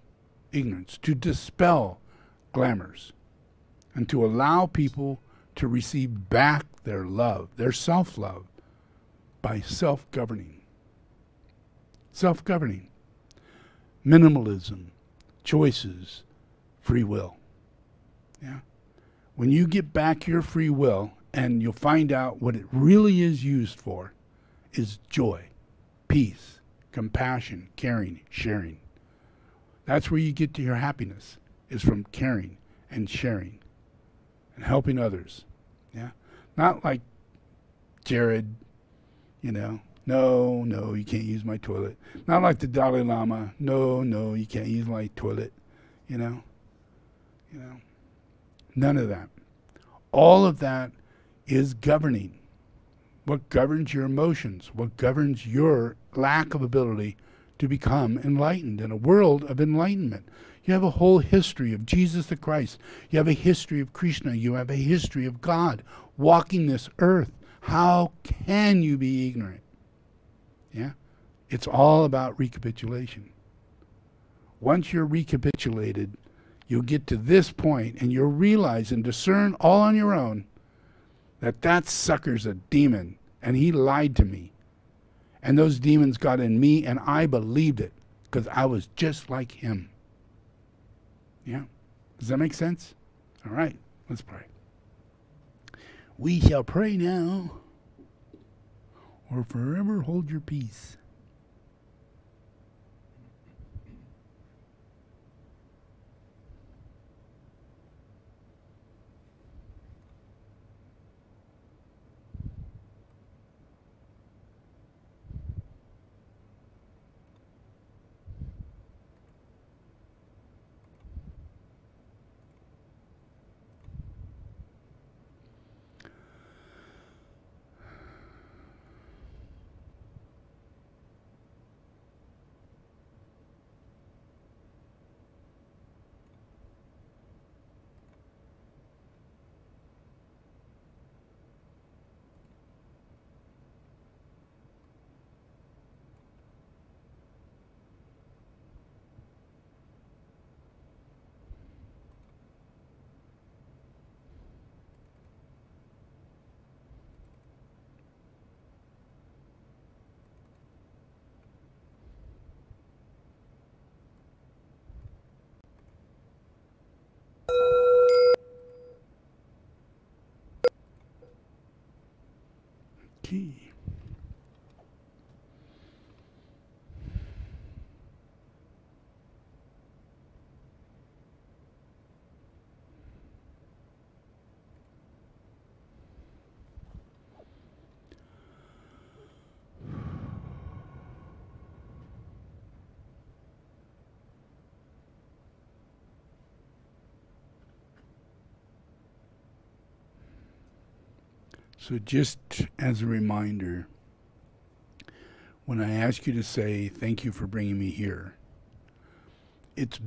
ignorance, to dispel glamours, and to allow people to receive back their love, their self-love, by self-governing. Self-governing. Minimalism, choices, free will. Yeah? When you get back your free will, and you'll find out what it really is used for, is joy, peace, compassion, caring, sharing. That's where you get to your happiness, is from caring and sharing and helping others. Yeah? Not like Jared, you know, no, you can't use my toilet. Not like the Dalai Lama, no, you can't use my toilet, you know. None of that. All of that is governing. What governs your emotions, what governs your lack of ability to become enlightened in a world of enlightenment. You have a whole history of Jesus the Christ. You have a history of Krishna. You have a history of God walking this earth. How can you be ignorant? Yeah? It's all about recapitulation. Once you're recapitulated, you'll get to this point and you'll realize and discern all on your own that sucker's a demon and he lied to me. And those demons got in me and I believed it because I was just like him. Yeah? Does that make sense? All right, let's pray. We shall pray now, or forever hold your peace. Key. So just as a reminder, when I ask you to say, thank you for bringing me here, it's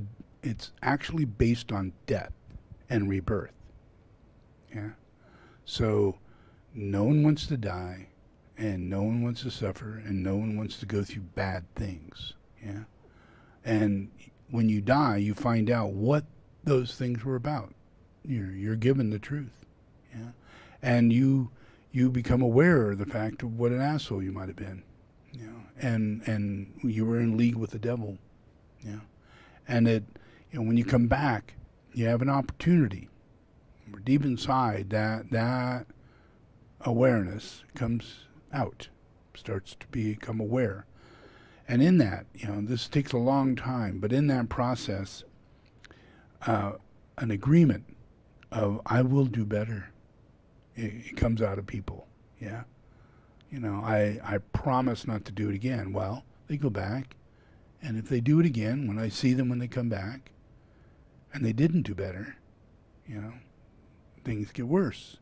actually based on death and rebirth. Yeah? So no one wants to die, and no one wants to suffer, and no one wants to go through bad things. Yeah? And when you die, you find out what those things were about. You're given the truth. Yeah? And you become aware of the fact of what an asshole you might have been, you know, and you were in league with the devil, yeah. And when you come back, you have an opportunity. Deep inside, that awareness comes out, starts to become aware, and in that, this takes a long time, but in that process, an agreement of I will do better. It comes out of people, yeah. I promise not to do it again. Well, they go back, and if they do it again, when I see them when they come back, and they didn't do better, things get worse.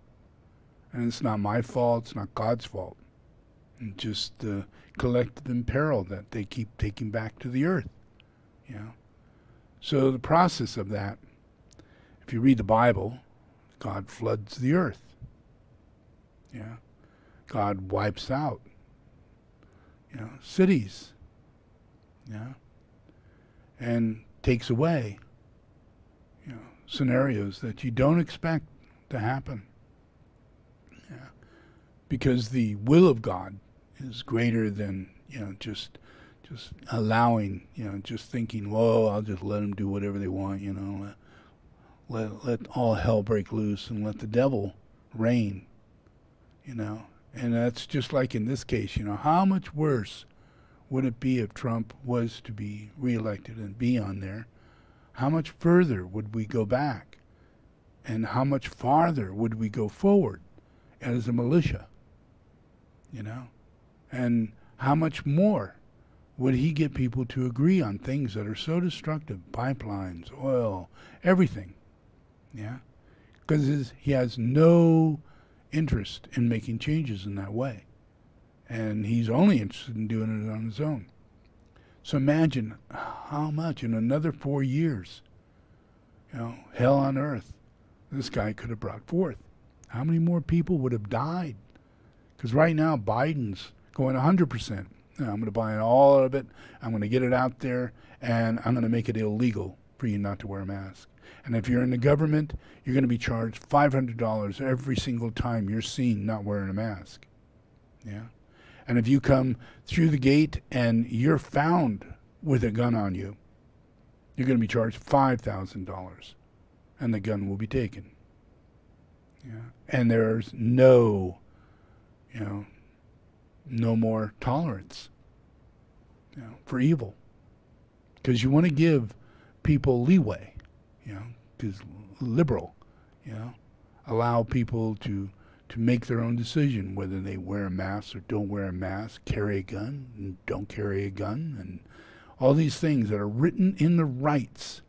And it's not my fault, it's not God's fault. It's just the collective imperil that they keep taking back to the earth, So the process of that, if you read the Bible, God floods the earth. Yeah. God wipes out, cities. Yeah. And takes away, scenarios that you don't expect to happen. Yeah. Because the will of God is greater than, just allowing, just thinking, whoa, I'll just let them do whatever they want, let all hell break loose and let the devil reign, And that's just like in this case, how much worse would it be if Trump was to be reelected and be on there? How much further would we go back? And how much farther would we go forward as a militia? And how much more would he get people to agree on things that are so destructive? Pipelines, oil, everything. Yeah? Because he has no interest in making changes in that way. And he's only interested in doing it on his own. So imagine how much in another 4 years, hell on earth, this guy could have brought forth. How many more people would have died? Because right now Biden's going 100%. I'm going to buy all of it. I'm going to get it out there, and I'm going to make it illegal for you not to wear a mask. And if you're in the government, you're going to be charged $500 every single time you're seen not wearing a mask. Yeah. And if you come through the gate and you're found with a gun on you, you're going to be charged $5,000, and the gun will be taken. Yeah. And there's no more tolerance, for evil, because you want to give people leeway, because liberal, allow people to make their own decision whether they wear a mask or don't wear a mask, carry a gun and don't carry a gun, and all these things that are written in the rights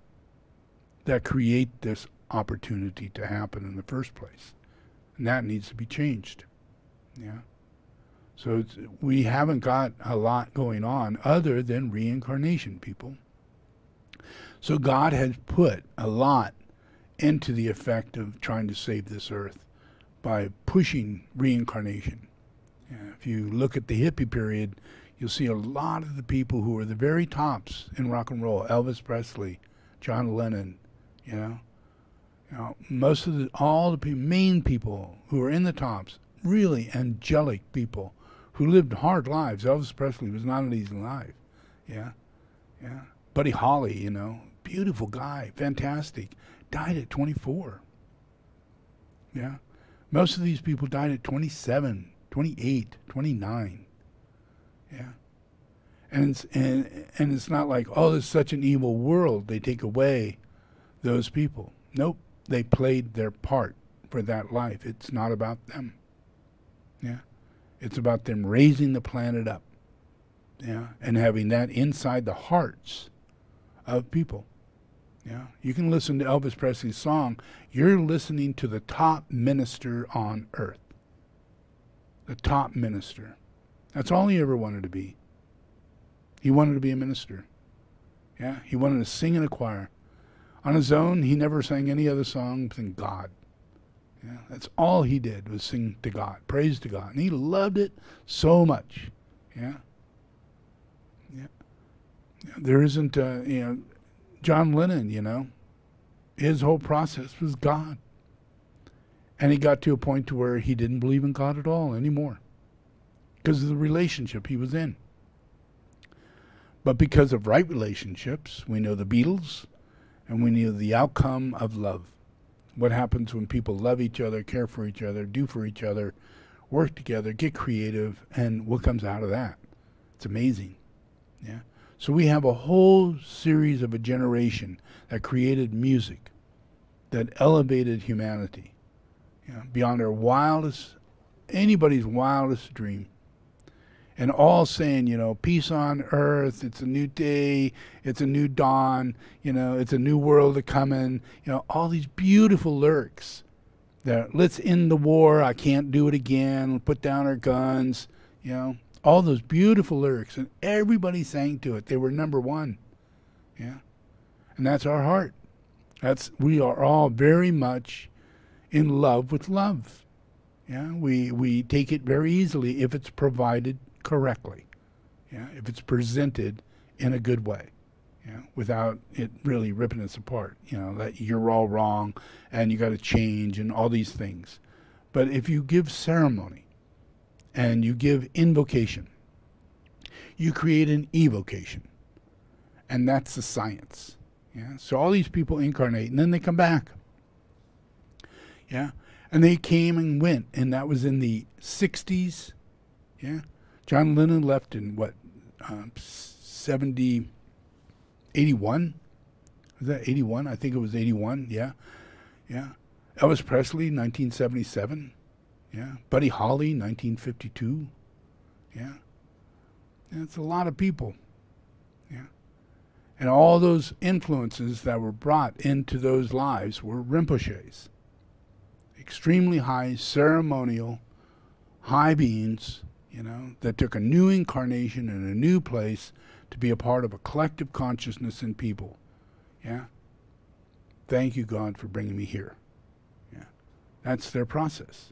that create this opportunity to happen in the first place. And that needs to be changed. Yeah. So we haven't got a lot going on other than reincarnation, people. So God has put a lot into the effect of trying to save this earth by pushing reincarnation. If you look at the hippie period, you'll see a lot of the people who were the very tops in rock and roll, Elvis Presley, John Lennon, most of all the main people who were in the tops, really angelic people who lived hard lives. Elvis Presley was not an easy life. Yeah. Buddy Holly, beautiful guy, fantastic, died at 24. Yeah. Most of these people died at 27, 28, 29. Yeah. And it's not like, oh, there's such an evil world, they take away those people. Nope. They played their part for that life. It's not about them. Yeah. It's about them raising the planet up. Yeah. And having that inside the hearts of people. Yeah. You can listen to Elvis Presley's song. You're listening to the top minister on earth. The top minister. That's all he ever wanted to be. He wanted to be a minister. Yeah. He wanted to sing in a choir. On his own, he never sang any other song than God. Yeah, that's all he did was sing to God, praise to God. And he loved it so much. Yeah. There isn't, John Lennon, his whole process was God. And he got to a point to where he didn't believe in God at all anymore because of the relationship he was in. But because of right relationships, we know the Beatles, and we know the outcome of love. What happens when people love each other, care for each other, do for each other, work together, get creative, and what comes out of that? It's amazing. Yeah. So we have a whole series of a generation that created music that elevated humanity, beyond our anybody's wildest dream. And all saying, peace on earth, it's a new day, it's a new dawn, it's a new world a-coming, all these beautiful lyrics that let's end the war, I can't do it again, put down our guns, all those beautiful lyrics, and everybody sang to it. They were number one. Yeah. And that's our heart. We are all very much in love with love. Yeah, we take it very easily if it's provided correctly. Yeah, if it's presented in a good way. Yeah, without it really ripping us apart. You know, that you're all wrong and you got to change and all these things. But if you give ceremony and you give invocation, you create an evocation. And that's the science. Yeah. So all these people incarnate and then they come back. Yeah. And they came and went, and that was in the 60s. Yeah. John Lennon left in what, 81? Was that 81? I think it was 81. Yeah. Yeah. Elvis Presley, 1977. Yeah. Buddy Holly, 1952. Yeah. That's a lot of people. Yeah. And all those influences that were brought into those lives were Rinpoches. Extremely high, ceremonial, high beings, you know, that took a new incarnation in a new place to be a part of a collective consciousness in people. Yeah. Thank you, God, for bringing me here. Yeah. That's their process.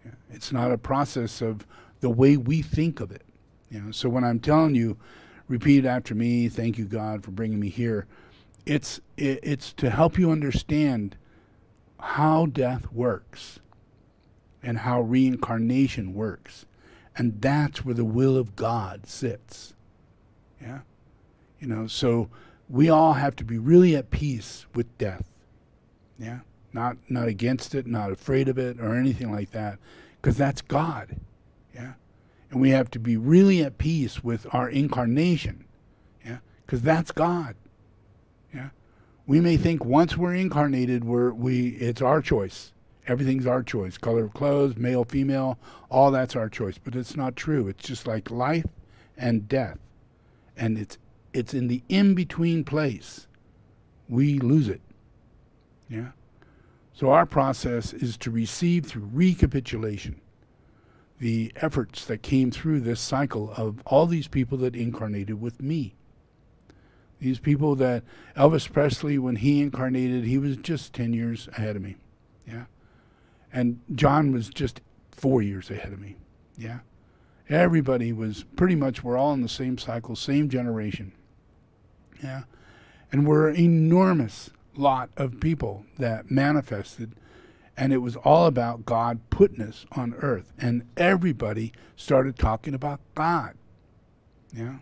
Yeah. It's not a process of the way we think of it. You know, so when I'm telling you, repeat after me, thank you, God, for bringing me here, it's to help you understand how death works and how reincarnation works. And that's where the will of God sits. Yeah? You know, so we all have to be really at peace with death. Yeah? Not against it, not afraid of it or anything like that, because that's God. Yeah? And we have to be really at peace with our incarnation, yeah, because that's God. Yeah, we may think once we're incarnated, it's our choice. Everything's our choice. Color of clothes, male, female, all that's our choice. But it's not true. It's just like life and death, and it's in the in-between place. We lose it. Yeah. So our process is to receive through recapitulation the efforts that came through this cycle of all these people that incarnated with me. These people that Elvis Presley, when he incarnated, he was just 10 years ahead of me. Yeah. And John was just 4 years ahead of me. Yeah. Everybody was pretty much, we're all in the same cycle, same generation. Yeah. And we're an enormous lot of people that manifested. And it was all about God putting us on earth. And everybody started talking about God. Yeah?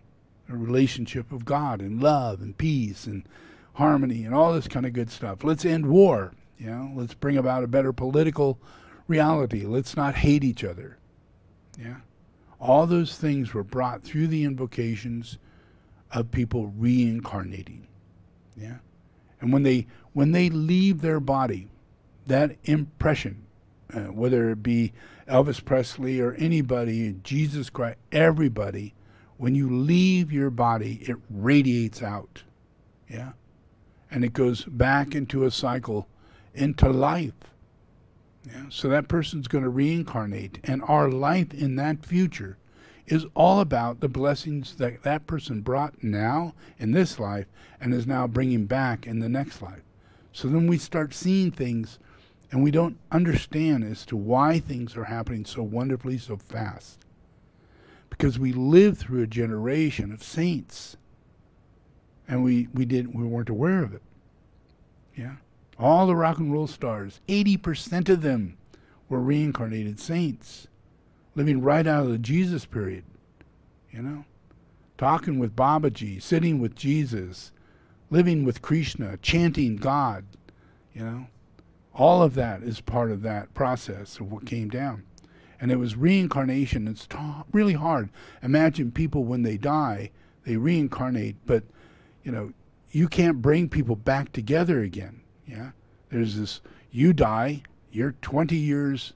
A relationship of God and love and peace and harmony and all this kind of good stuff. Let's end war. You know? Let's bring about a better political reality. Let's not hate each other. Yeah? All those things were brought through the invocations of people reincarnating. Yeah? And when they leave their body, that impression, whether it be Elvis Presley or anybody, Jesus Christ, everybody, when you leave your body, it radiates out. Yeah? And it goes back into a cycle, into life. Yeah? So that person's going to reincarnate. And our life in that future is all about the blessings that that person brought now in this life and is now bringing back in the next life. So then we start seeing things and we don't understand as to why things are happening so wonderfully, so fast. Because we lived through a generation of saints. And we weren't aware of it. Yeah. All the rock and roll stars, 80% of them were reincarnated saints, living right out of the Jesus period. You know? Talking with Babaji, sitting with Jesus, living with Krishna, chanting God, you know? All of that is part of that process of what came down. And it was reincarnation. It's really hard. Imagine people when they die, they reincarnate, but, you know, you can't bring people back together again. Yeah? There's this, you die, you're 20 years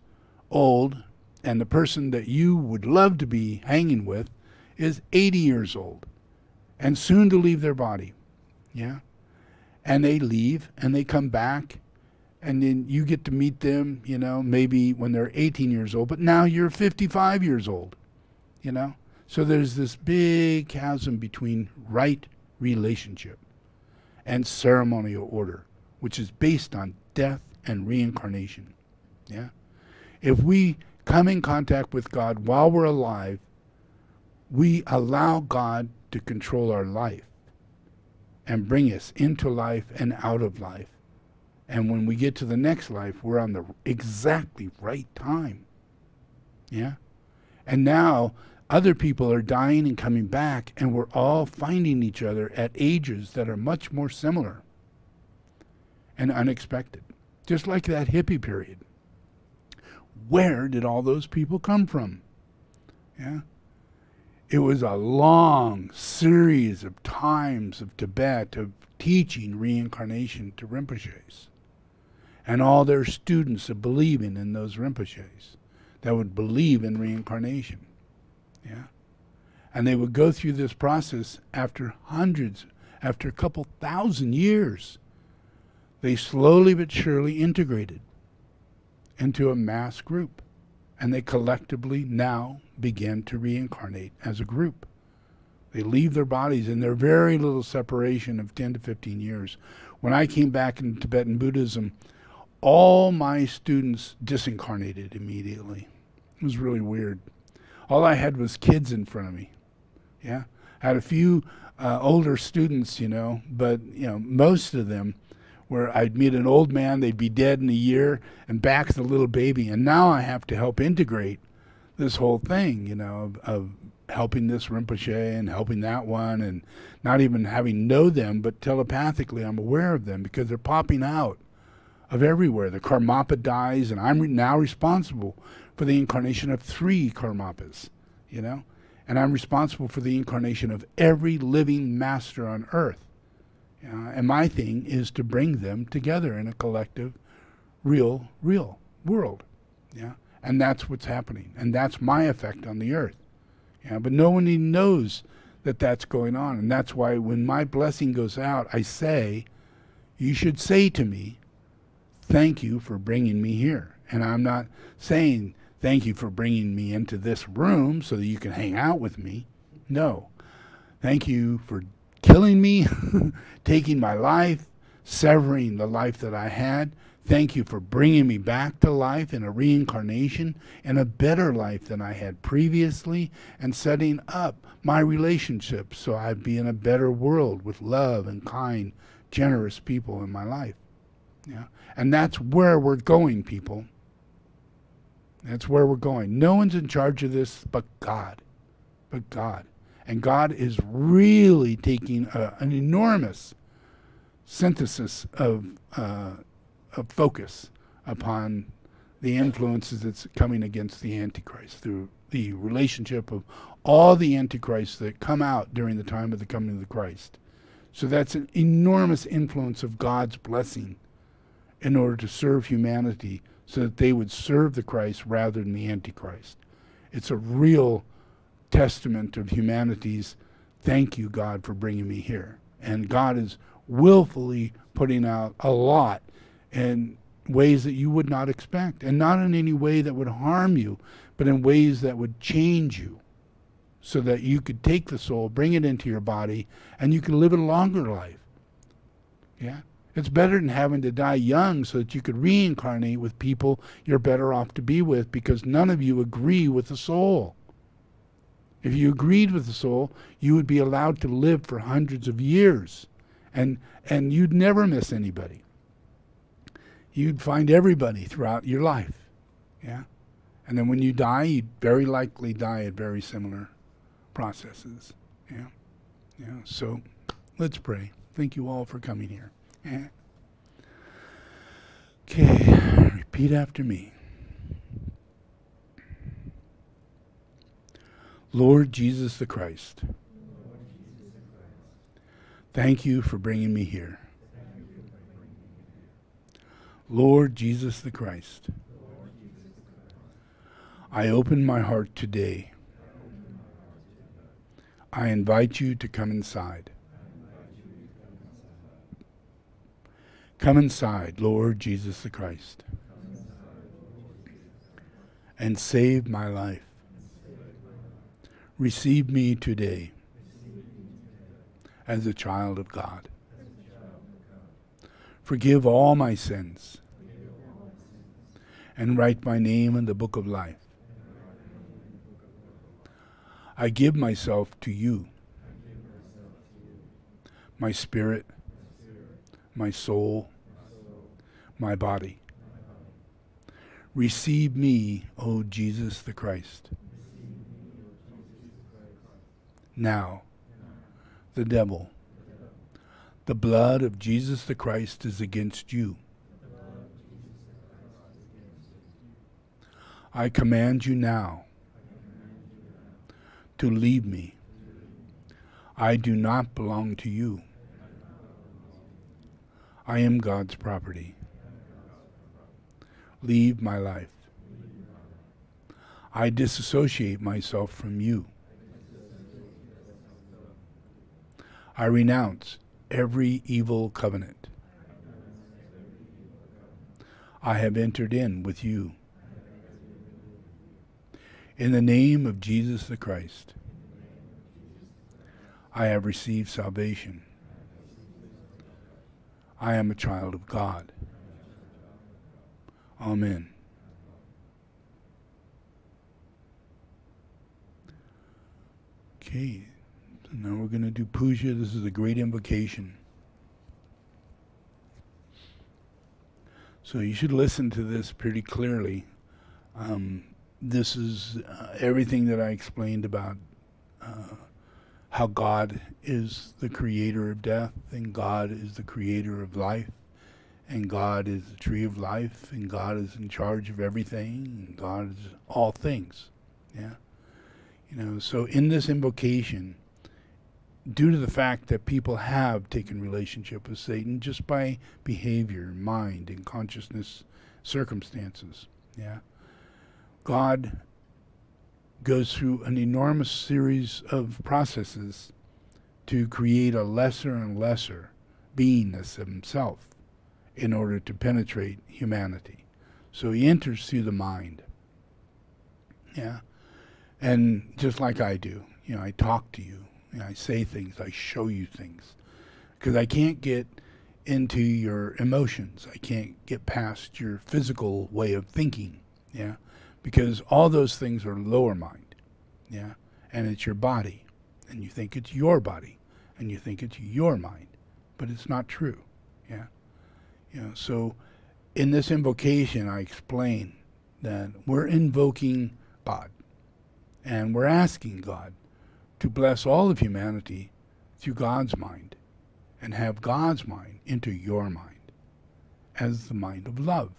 old, and the person that you would love to be hanging with is 80 years old and soon to leave their body. Yeah? And they leave and they come back. And then you get to meet them, you know, maybe when they're 18 years old, but now you're 55 years old, you know. So there's this big chasm between right relationship. and ceremonial order, which is based on death and reincarnation. Yeah? If we come in contact with God while we're alive, we allow God to control our life and bring us into life and out of life. And when we get to the next life, we're on the exactly right time. Yeah? And now other people are dying and coming back, and we're all finding each other at ages that are much more similar and unexpected. Just like that hippie period. Where did all those people come from? Yeah? It was a long series of times of Tibet of teaching reincarnation to Rinpoches. And all their students of believing in those Rinpoches that would believe in reincarnation. Yeah? And they would go through this process after a couple thousand years. They slowly but surely integrated into a mass group. And they collectively now begin to reincarnate as a group. They leave their bodies in their very little separation of 10 to 15 years. When I came back in Tibetan Buddhism, all my students disincarnated immediately. It was really weird. All I had was kids in front of me. Yeah, I had a few older students, but most of them where I'd meet an old man, they'd be dead in a year, and back's the little baby. And now I have to help integrate this whole thing, of helping this Rinpoche and helping that one, and not even having know them, but telepathically I'm aware of them because they're popping out of everywhere. The Karmapa dies, and I'm now responsible for the incarnation of 3 Karmapas, and I'm responsible for the incarnation of every living master on earth. And my thing is to bring them together in a collective, real world. Yeah, and that's what's happening, and that's my effect on the earth. Yeah, but no one even knows that that's going on, and that's why when my blessing goes out, I say, you should say to me, thank you for bringing me here. And I'm not saying thank you for bringing me into this room so that you can hang out with me. No, thank you for killing me, taking my life, severing the life that I had. Thank you for bringing me back to life in a reincarnation, in a better life than I had previously, and setting up my relationships so I'd be in a better world with love and kind, generous people in my life. Yeah, and that's where we're going, people. That's where we're going. No one's in charge of this but God. But God. And God is really taking an enormous synthesis of focus upon the influences that's coming against the Antichrist through the relationship of all the Antichrists that come out during the time of the coming of the Christ. So that's an enormous influence of God's blessing in order to serve humanity so that they would serve the Christ rather than the Antichrist. It's a real testament of humanity's thank you, God, for bringing me here. And God is willfully putting out a lot in ways that you would not expect, and not in any way that would harm you, but in ways that would change you so that you could take the soul, bring it into your body, and you can live a longer life. Yeah? It's better than having to die young so that you could reincarnate with people you're better off to be with, because none of you agree with the soul. If you agreed with the soul, you would be allowed to live for hundreds of years, and you'd never miss anybody. You'd find everybody throughout your life. Yeah? And then when you die, you'd very likely die at very similar processes. Yeah? Yeah. So let's pray. Thank you all for coming here. Yeah. Okay, repeat after me. Lord Jesus the Christ, thank you for bringing me here. Lord Jesus the Christ, I open my heart today. I invite you to come inside. Come inside, Lord Jesus the Christ, and save my life. Receive me today as a child of God. Forgive all my sins. And write my name in the book of life. I give myself to you. My spirit, my soul, my body. Receive me, O Jesus the Christ. Now, the devil, the blood of Jesus the Christ is against you. I command you now to leave me. I do not belong to you. I am God's property. Leave my life. I disassociate myself from you. I renounce every evil covenant I have entered in with you. In the name of Jesus the Christ, I have received salvation. I am a child of God. Amen. Okay, so now we're going to do puja. This is a great invocation. So you should listen to this pretty clearly. This is everything that I explained about how God is the creator of death, and God is the creator of life, and God is the tree of life, and God is in charge of everything, and God is all things. Yeah, you know. So in this invocation, due to the fact that people have taken relationship with Satan just by behavior, mind, and consciousness, circumstances, yeah, God goes through an enormous series of processes to create a lesser and lesser beingness of himself in order to penetrate humanity. So he enters through the mind. Yeah. And just like I do, you know, I talk to you, you know, I say things, I show you things, because I can't get into your emotions. I can't get past your physical way of thinking. Yeah. Because all those things are lower mind, yeah, and it's your body, and you think it's your body, and you think it's your mind, but it's not true, yeah. You know, so in this invocation, I explain that we're invoking God, and we're asking God to bless all of humanity through God's mind, and have God's mind into your mind as the mind of love,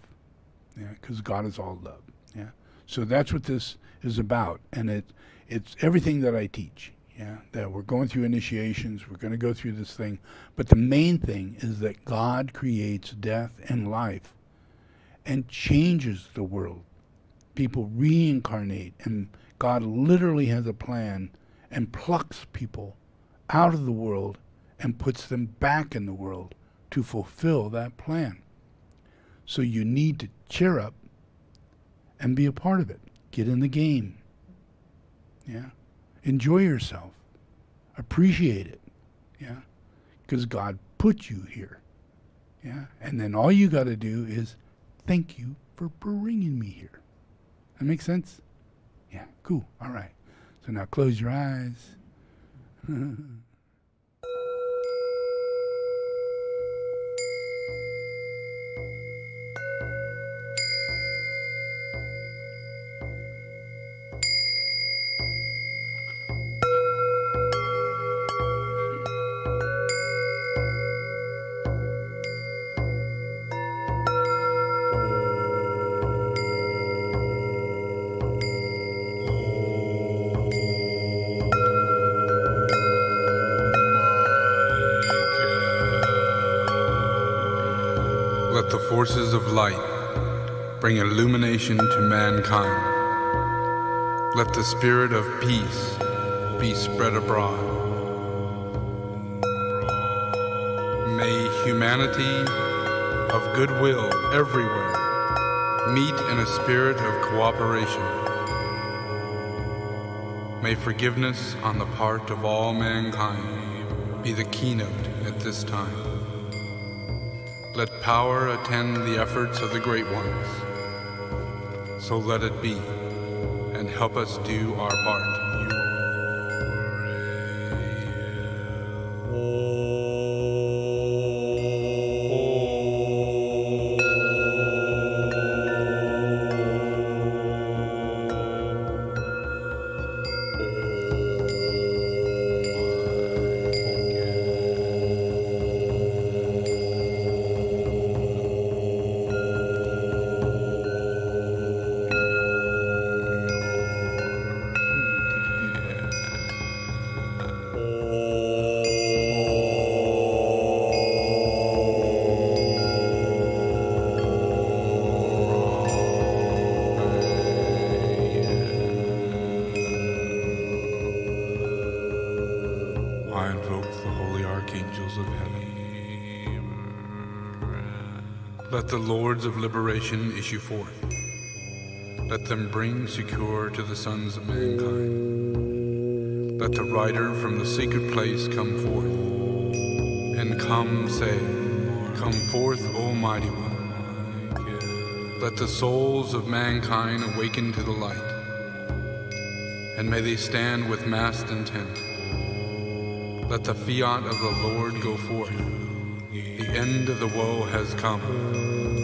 yeah, because God is all love, yeah. So that's what this is about, and it's everything that I teach, yeah, that we're going through initiations, we're going to go through this thing, but the main thing is that God creates death and life and changes the world. People reincarnate, and God literally has a plan and plucks people out of the world and puts them back in the world to fulfill that plan. So you need to cheer up and be a part of it. Get in the game. Yeah. Enjoy yourself. Appreciate it. Yeah. Because God put you here. Yeah. And then all you got to do is thank you for bringing me here. That makes sense? Yeah. Cool. All right. So now close your eyes. Let the forces of light bring illumination to mankind. Let the spirit of peace be spread abroad. May humanity of goodwill everywhere meet in a spirit of cooperation. May forgiveness on the part of all mankind be the keynote at this time. Let power attend the efforts of the great ones. So let it be, and help us do our part. I invoke the holy archangels of heaven. Let the lords of liberation issue forth. Let them bring succor to the sons of mankind. Let the rider from the sacred place come forth. And come, say, come forth, O mighty one. Let the souls of mankind awaken to the light. And may they stand with massed intent. Let the fiat of the Lord go forth. The end of the woe has come.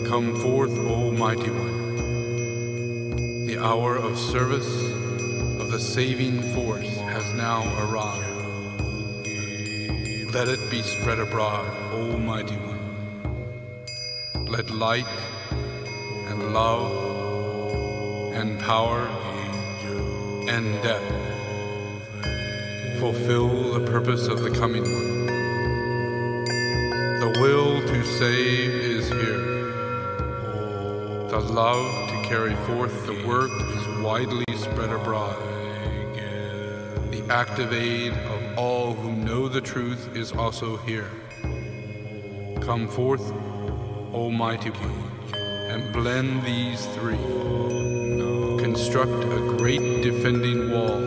Come forth, O mighty one. The hour of service of the saving force has now arrived. Let it be spread abroad, O mighty one. Let light and love and power and death fulfill the purpose of the coming one. The will to save is here. The love to carry forth the work is widely spread abroad. The active aid of all who know the truth is also here. Come forth, O mighty one, and blend these three. Construct a great defending wall.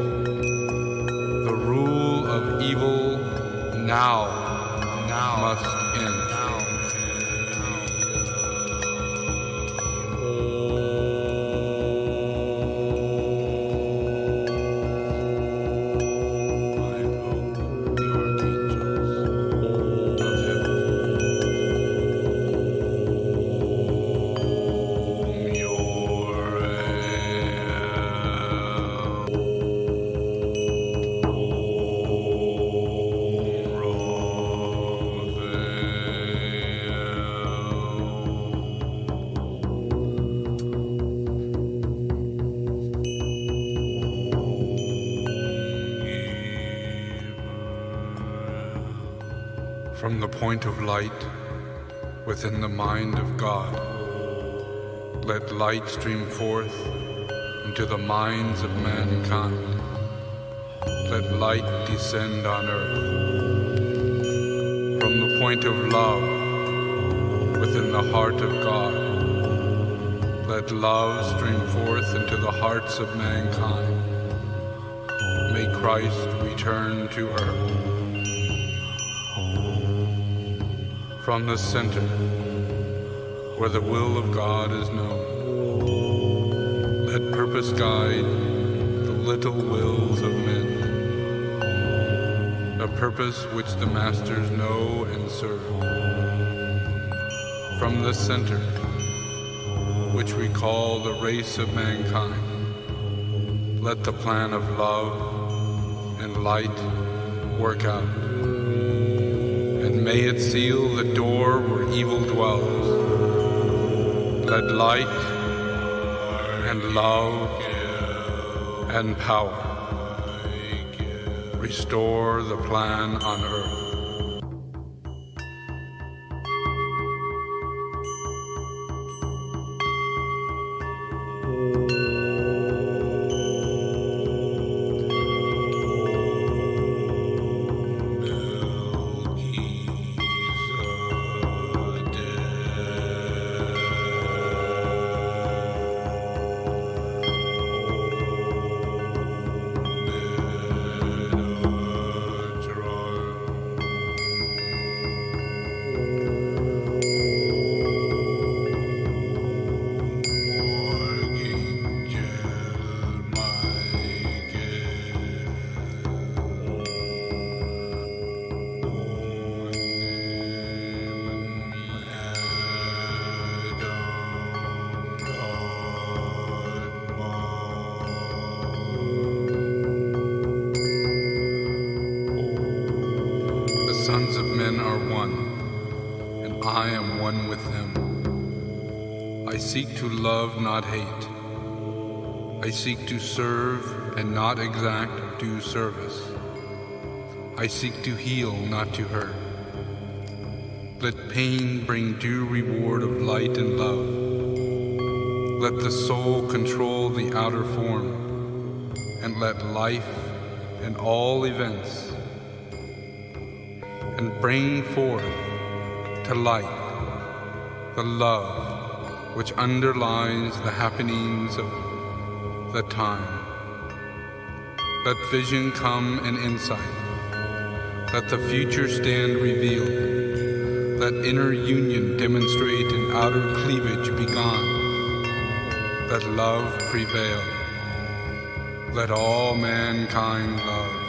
The rule of evil now must end. From the point of light within the mind of God, let light stream forth into the minds of mankind. Let light descend on earth. From the point of love within the heart of God, let love stream forth into the hearts of mankind. May Christ return to earth. From the center, where the will of God is known, let purpose guide the little wills of men, a purpose which the masters know and serve. From the center, which we call the race of mankind, let the plan of love and light work out. And may it seal the door where evil dwells. Let light and love and power restore the plan on earth. I am one with them. I seek to love, not hate. I seek to serve and not exact due service. I seek to heal, not to hurt. Let pain bring due reward of light and love. Let the soul control the outer form, and let life and all events, and bring forth to light the love which underlies the happenings of the time. Let vision come and insight. Let the future stand revealed. Let inner union demonstrate and outer cleavage be gone. Let love prevail. Let all mankind love.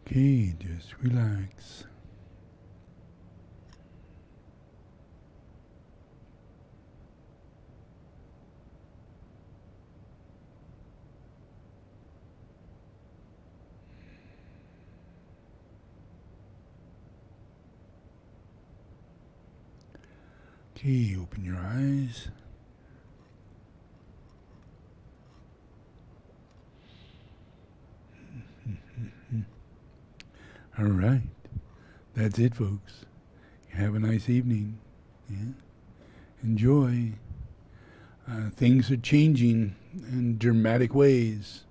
Okay, just relax. Okay, open your eyes. All right. That's it, folks. Have a nice evening. Yeah. Enjoy. Things are changing in dramatic ways.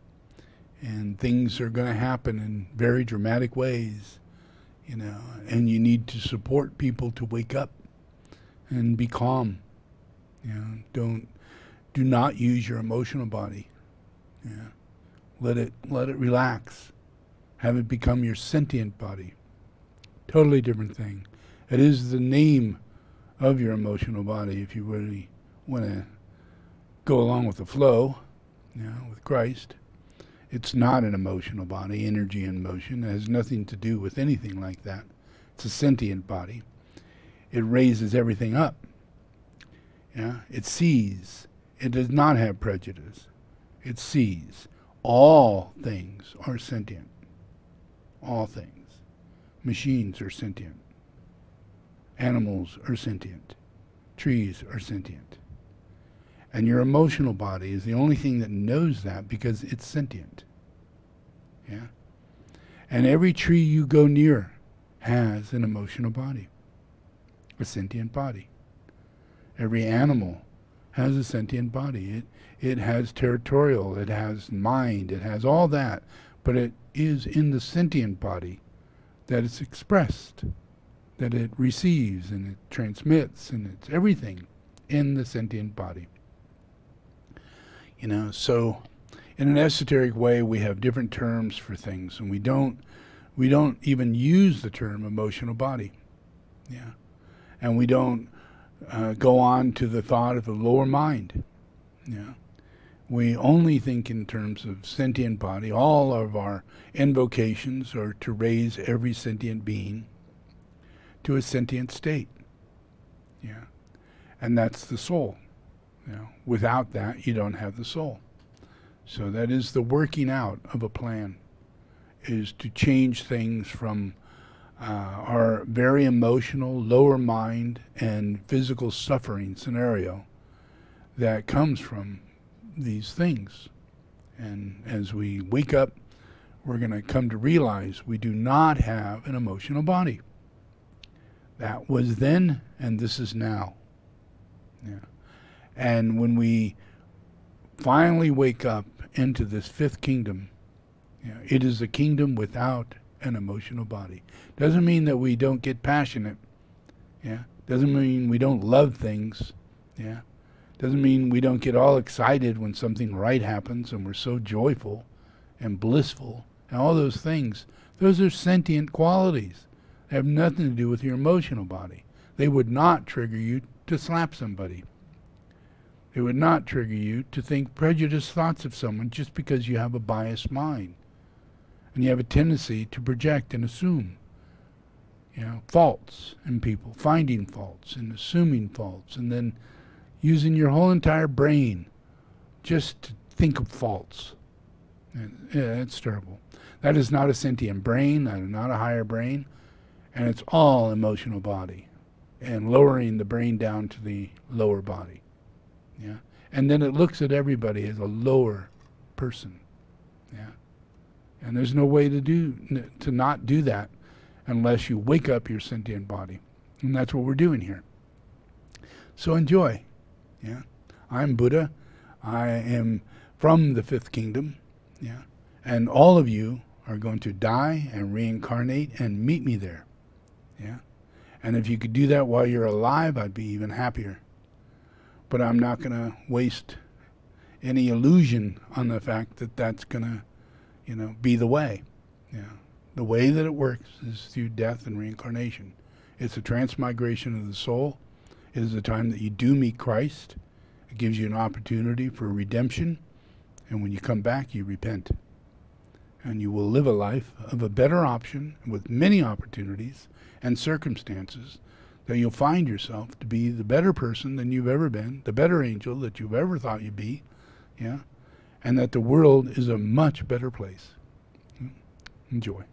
And things are going to happen in very dramatic ways. You know, and you need to support people to wake up and be calm. You know, do not use your emotional body. Yeah. Let it relax. Have it become your sentient body. Totally different thing. It is the name of your emotional body if you really want to go along with the flow, you know, with Christ. It's not an emotional body, energy and motion. It has nothing to do with anything like that. It's a sentient body. It raises everything up. Yeah? It sees. It does not have prejudice. It sees. All things are sentient. All things. Machines are sentient. Animals are sentient. Trees are sentient. And your emotional body is the only thing that knows that because it's sentient. Yeah? And every tree you go near has an emotional body. A sentient body. Every animal has a sentient body. It has territorial, it has mind, it has all that, but it is in the sentient body that it's expressed, that it receives and it transmits, and it's everything in the sentient body. You know, so in an esoteric way we have different terms for things, and we don't even use the term emotional body. Yeah. And we don't go on to the thought of the lower mind. Yeah. We only think in terms of sentient body. All of our invocations are to raise every sentient being to a sentient state. Yeah. And that's the soul. You know, without that, you don't have the soul. So that is the working out of a plan, is to change things from our very emotional, lower mind and physical suffering scenario that comes from these things. And as we wake up, we're going to come to realize we do not have an emotional body. That was then, and this is now. Yeah. And when we finally wake up into this fifth kingdom, you know, it is a kingdom without an emotional body. Doesn't mean that we don't get passionate. Yeah. Doesn't mean we don't love things. Yeah. Doesn't mean we don't get all excited when something right happens and we're so joyful and blissful and all those things. Those are sentient qualities. They have nothing to do with your emotional body. They would not trigger you to slap somebody. They would not trigger you to think prejudiced thoughts of someone just because you have a biased mind. And you have a tendency to project and assume, you know, faults in people, finding faults and assuming faults, and then using your whole entire brain just to think of faults. And, yeah, it's terrible. That is not a sentient brain, that is not a higher brain, and it's all emotional body, and lowering the brain down to the lower body. Yeah, and then it looks at everybody as a lower person. Yeah, and there's no way to not do that unless you wake up your sentient body, and that's what we're doing here. So enjoy. Yeah, I'm Buddha. I am from the fifth kingdom, yeah, and all of you are going to die and reincarnate and meet me there, yeah. And if you could do that while you're alive, I'd be even happier. But I'm not going to waste any illusion on the fact that that's going to, you know, be the way. Yeah. The way that it works is through death and reincarnation. It's a transmigration of the soul. It is the time that you do meet Christ. It gives you an opportunity for redemption. And when you come back, you repent. And you will live a life of a better option with many opportunities and circumstances that you'll find yourself to be the better person than you've ever been, the better angel that you've ever thought you'd be, yeah, and that the world is a much better place. Enjoy.